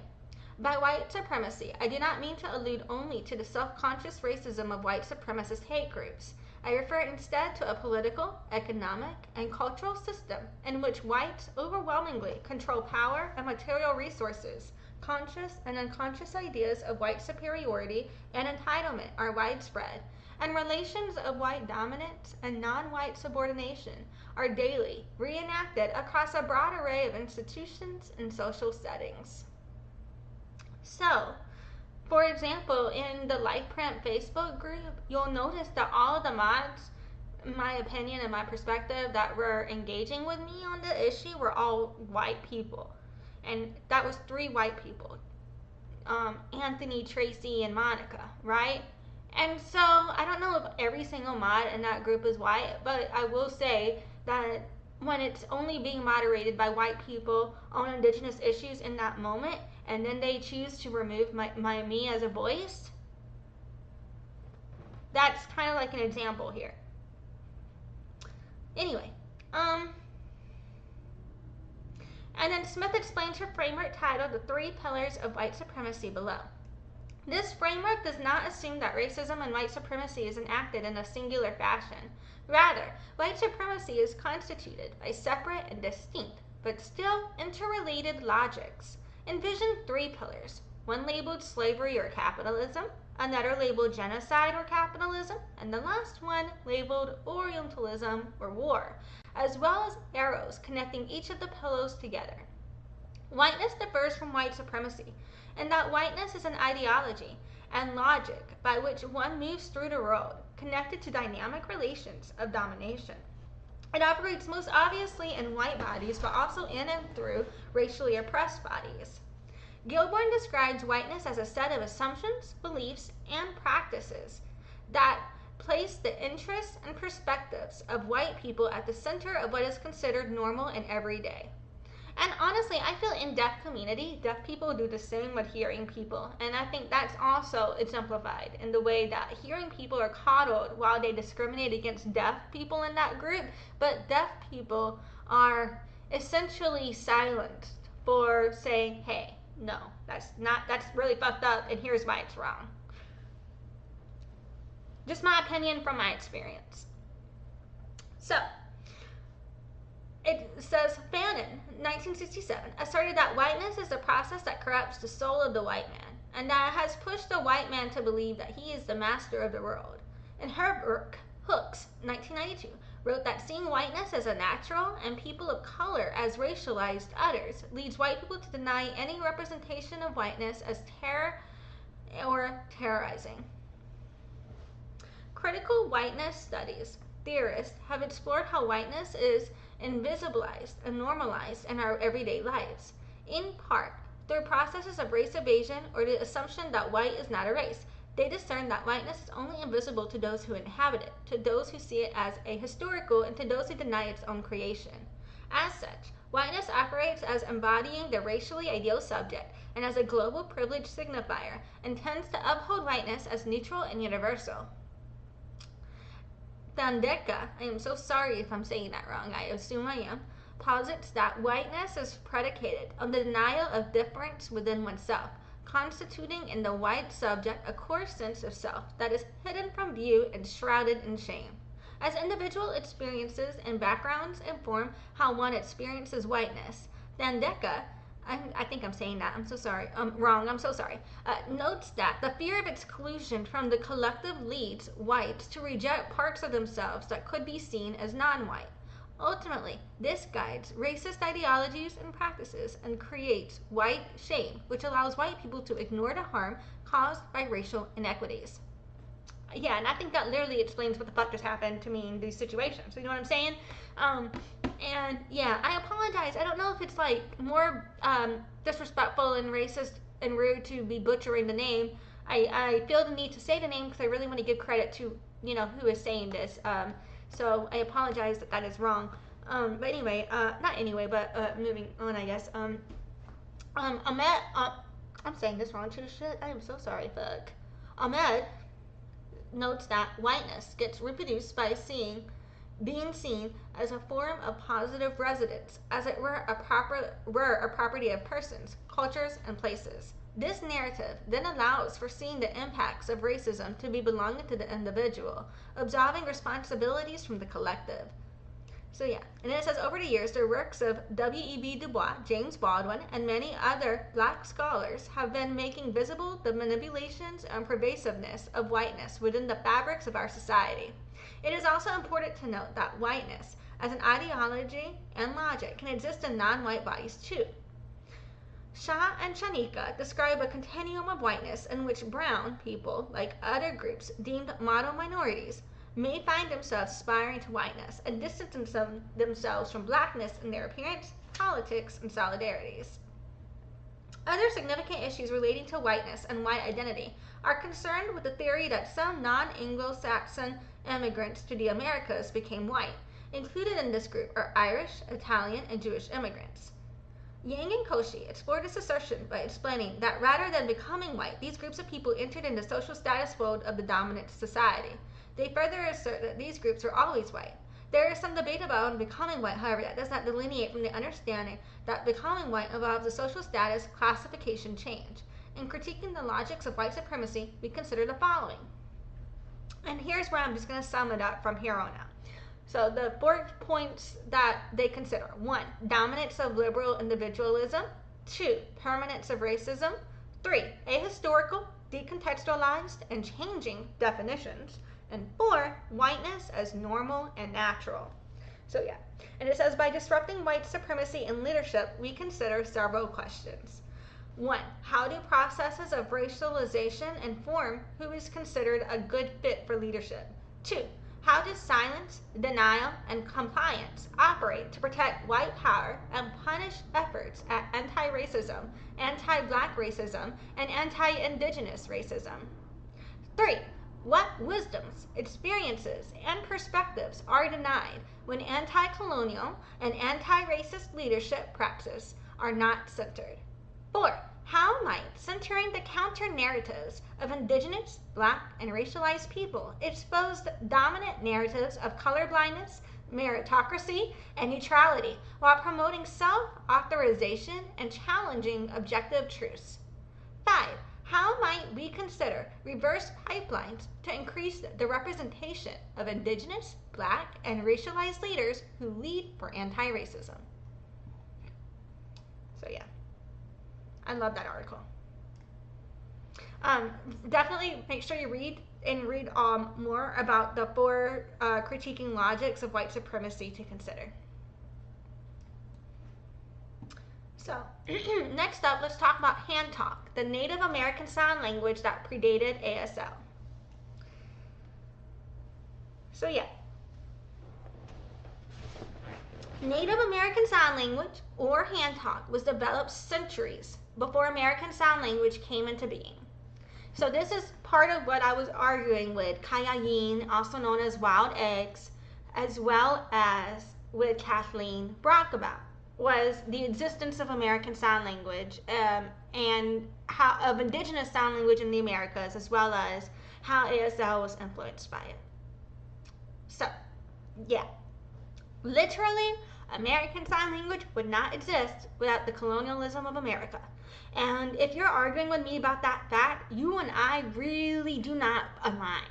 By white supremacy, I do not mean to allude only to the self-conscious racism of white supremacist hate groups. I refer instead to a political, economic, and cultural system in which whites overwhelmingly control power and material resources. Conscious and unconscious ideas of white superiority and entitlement are widespread, and relations of white dominance and non-white subordination are daily reenacted across a broad array of institutions and social settings. So, for example, in the Lifeprint Facebook group, you'll notice that all of the mods, in my opinion and my perspective, that were engaging with me on the issue were all white people. And that was 3 white people. Anthony, Tracy, and Monica, right? And so, I don't know if every single mod in that group is white, but I will say that when it's only being moderated by white people on indigenous issues in that moment, and then they choose to remove me as a voice, that's kind of like an example here. Anyway, and then Smith explains her framework titled The 3 Pillars of White Supremacy below. This framework does not assume that racism and white supremacy is enacted in a singular fashion. Rather, white supremacy is constituted by separate and distinct, but still interrelated logics. Envision 3 pillars, one labeled slavery or capitalism, another labeled genocide or capitalism, and the last one labeled Orientalism or war, as well as arrows connecting each of the pillars together. Whiteness differs from white supremacy in that whiteness is an ideology and logic by which one moves through the world, connected to dynamic relations of domination. It operates most obviously in white bodies, but also in and through racially oppressed bodies. Gilborn describes whiteness as a set of assumptions, beliefs, and practices that place the interests and perspectives of white people at the center of what is considered normal and everyday. And honestly, I feel in deaf community, deaf people do the same with hearing people. And I think that's also exemplified in the way that hearing people are coddled while they discriminate against deaf people in that group. But deaf people are essentially silenced for saying, hey, no, that's really fucked up and here's why it's wrong. Just my opinion from my experience. So, it says Phan, 1967, asserted that whiteness is a process that corrupts the soul of the white man, and that it has pushed the white man to believe that he is the master of the world. In her work, Hooks, 1992, wrote that seeing whiteness as a natural and people of color as racialized others leads white people to deny any representation of whiteness as terror or terrorizing. Critical whiteness studies theorists have explored how whiteness is invisibilized and normalized in our everyday lives, in part through processes of race evasion or the assumption that white is not a race. They discern that whiteness is only invisible to those who inhabit it, to those who see it as ahistorical, and to those who deny its own creation. As such, whiteness operates as embodying the racially ideal subject and as a global privilege signifier, and tends to uphold whiteness as neutral and universal. Thandeka, I am so sorry if I'm saying that wrong, I assume I am, posits that whiteness is predicated on the denial of difference within oneself, constituting in the white subject a core sense of self that is hidden from view and shrouded in shame. As individual experiences and backgrounds inform how one experiences whiteness, Thandeka, I think I'm saying that, I'm so sorry, wrong, I'm so sorry, notes that the fear of exclusion from the collective leads whites to reject parts of themselves that could be seen as non-white. Ultimately, this guides racist ideologies and practices and creates white shame, which allows white people to ignore the harm caused by racial inequities. Yeah, and I think that literally explains what the fuck just happened to me in these situations. You know what I'm saying? And yeah, I apologize. I don't know if it's like more disrespectful and racist and rude to be butchering the name. I feel the need to say the name because I really want to give credit to, you know, who is saying this. So I apologize that that is wrong. But anyway, not anyway, but moving on, I guess. Ahmed, I'm saying this wrong too, shit. I am so sorry, fuck. Ahmed notes that whiteness gets reproduced by being seen as a form of positive residence, as it were a property of persons, cultures, and places. This narrative then allows for seeing the impacts of racism to be belonging to the individual, absolving responsibilities from the collective. So yeah, and then it says, over the years, the works of W.E.B. Du Bois, James Baldwin, and many other black scholars have been making visible the manipulations and pervasiveness of whiteness within the fabrics of our society. It is also important to note that whiteness, as an ideology and logic, can exist in non-white bodies too. Shah and Shanika describe a continuum of whiteness in which brown people, like other groups deemed model minorities, may find themselves aspiring to whiteness and distance themselves from blackness in their appearance, politics, and solidarities. Other significant issues relating to whiteness and white identity are concerned with the theory that some non-Anglo-Saxon immigrants to the Americas became white. Included in this group are Irish, Italian, and Jewish immigrants. Yang and Cauchy explored this assertion by explaining that rather than becoming white, these groups of people entered in the social status fold of the dominant society. They further assert that these groups are always white. There is some debate about becoming white, however, that does not delineate from the understanding that becoming white involves a social status classification change. in critiquing the logics of white supremacy, we consider the following. And here's where I'm just going to sum it up from here on out. So the 4 points that they consider: 1, dominance of liberal individualism; 2, permanence of racism; 3, ahistorical, decontextualized, and changing definitions; and 4, whiteness as normal and natural. So yeah, and it says, by disrupting white supremacy in leadership, we consider several questions. 1, how do processes of racialization inform who is considered a good fit for leadership? 2, how does silence, denial, and compliance operate to protect white power and punish efforts at anti-racism, anti-black racism, and anti-indigenous racism? 3, what wisdoms, experiences, and perspectives are denied when anti-colonial and anti-racist leadership practices are not centered? 4, how might centering the counter-narratives of indigenous, black, and racialized people expose the dominant narratives of colorblindness, meritocracy, and neutrality while promoting self-authorization and challenging objective truths? 5, how might we consider reverse pipelines to increase the representation of indigenous, black, and racialized leaders who lead for anti-racism? So yeah, I love that article. Definitely make sure you read more about the 4 critiquing logics of white supremacy to consider. So next up, let's talk about hand talk, the Native American sign language that predated ASL. So yeah, Native American Sign Language, or hand talk, was developed centuries before American Sign Language came into being. So this is part of what I was arguing with Cayayine, also known as wildeggs, as well as with Kathleen Brockway about, was the existence of American Sign Language and how of Indigenous Sign Language in the Americas, as well as how ASL was influenced by it. So, yeah. Literally, American Sign Language would not exist without the colonialism of America. And if you're arguing with me about that fact, you and I really do not align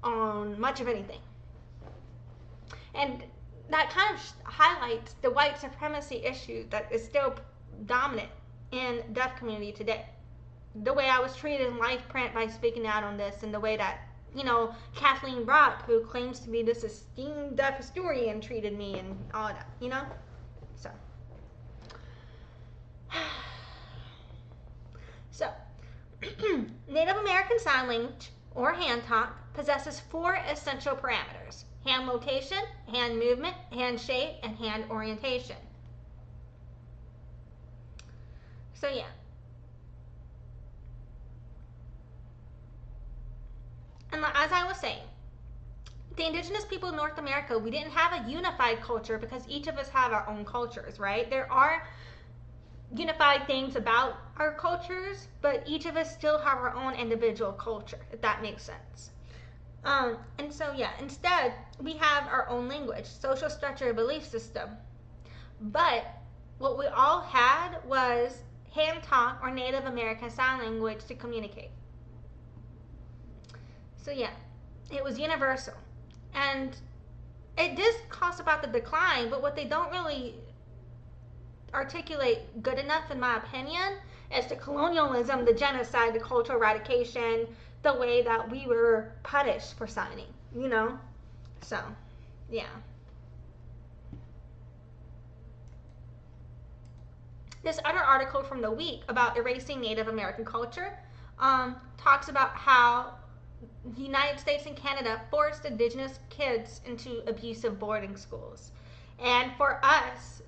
on much of anything. And that kind of highlights the white supremacy issue that is still dominant in the deaf community today. The way I was treated in Lifeprint by speaking out on this, and the way that, you know, Kathleen Brockway, who claims to be this esteemed deaf historian, treated me and all that, you know? So. So, Native American Sign Language, or hand talk, possesses 4 essential parameters: hand location, hand movement, hand shape, and hand orientation. So yeah. And as I was saying, the indigenous people of North America, we didn't have a unified culture because each of us have our own cultures, right? There are unified things about our cultures, but each of us still have our own individual culture, if that makes sense. And so yeah, instead we have our own language, social structure, belief system. But what we all had was hand talk or Native American Sign Language to communicate. So yeah, it was universal. And it does cause about the decline, but what they don't really articulate good enough, in my opinion, is the colonialism, the genocide, the cultural eradication, the way that we were punished for signing, you know? So, yeah. This other article from the week about erasing Native American culture talks about how the United States and Canada forced Indigenous kids into abusive boarding schools. And for us,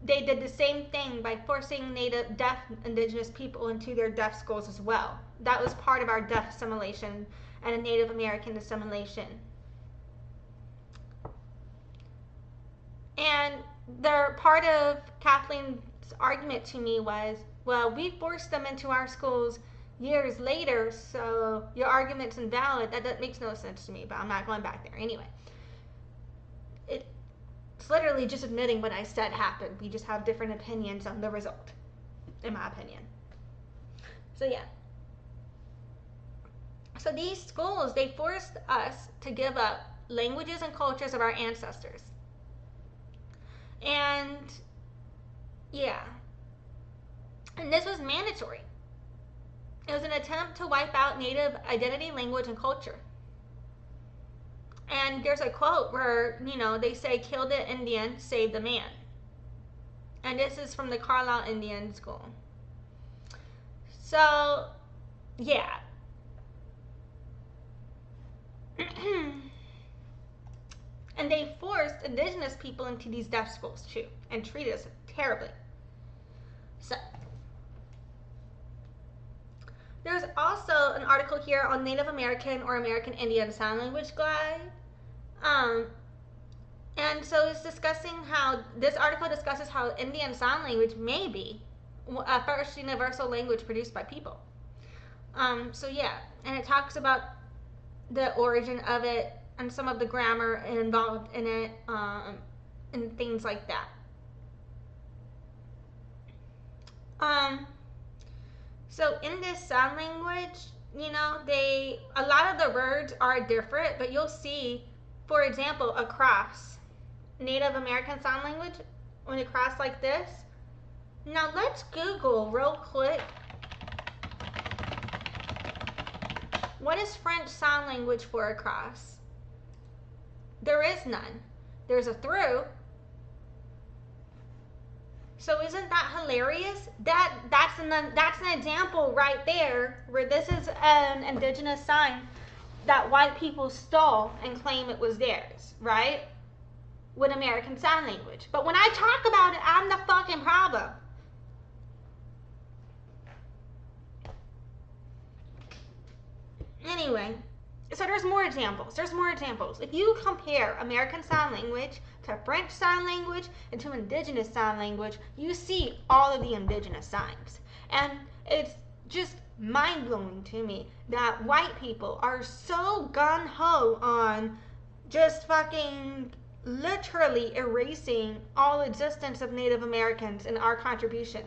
they did the same thing by forcing Native, deaf Indigenous people into their deaf schools as well. That was part of our deaf assimilation and a Native American assimilation. And part of Kathleen's argument to me was, well, we forced them into our schools years later, so your argument's invalid. That makes no sense to me, but I'm not going back there. Anyway, it's literally just admitting what I said happened. We just have different opinions on the result, in my opinion. So yeah. So these schools, they forced us to give up languages and cultures of our ancestors. And yeah. And this was mandatory. It was an attempt to wipe out Native identity, language, and culture. And there's a quote where, they say, kill the Indian, save the man. And this is from the Carlisle Indian School. So, yeah. And they forced indigenous people into these deaf schools too, and treated us terribly. So, there's also an article here on Native American or American Indian Sign Language Guide. And so it's discussing how, this article discusses how Indian Sign Language may be a first universal language produced by people. So yeah, and it talks about the origin of it and some of the grammar involved in it, and things like that. So in this sign language, a lot of the words are different, but you'll see, for example, a cross. Native American Sign Language, when it cross like this. Now let's Google real quick. What is French Sign Language for a cross? There is none. There's a through. So isn't that hilarious? That's an example right there where this is an indigenous sign that white people stole and claim it was theirs, right? With American Sign Language. But when I talk about it, I'm the fucking problem. Anyway, so there's more examples. If you compare American Sign Language to French Sign Language and to Indigenous Sign Language, you see all of the indigenous signs. And it's just mind-blowing to me that white people are so gung-ho on just fucking literally erasing all existence of Native Americans and our contribution.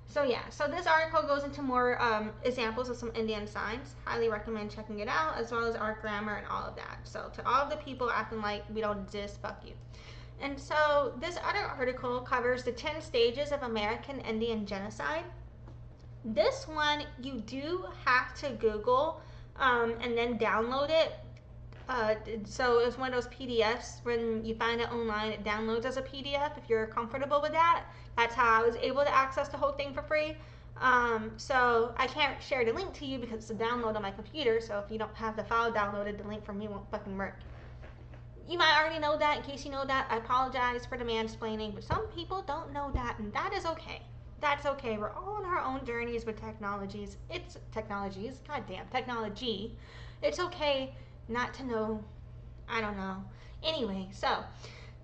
So yeah, so this article goes into more examples of some Indian signs. Highly recommend checking it out, as well as our grammar and all of that. So to all of the people acting like we don't exist, fuck you. And so this other article covers the 10 stages of American Indian Genocide. This one you do have to Google and then download it. So it's one of those PDFs. When you find it online, it downloads as a PDF if you're comfortable with that. That's how I was able to access the whole thing for free. So I can't share the link to you because it's a download on my computer. So if you don't have the file downloaded, the link from me won't fucking work. You might already know that. In case you know that, I apologize for the mansplaining, but some people don't know that, and that is okay. That's okay. We're all on our own journeys with technology. It's okay not to know. I don't know. Anyway, so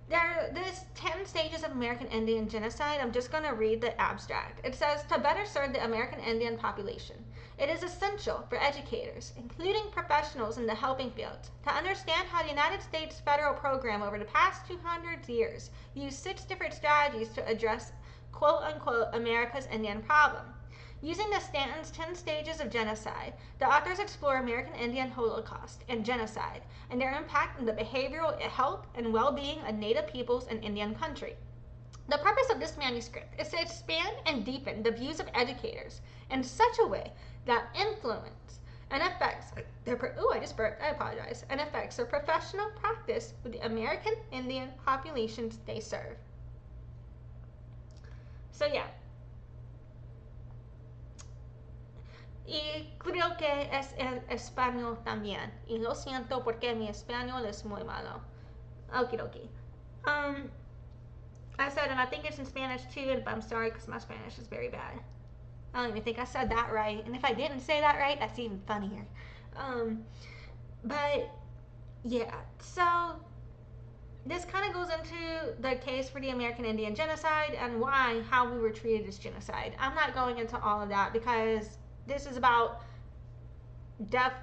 there's 10 stages of American Indian genocide. I'm just going to read the abstract. It says, to better serve the American Indian population, it is essential for educators, including professionals in the helping field, to understand how the United States federal program over the past 200 years used 6 different strategies to address quote-unquote America's Indian problem. Using the Stanton's 10 stages of genocide, the authors explore American Indian Holocaust and genocide and their impact on the behavioral health and well-being of Native peoples in Indian country. The purpose of this manuscript is to expand and deepen the views of educators in such a way that influence and affects their professional practice with the American Indian populations they serve. So yeah. Y creo que es el español también. Y lo siento porque mi español es muy malo. Okie dokie. I said, and I think it's in Spanish too, but I'm sorry because my Spanish is very bad. I don't even think I said that right. And if I didn't say that right, that's even funnier. But yeah, so this kind of goes into the case for the American Indian Genocide and how we were treated as genocide. I'm not going into all of that because this is about deaf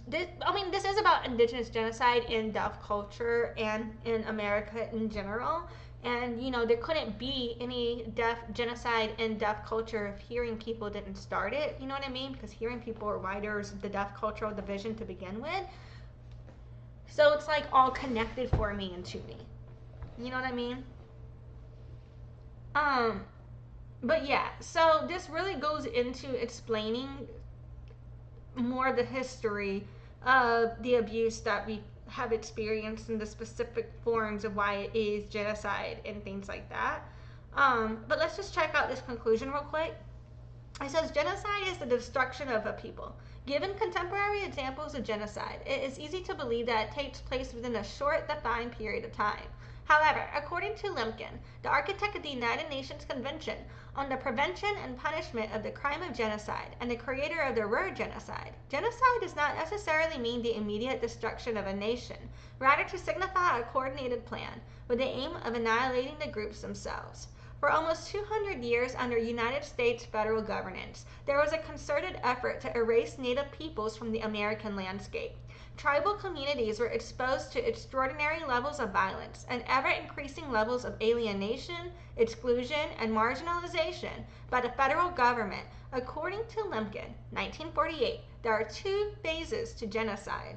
this is about indigenous genocide in deaf culture and in America in general. And, there couldn't be any deaf genocide in deaf culture if hearing people didn't start it. You know what I mean? Because hearing people were writers, the deaf cultural division to begin with. So it's like all connected for me and to me. You know what I mean? But yeah, so this really goes into explaining more of the history of the abuse that we have experienced and the specific forms of why it is genocide and things like that. But let's just check out this conclusion real quick. It says genocide is the destruction of a people. Given contemporary examples of genocide, it is easy to believe that it takes place within a short, defined period of time. However, according to Lemkin, the architect of the United Nations Convention on the Prevention and Punishment of the Crime of Genocide and the creator of the word genocide, genocide does not necessarily mean the immediate destruction of a nation, rather to signify a coordinated plan with the aim of annihilating the groups themselves. For almost 200 years under United States federal governance, there was a concerted effort to erase Native peoples from the American landscape. Tribal communities were exposed to extraordinary levels of violence and ever-increasing levels of alienation, exclusion, and marginalization by the federal government. According to Lemkin, 1948, there are two phases to genocide: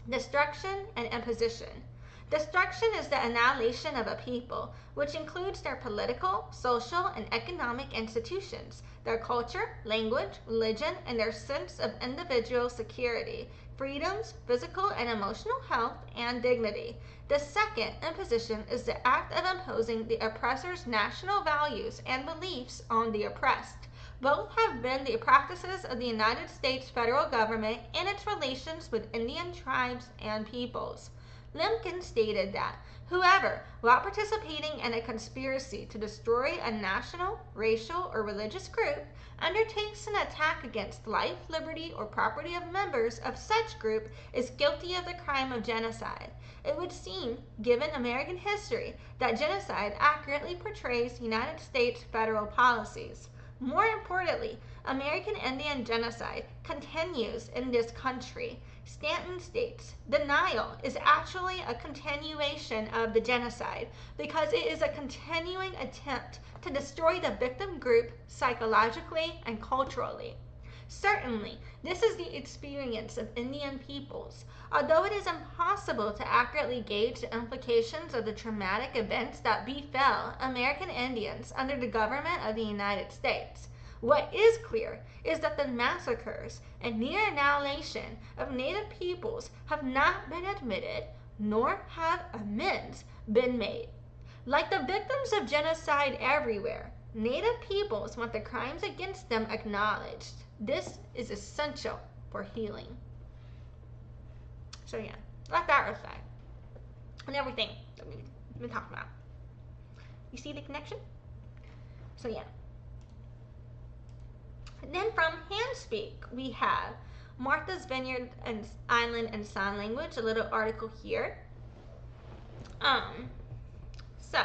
destruction and imposition. Destruction is the annihilation of a people, which includes their political, social, and economic institutions, their culture, language, religion, and their sense of individual security, freedoms, physical and emotional health, and dignity. The second, imposition, is the act of imposing the oppressor's national values and beliefs on the oppressed. Both have been the practices of the United States federal government in its relations with Indian tribes and peoples. Lemkin stated that whoever, while participating in a conspiracy to destroy a national, racial, or religious group, undertakes an attack against life, liberty, or property of members of such group is guilty of the crime of genocide. It would seem, given American history, that genocide accurately portrays United States federal policies. More importantly, American Indian genocide continues in this country. Stanton states, denial is actually a continuation of the genocide because it is a continuing attempt to destroy the victim group psychologically and culturally. Certainly, this is the experience of Indian peoples. Although it is impossible to accurately gauge the implications of the traumatic events that befell American Indians under the government of the United States, what is clear is that the massacres and near annihilation of Native peoples have not been admitted, nor have amends been made. Like the victims of genocide everywhere, Native peoples want the crimes against them acknowledged. This is essential for healing. So yeah, let that reflect on everything that we've been talking about. You see the connection? So yeah. And then from Handspeak, we have Martha's Vineyard and Island and Sign Language, a little article here. So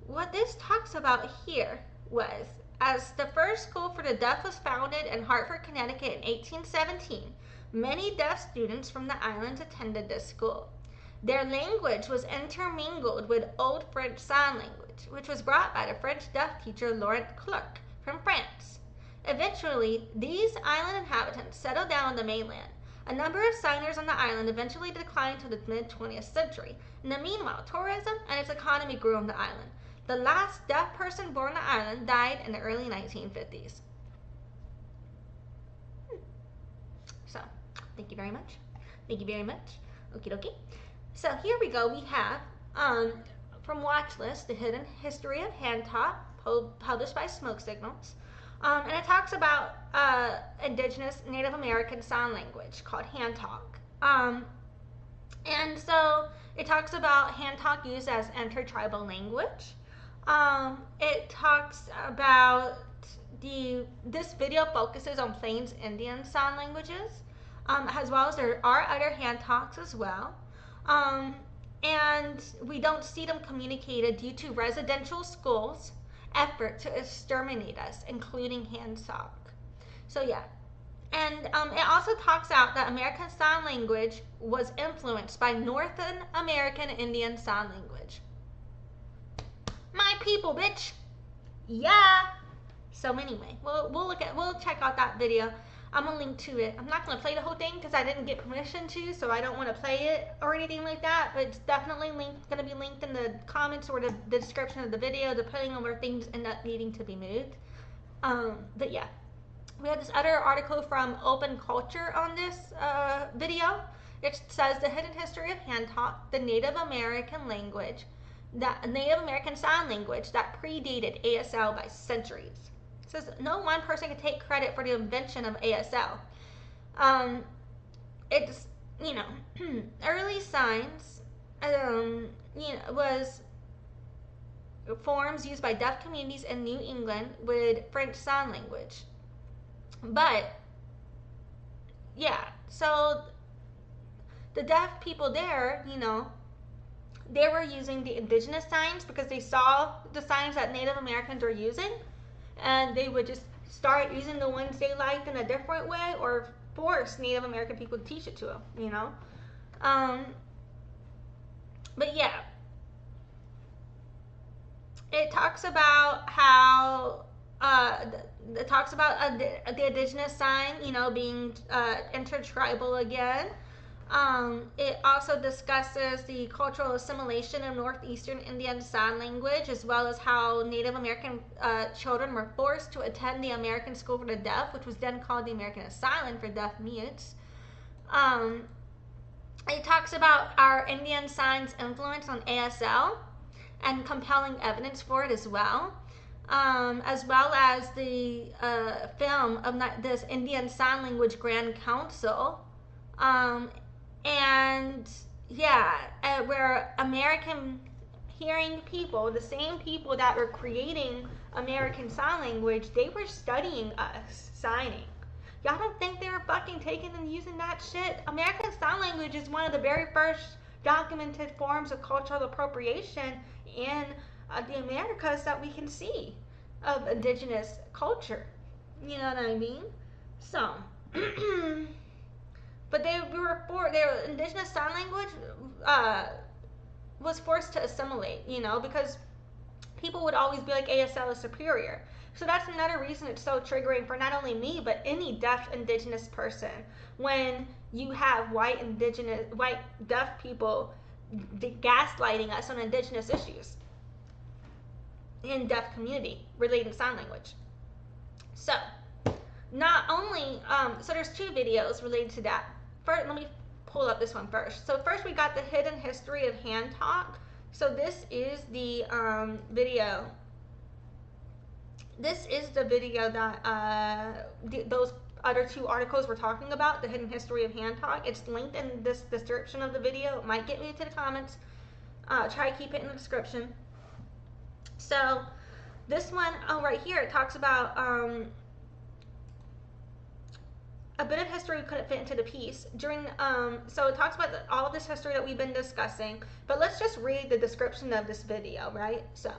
what this talks about here was, as the first school for the deaf was founded in Hartford, Connecticut in 1817, many deaf students from the islands attended this school. Their language was intermingled with Old French Sign Language, which was brought by the French deaf teacher Laurent Clerc from France. Eventually, these island inhabitants settled down on the mainland. A number of signers on the island eventually declined to the mid-20th century. In the meanwhile, tourism and its economy grew on the island. The last deaf person born on the island died in the early 1950s. So, thank you very much. Thank you very much. Okie dokie. So here we go. We have, from Watchlist, The Hidden History of Hand Talk, published by Smoke Signals. And it talks about indigenous Native American sign language called hand talk. And so it talks about hand talk used as intertribal language. It talks about this video focuses on Plains Indian sign languages, as well as there are other hand talks as well. And we don't see them communicated due to residential schools' effort to exterminate us, including hand talk. So yeah, And it also talks out that American Sign Language was influenced by Northern American Indian Sign Language. My people, bitch. Yeah. So anyway, we'll check out that video. I'm gonna link to it. I'm not gonna play the whole thing because I didn't get permission to, so I don't want to play it or anything like that. But it's definitely gonna be linked in the comments or the description of the video, depending on where things end up needing to be moved. But yeah, we have this other article from Open Culture on this video. It says the hidden history of hand talk, the Native American language, that Native American Sign Language that predated ASL by centuries. It says no one person can take credit for the invention of ASL. It's, early signs, was forms used by deaf communities in New England with French Sign Language. But, yeah, so the deaf people there, they were using the indigenous signs because they saw the signs that Native Americans were using, and they would just start using the ones they liked in a different way or force Native American people to teach it to them, But yeah, it talks about how it talks about the indigenous sign, being intertribal again. It also discusses the cultural assimilation of Northeastern Indian Sign Language, as well as how Native American children were forced to attend the American School for the Deaf, which was then called the American Asylum for Deaf Mutes. It talks about our Indian signs' influence on ASL and compelling evidence for it as well as the film of this Indian Sign Language Grand Council. Where American hearing people, the same people that were creating American Sign Language, they were studying us signing. Y'all don't think they were fucking taking and using that shit? American Sign Language is one of the very first documented forms of cultural appropriation in the Americas that we can see of indigenous culture. You know what I mean? So, but their indigenous sign language was forced to assimilate, because people would always be like ASL is superior. So that's another reason it's so triggering for not only me, but any deaf indigenous person. When you have white deaf people gaslighting us on indigenous issues in deaf community relating to sign language. So, not only, so there's two videos related to that. First, let me pull up this one first. So first we got the hidden history of hand talk. So this is the video. This is the video that those other two articles we're talking about, the hidden history of hand talk. It's linked in this description of the video. It might get me to the comments. Try to keep it in the description. So this one, right here, it talks about a bit of history we couldn't fit into the piece. So it talks about all of this history that we've been discussing, but let's just read the description of this video, right? So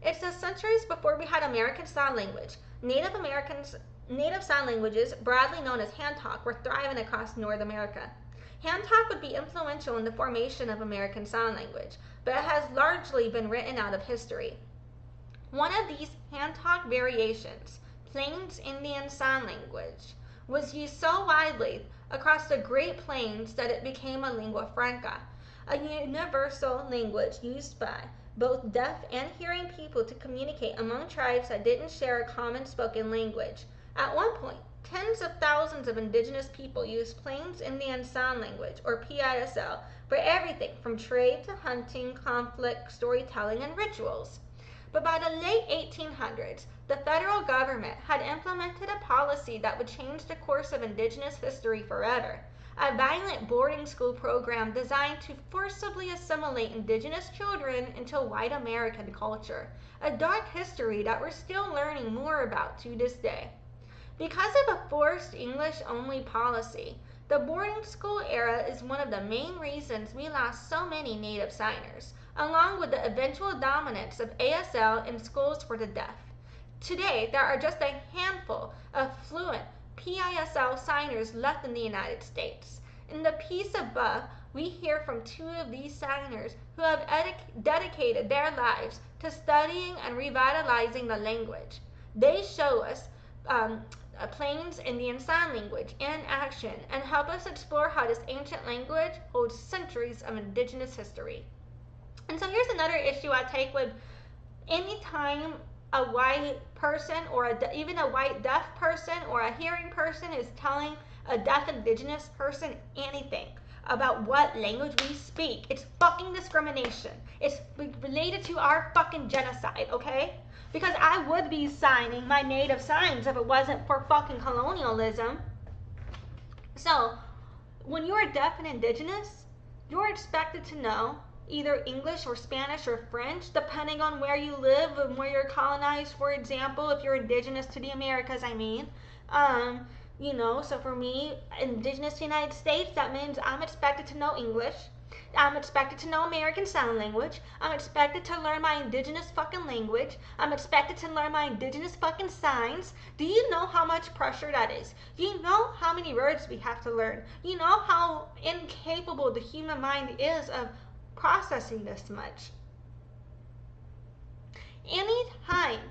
it says, centuries before we had American Sign Language, Native Sign Languages, broadly known as hand talk, were thriving across North America. Hand talk would be influential in the formation of American Sign Language, but it has largely been written out of history. One of these hand talk variations, Plains Indian Sign Language, was used so widely across the Great Plains that it became a lingua franca, a universal language used by both deaf and hearing people to communicate among tribes that didn't share a common spoken language. At one point, tens of thousands of indigenous people used Plains Indian Sign Language, or PISL, for everything from trade to hunting, conflict, storytelling, and rituals. But by the late 1800s, the federal government had implemented a policy that would change the course of indigenous history forever. A violent boarding school program designed to forcibly assimilate indigenous children into white American culture. A dark history that we're still learning more about to this day. Because of a forced English-only policy, the boarding school era is one of the main reasons we lost so many native signers, along with the eventual dominance of ASL in schools for the deaf. Today, there are just a handful of fluent PISL signers left in the United States. In the piece above, we hear from two of these signers who have dedicated their lives to studying and revitalizing the language. They show us Plains Indian Sign Language in action and help us explore how this ancient language holds centuries of indigenous history. And so here's another issue I take with any time a white person or even a white deaf person or a hearing person is telling a deaf indigenous person anything about what language we speak. It's fucking discrimination. It's related to our fucking genocide, okay? Because I would be signing my native signs if it wasn't for fucking colonialism. So, when you're deaf and indigenous, you're expected to know either English or Spanish or French, depending on where you live and where you're colonized. For example, if you're indigenous to the Americas, I mean. You know, so for me, indigenous to the United States, that means I'm expected to know English. I'm expected to know American Sign Language. I'm expected to learn my indigenous fucking language. I'm expected to learn my indigenous fucking signs. Do you know how much pressure that is? Do you know how many words we have to learn? You know how incapable the human mind is of processing this much? Anytime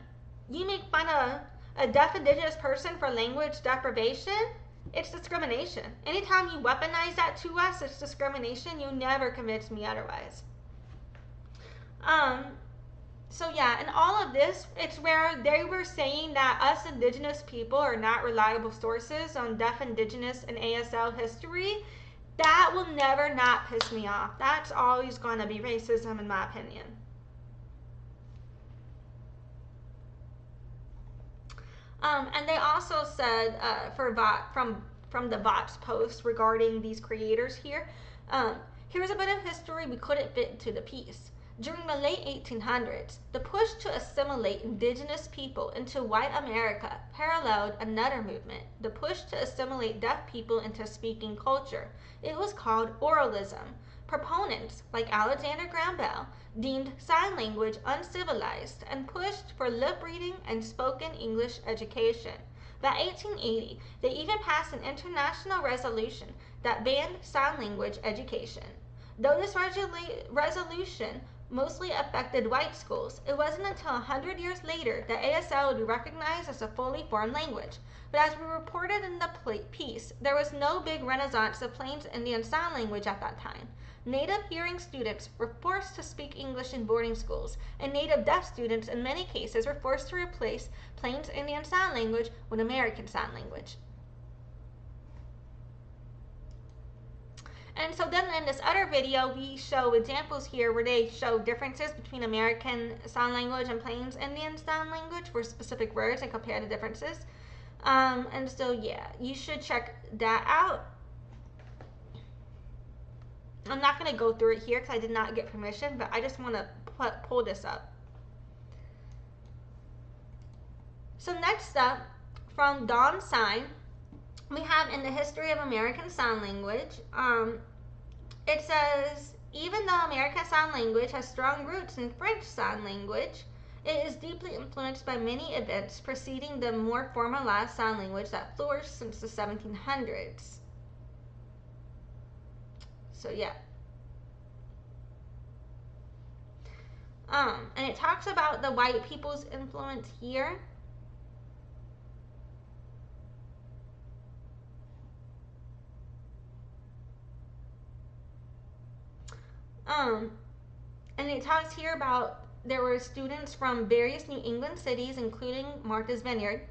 you make fun of a deaf indigenous person for language deprivation, it's discrimination. Anytime you weaponize that to us, it's discrimination. You never convince me otherwise. So yeah, and all of this, it's where they were saying that us indigenous people are not reliable sources on deaf indigenous and ASL history. That will never not piss me off. That's always going to be racism in my opinion. And they also said from the Beatz post regarding these creators here, here's a bit of history we couldn't fit into the piece. During the late 1800s, the push to assimilate indigenous people into white America paralleled another movement, the push to assimilate deaf people into speaking culture. It was called oralism. Proponents, like Alexander Graham Bell, deemed sign language uncivilized and pushed for lip reading and spoken English education. By 1880, they even passed an international resolution that banned sign language education. Though this resolution mostly affected white schools, it wasn't until 100 years later that ASL would be recognized as a fully foreign language. But as we reported in the piece, there was no big renaissance of Plains Indian Sign Language at that time. Native hearing students were forced to speak English in boarding schools, and native deaf students in many cases were forced to replace Plains Indian Sign Language with American Sign Language. And so then in this other video, we show examples here where they show differences between American Sign Language and Plains Indian Sign Language for specific words and compare the differences. And so yeah, you should check that out. I'm not going to go through it here because I did not get permission, but I just want to pull this up. So next up, from Dawn Sign, we have in the history of American Sign Language, it says, even though American Sign Language has strong roots in French Sign Language, it is deeply influenced by many events preceding the more formalized sign language that flourished since the 1700s. So yeah. And it talks about the white people's influence here. And it talks here about there were students from various New England cities, including Martha's Vineyard,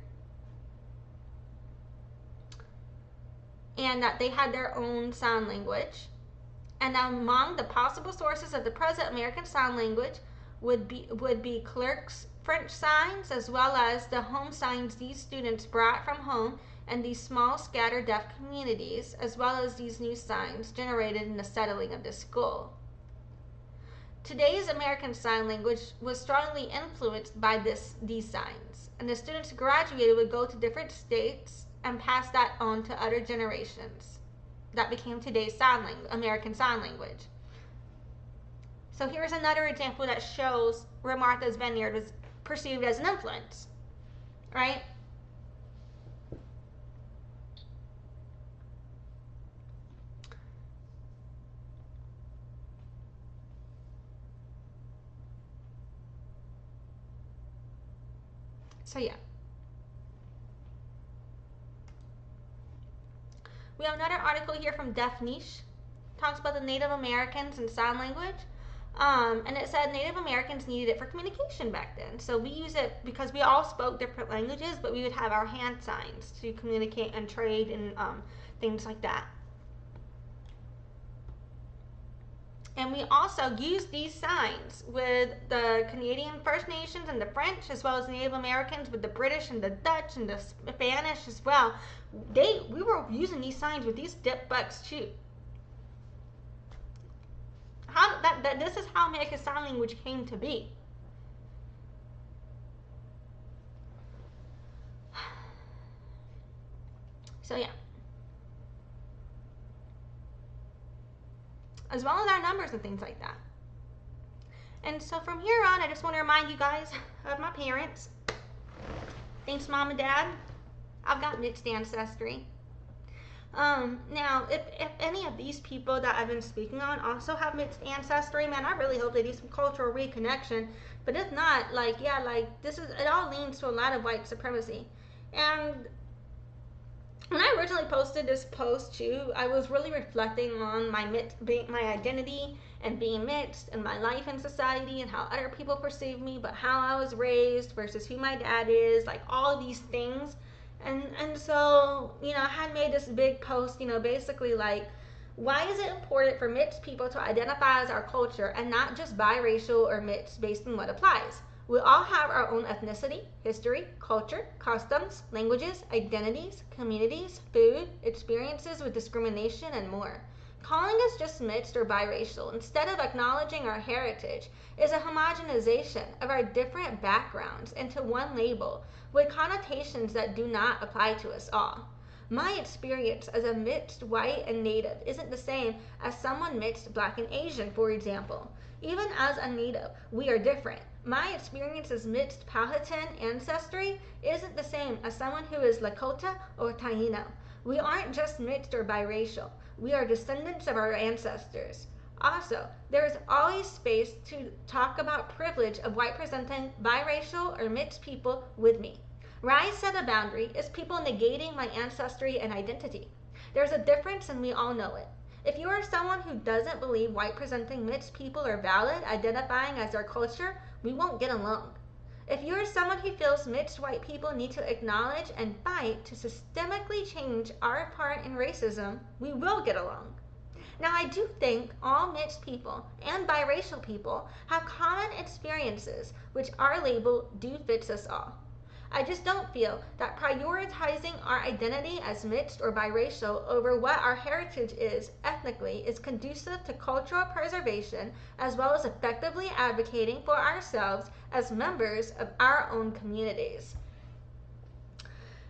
and that they had their own sign language. And among the possible sources of the present American Sign Language would be clerks' French signs, as well as the home signs these students brought from home and these small scattered deaf communities, as well as these new signs generated in the settling of this school. Today's American Sign Language was strongly influenced by these signs, and the students who graduated would go to different states and pass that on to other generations. That became today's American Sign Language. So here's another example that shows where Martha's Vineyard was perceived as an influence, right? So yeah. We have another article here from Deaf Niche. Talks about the Native Americans and sign language. And it said Native Americans needed it for communication back then. So we use it because we all spoke different languages, but we would have our hand signs to communicate and trade and things like that. And we also use these signs with the Canadian First Nations and the French, as well as Native Americans with the British and the Dutch and the Spanish as well. We were using these signs with these dip bucks too. This is how American Sign Language came to be. So yeah. As well as our numbers and things like that. And so from here on, I just want to remind you guys of my parents. Thanks, Mom and Dad. I've got mixed ancestry. Now, if any of these people that I've been speaking on also have mixed ancestry, man, I really hope they do some cultural reconnection. But if not, like, yeah, like, it all leans to a lot of white supremacy. And when I originally posted this post too, I was really reflecting on my identity and being mixed and my life in society and how other people perceive me, but how I was raised versus who my dad is, like all of these things. And so, you know, I had made this big post, you know, basically like, why is it important for mixed people to identify as our culture and not just biracial or mixed based on what applies? We all have our own ethnicity, history, culture, customs, languages, identities, communities, food, experiences with discrimination, and more. Calling us just mixed or biracial instead of acknowledging our heritage is a homogenization of our different backgrounds into one label with connotations that do not apply to us all. My experience as a mixed white and native isn't the same as someone mixed black and Asian, for example. Even as a native, we are different. My experience as mixed Powhatan ancestry isn't the same as someone who is Lakota or Taino. We aren't just mixed or biracial. We are descendants of our ancestors. Also, there is always space to talk about privilege of white presenting biracial or mixed people with me. Where I set a boundary is people negating my ancestry and identity. There's a difference and we all know it. If you are someone who doesn't believe white presenting mixed people are valid, identifying as their culture, we won't get along. If you are someone who feels mixed white people need to acknowledge and fight to systemically change our part in racism, we will get along. Now, I do think all mixed people and biracial people have common experiences, which our label do fits us all. I just don't feel that prioritizing our identity as mixed or biracial over what our heritage is ethnically is conducive to cultural preservation, as well as effectively advocating for ourselves as members of our own communities.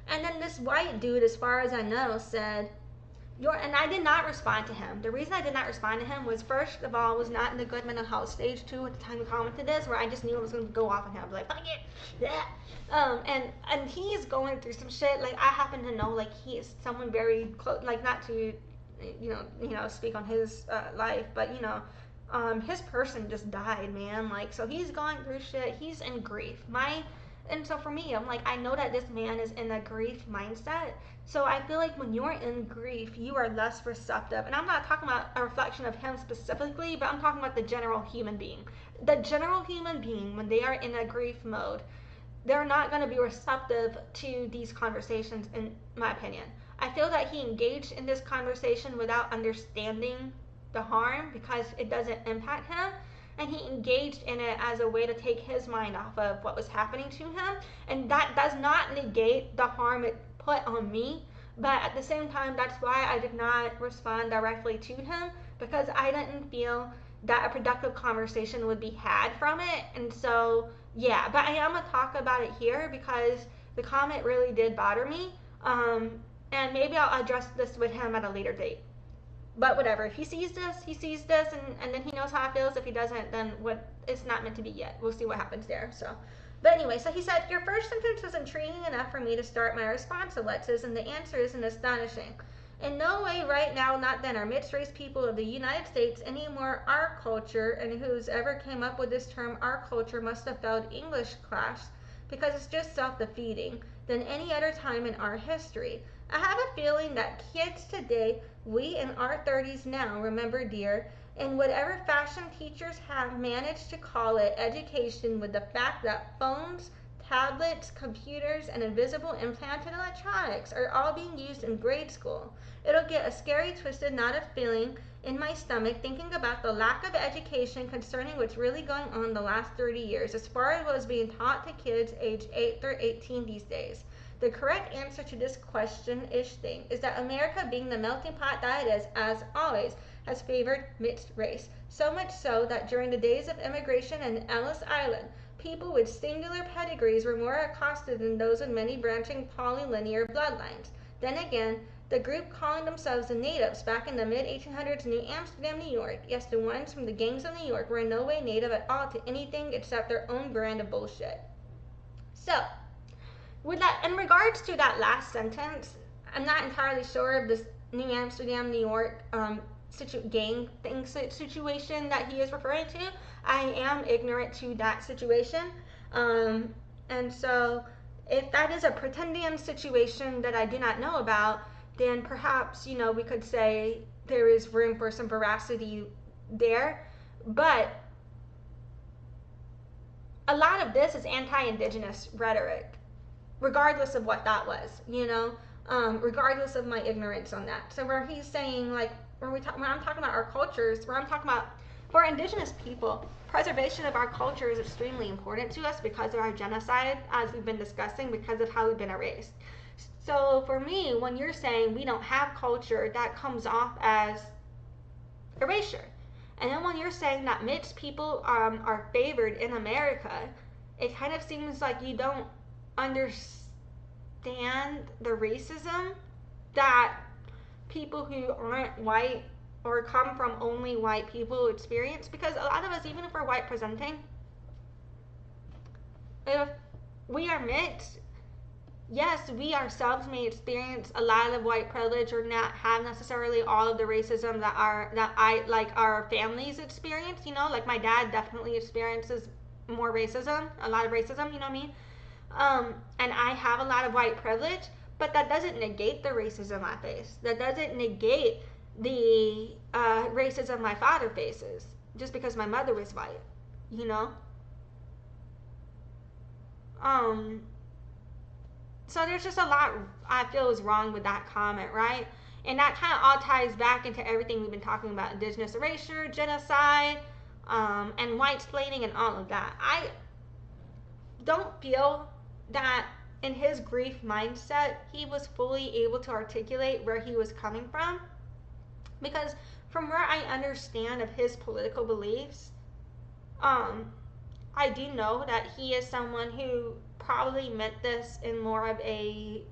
And then this white dude, as far as I know, said, and I did not respond to him. The reason I did not respond to him was, first of all, was not in the good mental health stage 2 at the time we commented this, where I just knew I was going to go off on him. Like, fuck it. Yeah. And he's going through some shit. Like, I happen to know, like, he is someone very close, like, not to, you know, speak on his life, but, you know, his person just died, man. Like, so he's going through shit. He's in grief. And so for me, I'm like, I know that this man is in a grief mindset. So I feel like when you're in grief, you are less receptive. And I'm not talking about a reflection of him specifically, but I'm talking about the general human being. The general human being, when they are in a grief mode, they're not going to be receptive to these conversations, in my opinion. I feel that he engaged in this conversation without understanding the harm because it doesn't impact him. And he engaged in it as a way to take his mind off of what was happening to him. And that does not negate the harm it put on me. But at the same time, that's why I did not respond directly to him, because I didn't feel that a productive conversation would be had from it. And so, yeah, but I am going to talk about it here because the comment really did bother me. And maybe I'll address this with him at a later date. But whatever, if he sees this, and then he knows how it feels. If he doesn't, then it's not meant to be yet. We'll see what happens there. So, but anyway, so he said, your first sentence was intriguing enough for me to start my response, Alexis, and the answer isn't astonishing. In no way right now, not then, are mixed-race people of the United States any more our culture, and who's ever came up with this term, our culture, must have failed English class, because it's just self-defeating than any other time in our history. I have a feeling that kids today, we in our 30s now, remember dear, in whatever fashion teachers have managed to call it education, with the fact that phones, tablets, computers, and invisible implanted electronics are all being used in grade school. It'll get a scary, twisted, knotted feeling in my stomach thinking about the lack of education concerning what's really going on the last 30 years as far as what is being taught to kids aged 8 through 18 these days. The correct answer to this question-ish thing is that America, being the melting pot that it is, as always, has favored mixed race. So much so that during the days of immigration in Ellis Island, people with singular pedigrees were more accosted than those with many branching polylinear bloodlines. Then again, the group calling themselves the natives back in the mid-1800s New Amsterdam, New York, yes, the ones from the gangs of New York, were in no way native at all to anything except their own brand of bullshit. So, with that, in regards to that last sentence, I'm not entirely sure of this New Amsterdam, New York gang thing situation that he is referring to. I am ignorant to that situation. And so, if that is a pretendian situation that I do not know about, then perhaps, you know, we could say there is room for some veracity there. But a lot of this is anti-Indigenous rhetoric, regardless of what that was, you know, regardless of my ignorance on that. So where he's saying, like, when I'm talking about our cultures, where I'm talking about for Indigenous people, preservation of our culture is extremely important to us because of our genocide, as we've been discussing, because of how we've been erased. So for me, when you're saying we don't have culture, that comes off as erasure. And then when you're saying that mixed people are favored in America, it kind of seems like you don't understand the racism that people who aren't white or come from only white people experience. Because a lot of us, even if we're white presenting, if we are mixed, yes, we ourselves may experience a lot of white privilege or not have necessarily all of the racism that our families experience, you know, like my dad definitely experiences more racism, a lot of racism, you know what I mean? And I have a lot of white privilege, but that doesn't negate the racism I face. That doesn't negate the racism my father faces just because my mother was white, you know? So there's just a lot I feel is wrong with that comment, right? And that kind of all ties back into everything we've been talking about: Indigenous erasure, genocide, and white-splaining and all of that. I don't feel that in his grief mindset, he was fully able to articulate where he was coming from. Because from where I understand of his political beliefs, I do know that he is someone who probably meant this in more of a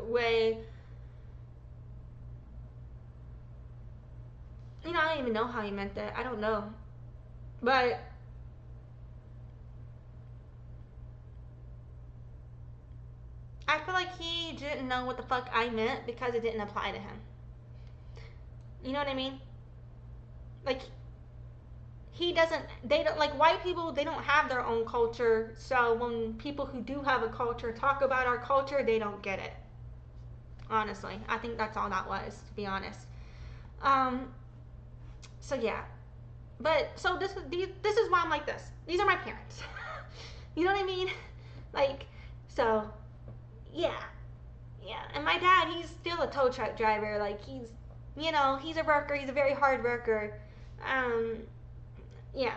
way. You know, I don't even know how he meant that. I don't know. But I feel like he didn't know what the fuck I meant because it didn't apply to him. You know what I mean? Like, they don't, like, white people, they don't have their own culture, so when people who do have a culture talk about our culture, they don't get it. Honestly, I think that's all that was, to be honest. So yeah. But, so this is why I'm like this. These are my parents. You know what I mean? Like, so, yeah. Yeah, and my dad, he's still a tow truck driver. Like, he's, you know, he's a worker. He's a very hard worker. Yeah.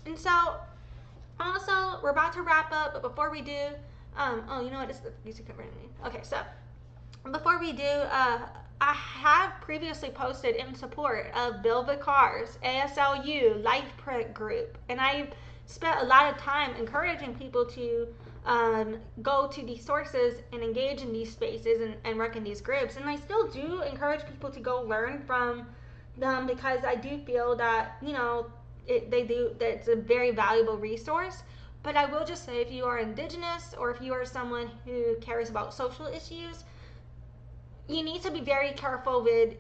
And so, also, we're about to wrap up, but before we do, oh, you know what, this is the music cover. Okay, so, before we do, I have previously posted in support of Bill Vicars' ASLU Lifeprint group, and I've spent a lot of time encouraging people to go to these sources and engage in these spaces and work in these groups. And I still do encourage people to go learn from them because I do feel that, you know, that it's a very valuable resource. But I will just say, if you are Indigenous or if you are someone who cares about social issues, you need to be very careful with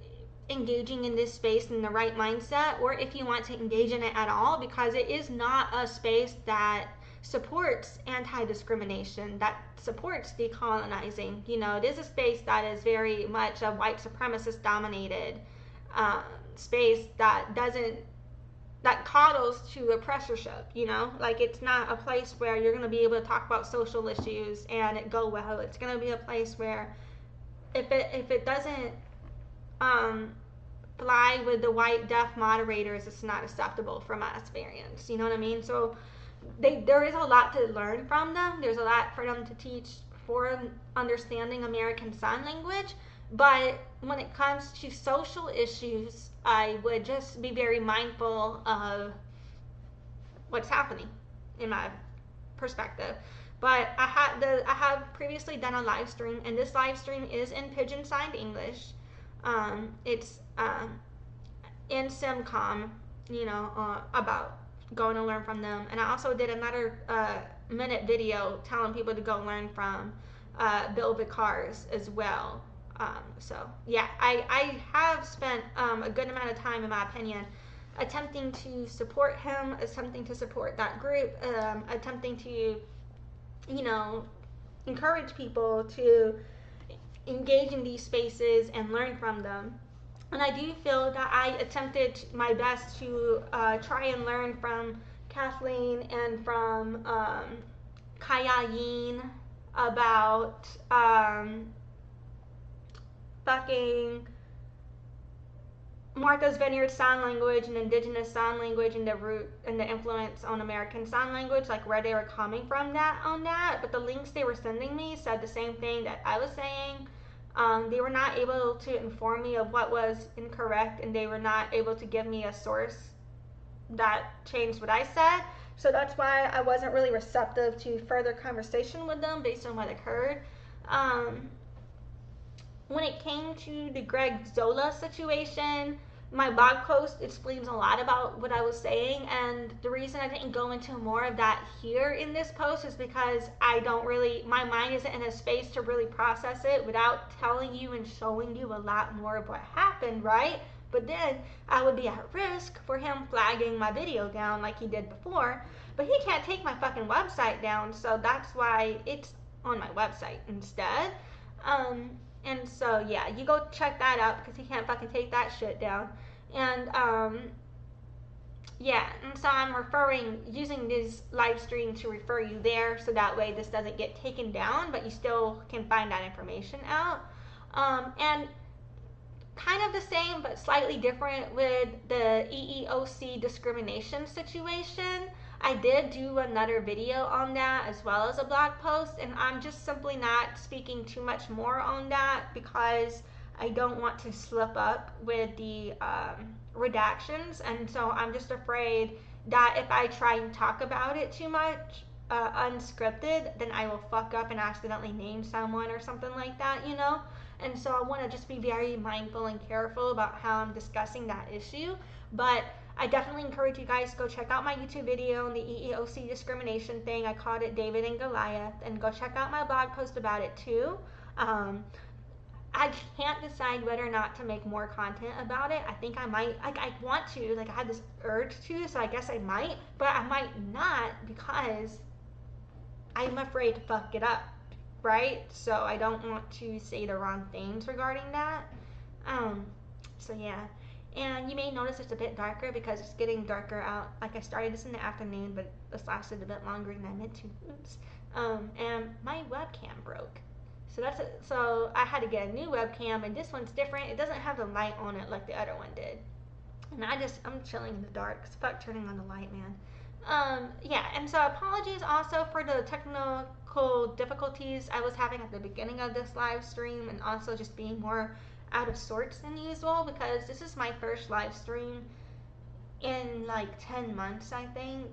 engaging in this space in the right mindset, or if you want to engage in it at all, because it is not a space that supports anti-discrimination, that supports decolonizing. You know, it is a space that is very much a white supremacist dominated space that coddles to oppressorship, you know? Like, it's not a place where you're going to be able to talk about social issues and it go well. It's going to be a place where if it doesn't fly with the white deaf moderators, it's not acceptable from my experience. You know what I mean? So there is a lot to learn from them. There's a lot for them to teach for understanding American Sign Language. But when it comes to social issues, I would just be very mindful of what's happening in my perspective. But I have previously done a live stream, and this live stream is in Pidgin Signed English. It's in SimCom, you know, about going to learn from them. And I also did another minute video telling people to go learn from Bill Vicars as well. So yeah, I have spent a good amount of time, in my opinion, attempting to support him, attempting to support that group, attempting to, you know, encourage people to engage in these spaces and learn from them. And I do feel that I attempted my best to try and learn from Kathleen and from Cayayine about fucking Martha's Vineyard Sign Language and Indigenous Sign Language and the root and the influence on American Sign Language, like where they were coming from on that. But the links they were sending me said the same thing that I was saying. They were not able to inform me of what was incorrect, and they were not able to give me a source that changed what I said. So that's why I wasn't really receptive to further conversation with them based on what occurred. When it came to the Greg Zola situation, my blog post explains a lot about what I was saying, and the reason I didn't go into more of that here in this post is because my mind isn't in a space to really process it without telling you and showing you a lot more of what happened, right? But then I would be at risk for him flagging my video down like he did before, but he can't take my fucking website down, so that's why it's on my website instead. And so, yeah, you go check that out because he can't fucking take that shit down. And, yeah, and so I'm using this live stream to refer you there so that way this doesn't get taken down, but you still can find that information out. And kind of the same, but slightly different with the EEOC discrimination situation. I did do another video on that as well as a blog post, and I'm just simply not speaking too much more on that because I don't want to slip up with the redactions, and so I'm just afraid that if I try and talk about it too much unscripted, then I will fuck up and accidentally name someone or something like that, you know? And so I want to just be very mindful and careful about how I'm discussing that issue. But I definitely encourage you guys to go check out my YouTube video on the EEOC discrimination thing. I called it David and Goliath, and go check out my blog post about it too. I can't decide whether or not to make more content about it. I think I might, I want to, I had this urge to, so I guess I might, but I might not because I'm afraid to fuck it up, right? So I don't want to say the wrong things regarding that. So yeah. And you may notice it's a bit darker because it's getting darker out. Like, I started this in the afternoon, but this lasted a bit longer than I meant to. Oops. And my webcam broke. So that's it. So I had to get a new webcam, and this one's different. It doesn't have the light on it like the other one did. And I'm chilling in the dark. It's fuck turning on the light, man. Yeah, and so apologies also for the technical difficulties I was having at the beginning of this live stream, and also just being more out of sorts than usual because this is my first live stream in 10 months, I think.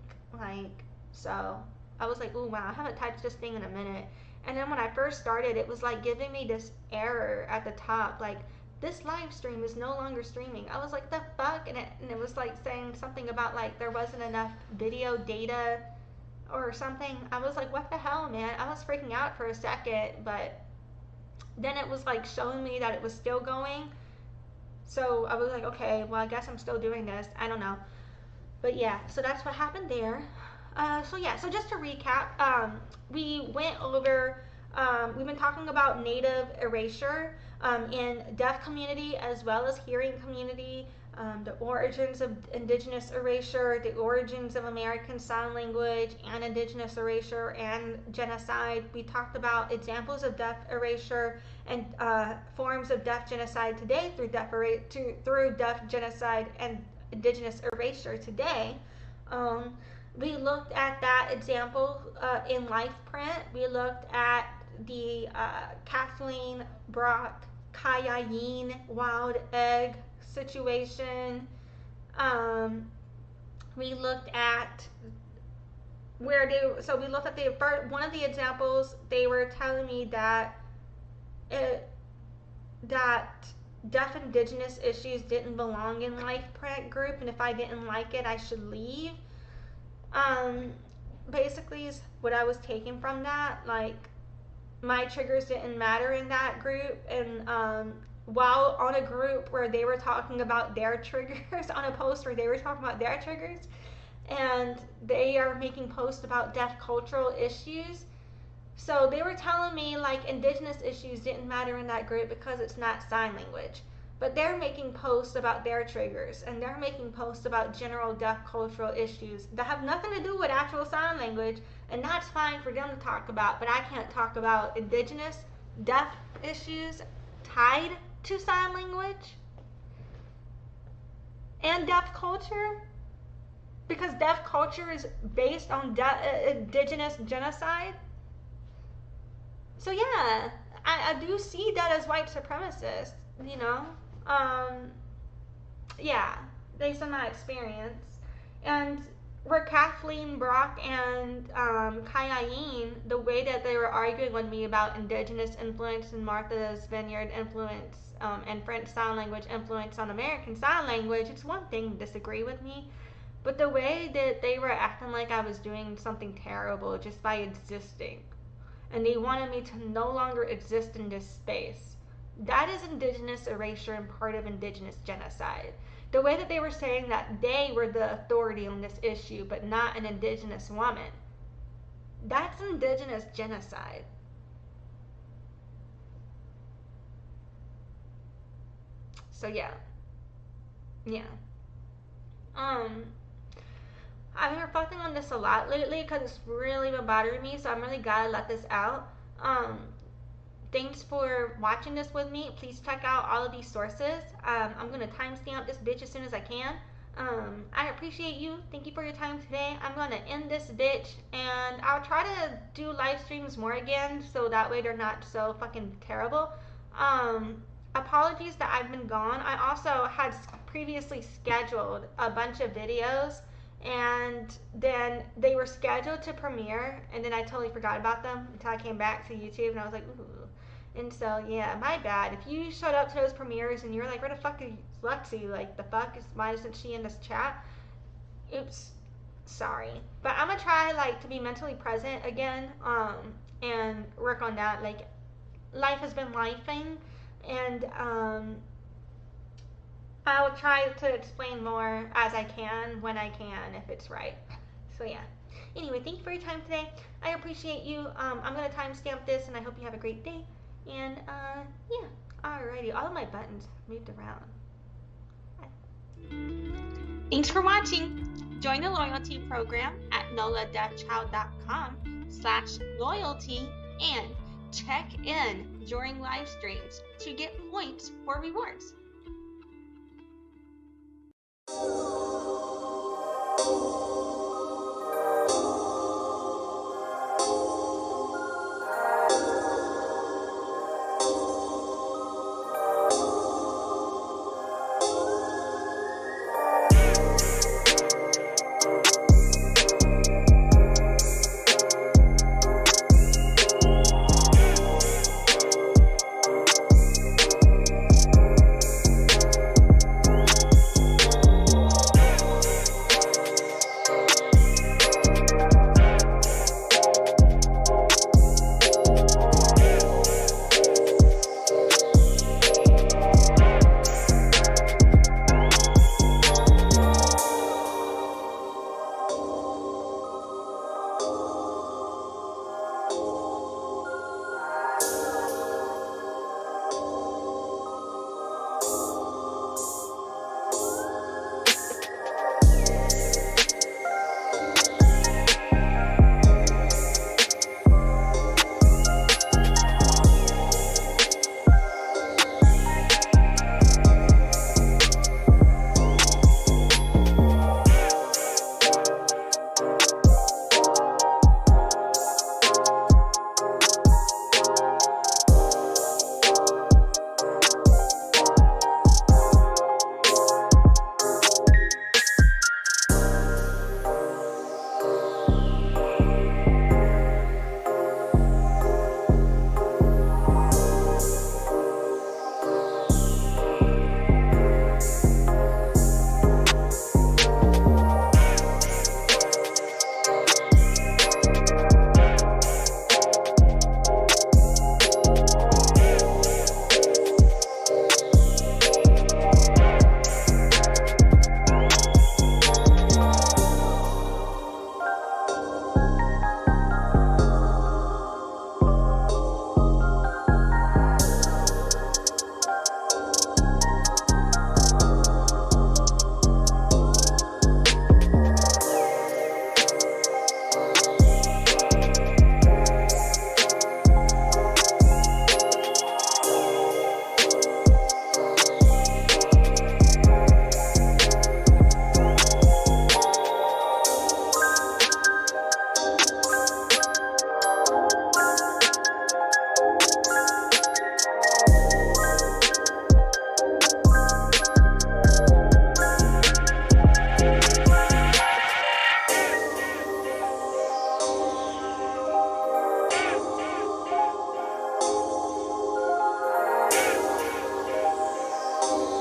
So I was like, oh wow, I haven't typed this thing in a minute. And then when I first started, it was giving me this error at the top, this live stream is no longer streaming. I was like, the fuck? And it was saying something about there wasn't enough video data or something. I was like, what the hell, man? I was freaking out for a second, but then it was showing me that it was still going. So I was like, okay, well, I guess I'm still doing this. I don't know. But yeah, so that's what happened there. So just to recap, we went over, we've been talking about native erasure in deaf community as well as hearing community, the origins of indigenous erasure, the origins of American Sign Language and indigenous erasure and genocide. We talked about examples of deaf erasure and forms of deaf genocide today through deaf genocide and indigenous erasure today. We looked at that example in Lifeprint. We looked at the Kathleen Brockway Cayayine wild egg situation. We looked at where we looked at the first, one of the examples. They were telling me that that Deaf Indigenous issues didn't belong in Lifeprint group, and if I didn't like it, I should leave. Basically is what I was taking from that, like my triggers didn't matter in that group, and while on a group where they were talking about their triggers, on a post where they were talking about their triggers, and they are making posts about deaf cultural issues. So they were telling me like indigenous issues didn't matter in that group because it's not sign language. But they're making posts about their triggers, and they're making posts about general deaf cultural issues that have nothing to do with actual sign language, and that's fine for them to talk about, but I can't talk about indigenous deaf issues tied to sign language and deaf culture, because deaf culture is based on indigenous genocide. So yeah, I do see that as white supremacist, you know. Yeah, based on my experience. And where Kathleen Brock and Cayayine, the way that they were arguing with me about indigenous influence and Martha's Vineyard influence and French Sign Language influence on American Sign Language, it's one thing to disagree with me, but the way that they were acting like I was doing something terrible just by existing, and they wanted me to no longer exist in this space. That is indigenous erasure and part of indigenous genocide. The way that they were saying that they were the authority on this issue, but not an indigenous woman, that's indigenous genocide. So yeah. I've been reflecting on this a lot lately because it's really been bothering me, so I'm really glad I let this out. Thanks for watching this with me. Please check out all of these sources. I'm going to timestamp this bitch as soon as I can. I appreciate you. Thank you for your time today. I'm going to end this bitch, and I'll try to do live streams more again, so that way they're not so fucking terrible. Apologies that I've been gone. I also had previously scheduled a bunch of videos, and then they were scheduled to premiere, and then I totally forgot about them until I came back to YouTube, and I was like, ooh. And so, yeah, my bad. If you showed up to those premieres and you were like, where the fuck is Lexi? Like, the fuck? Why isn't she in this chat? Oops. Sorry. But I'm gonna try, like, to be mentally present again, and work on that. Like, life has been lifing, and, I will try to explain more as I can, when I can, if it's right. So, yeah. Anyway, thank you for your time today. I appreciate you. I'm gonna timestamp this, and I hope you have a great day. And, yeah. Alrighty, all of my buttons moved around. Thanks for watching. Join the loyalty program at noladeafchild.com/loyalty and check in during live streams to get points for rewards. Bye.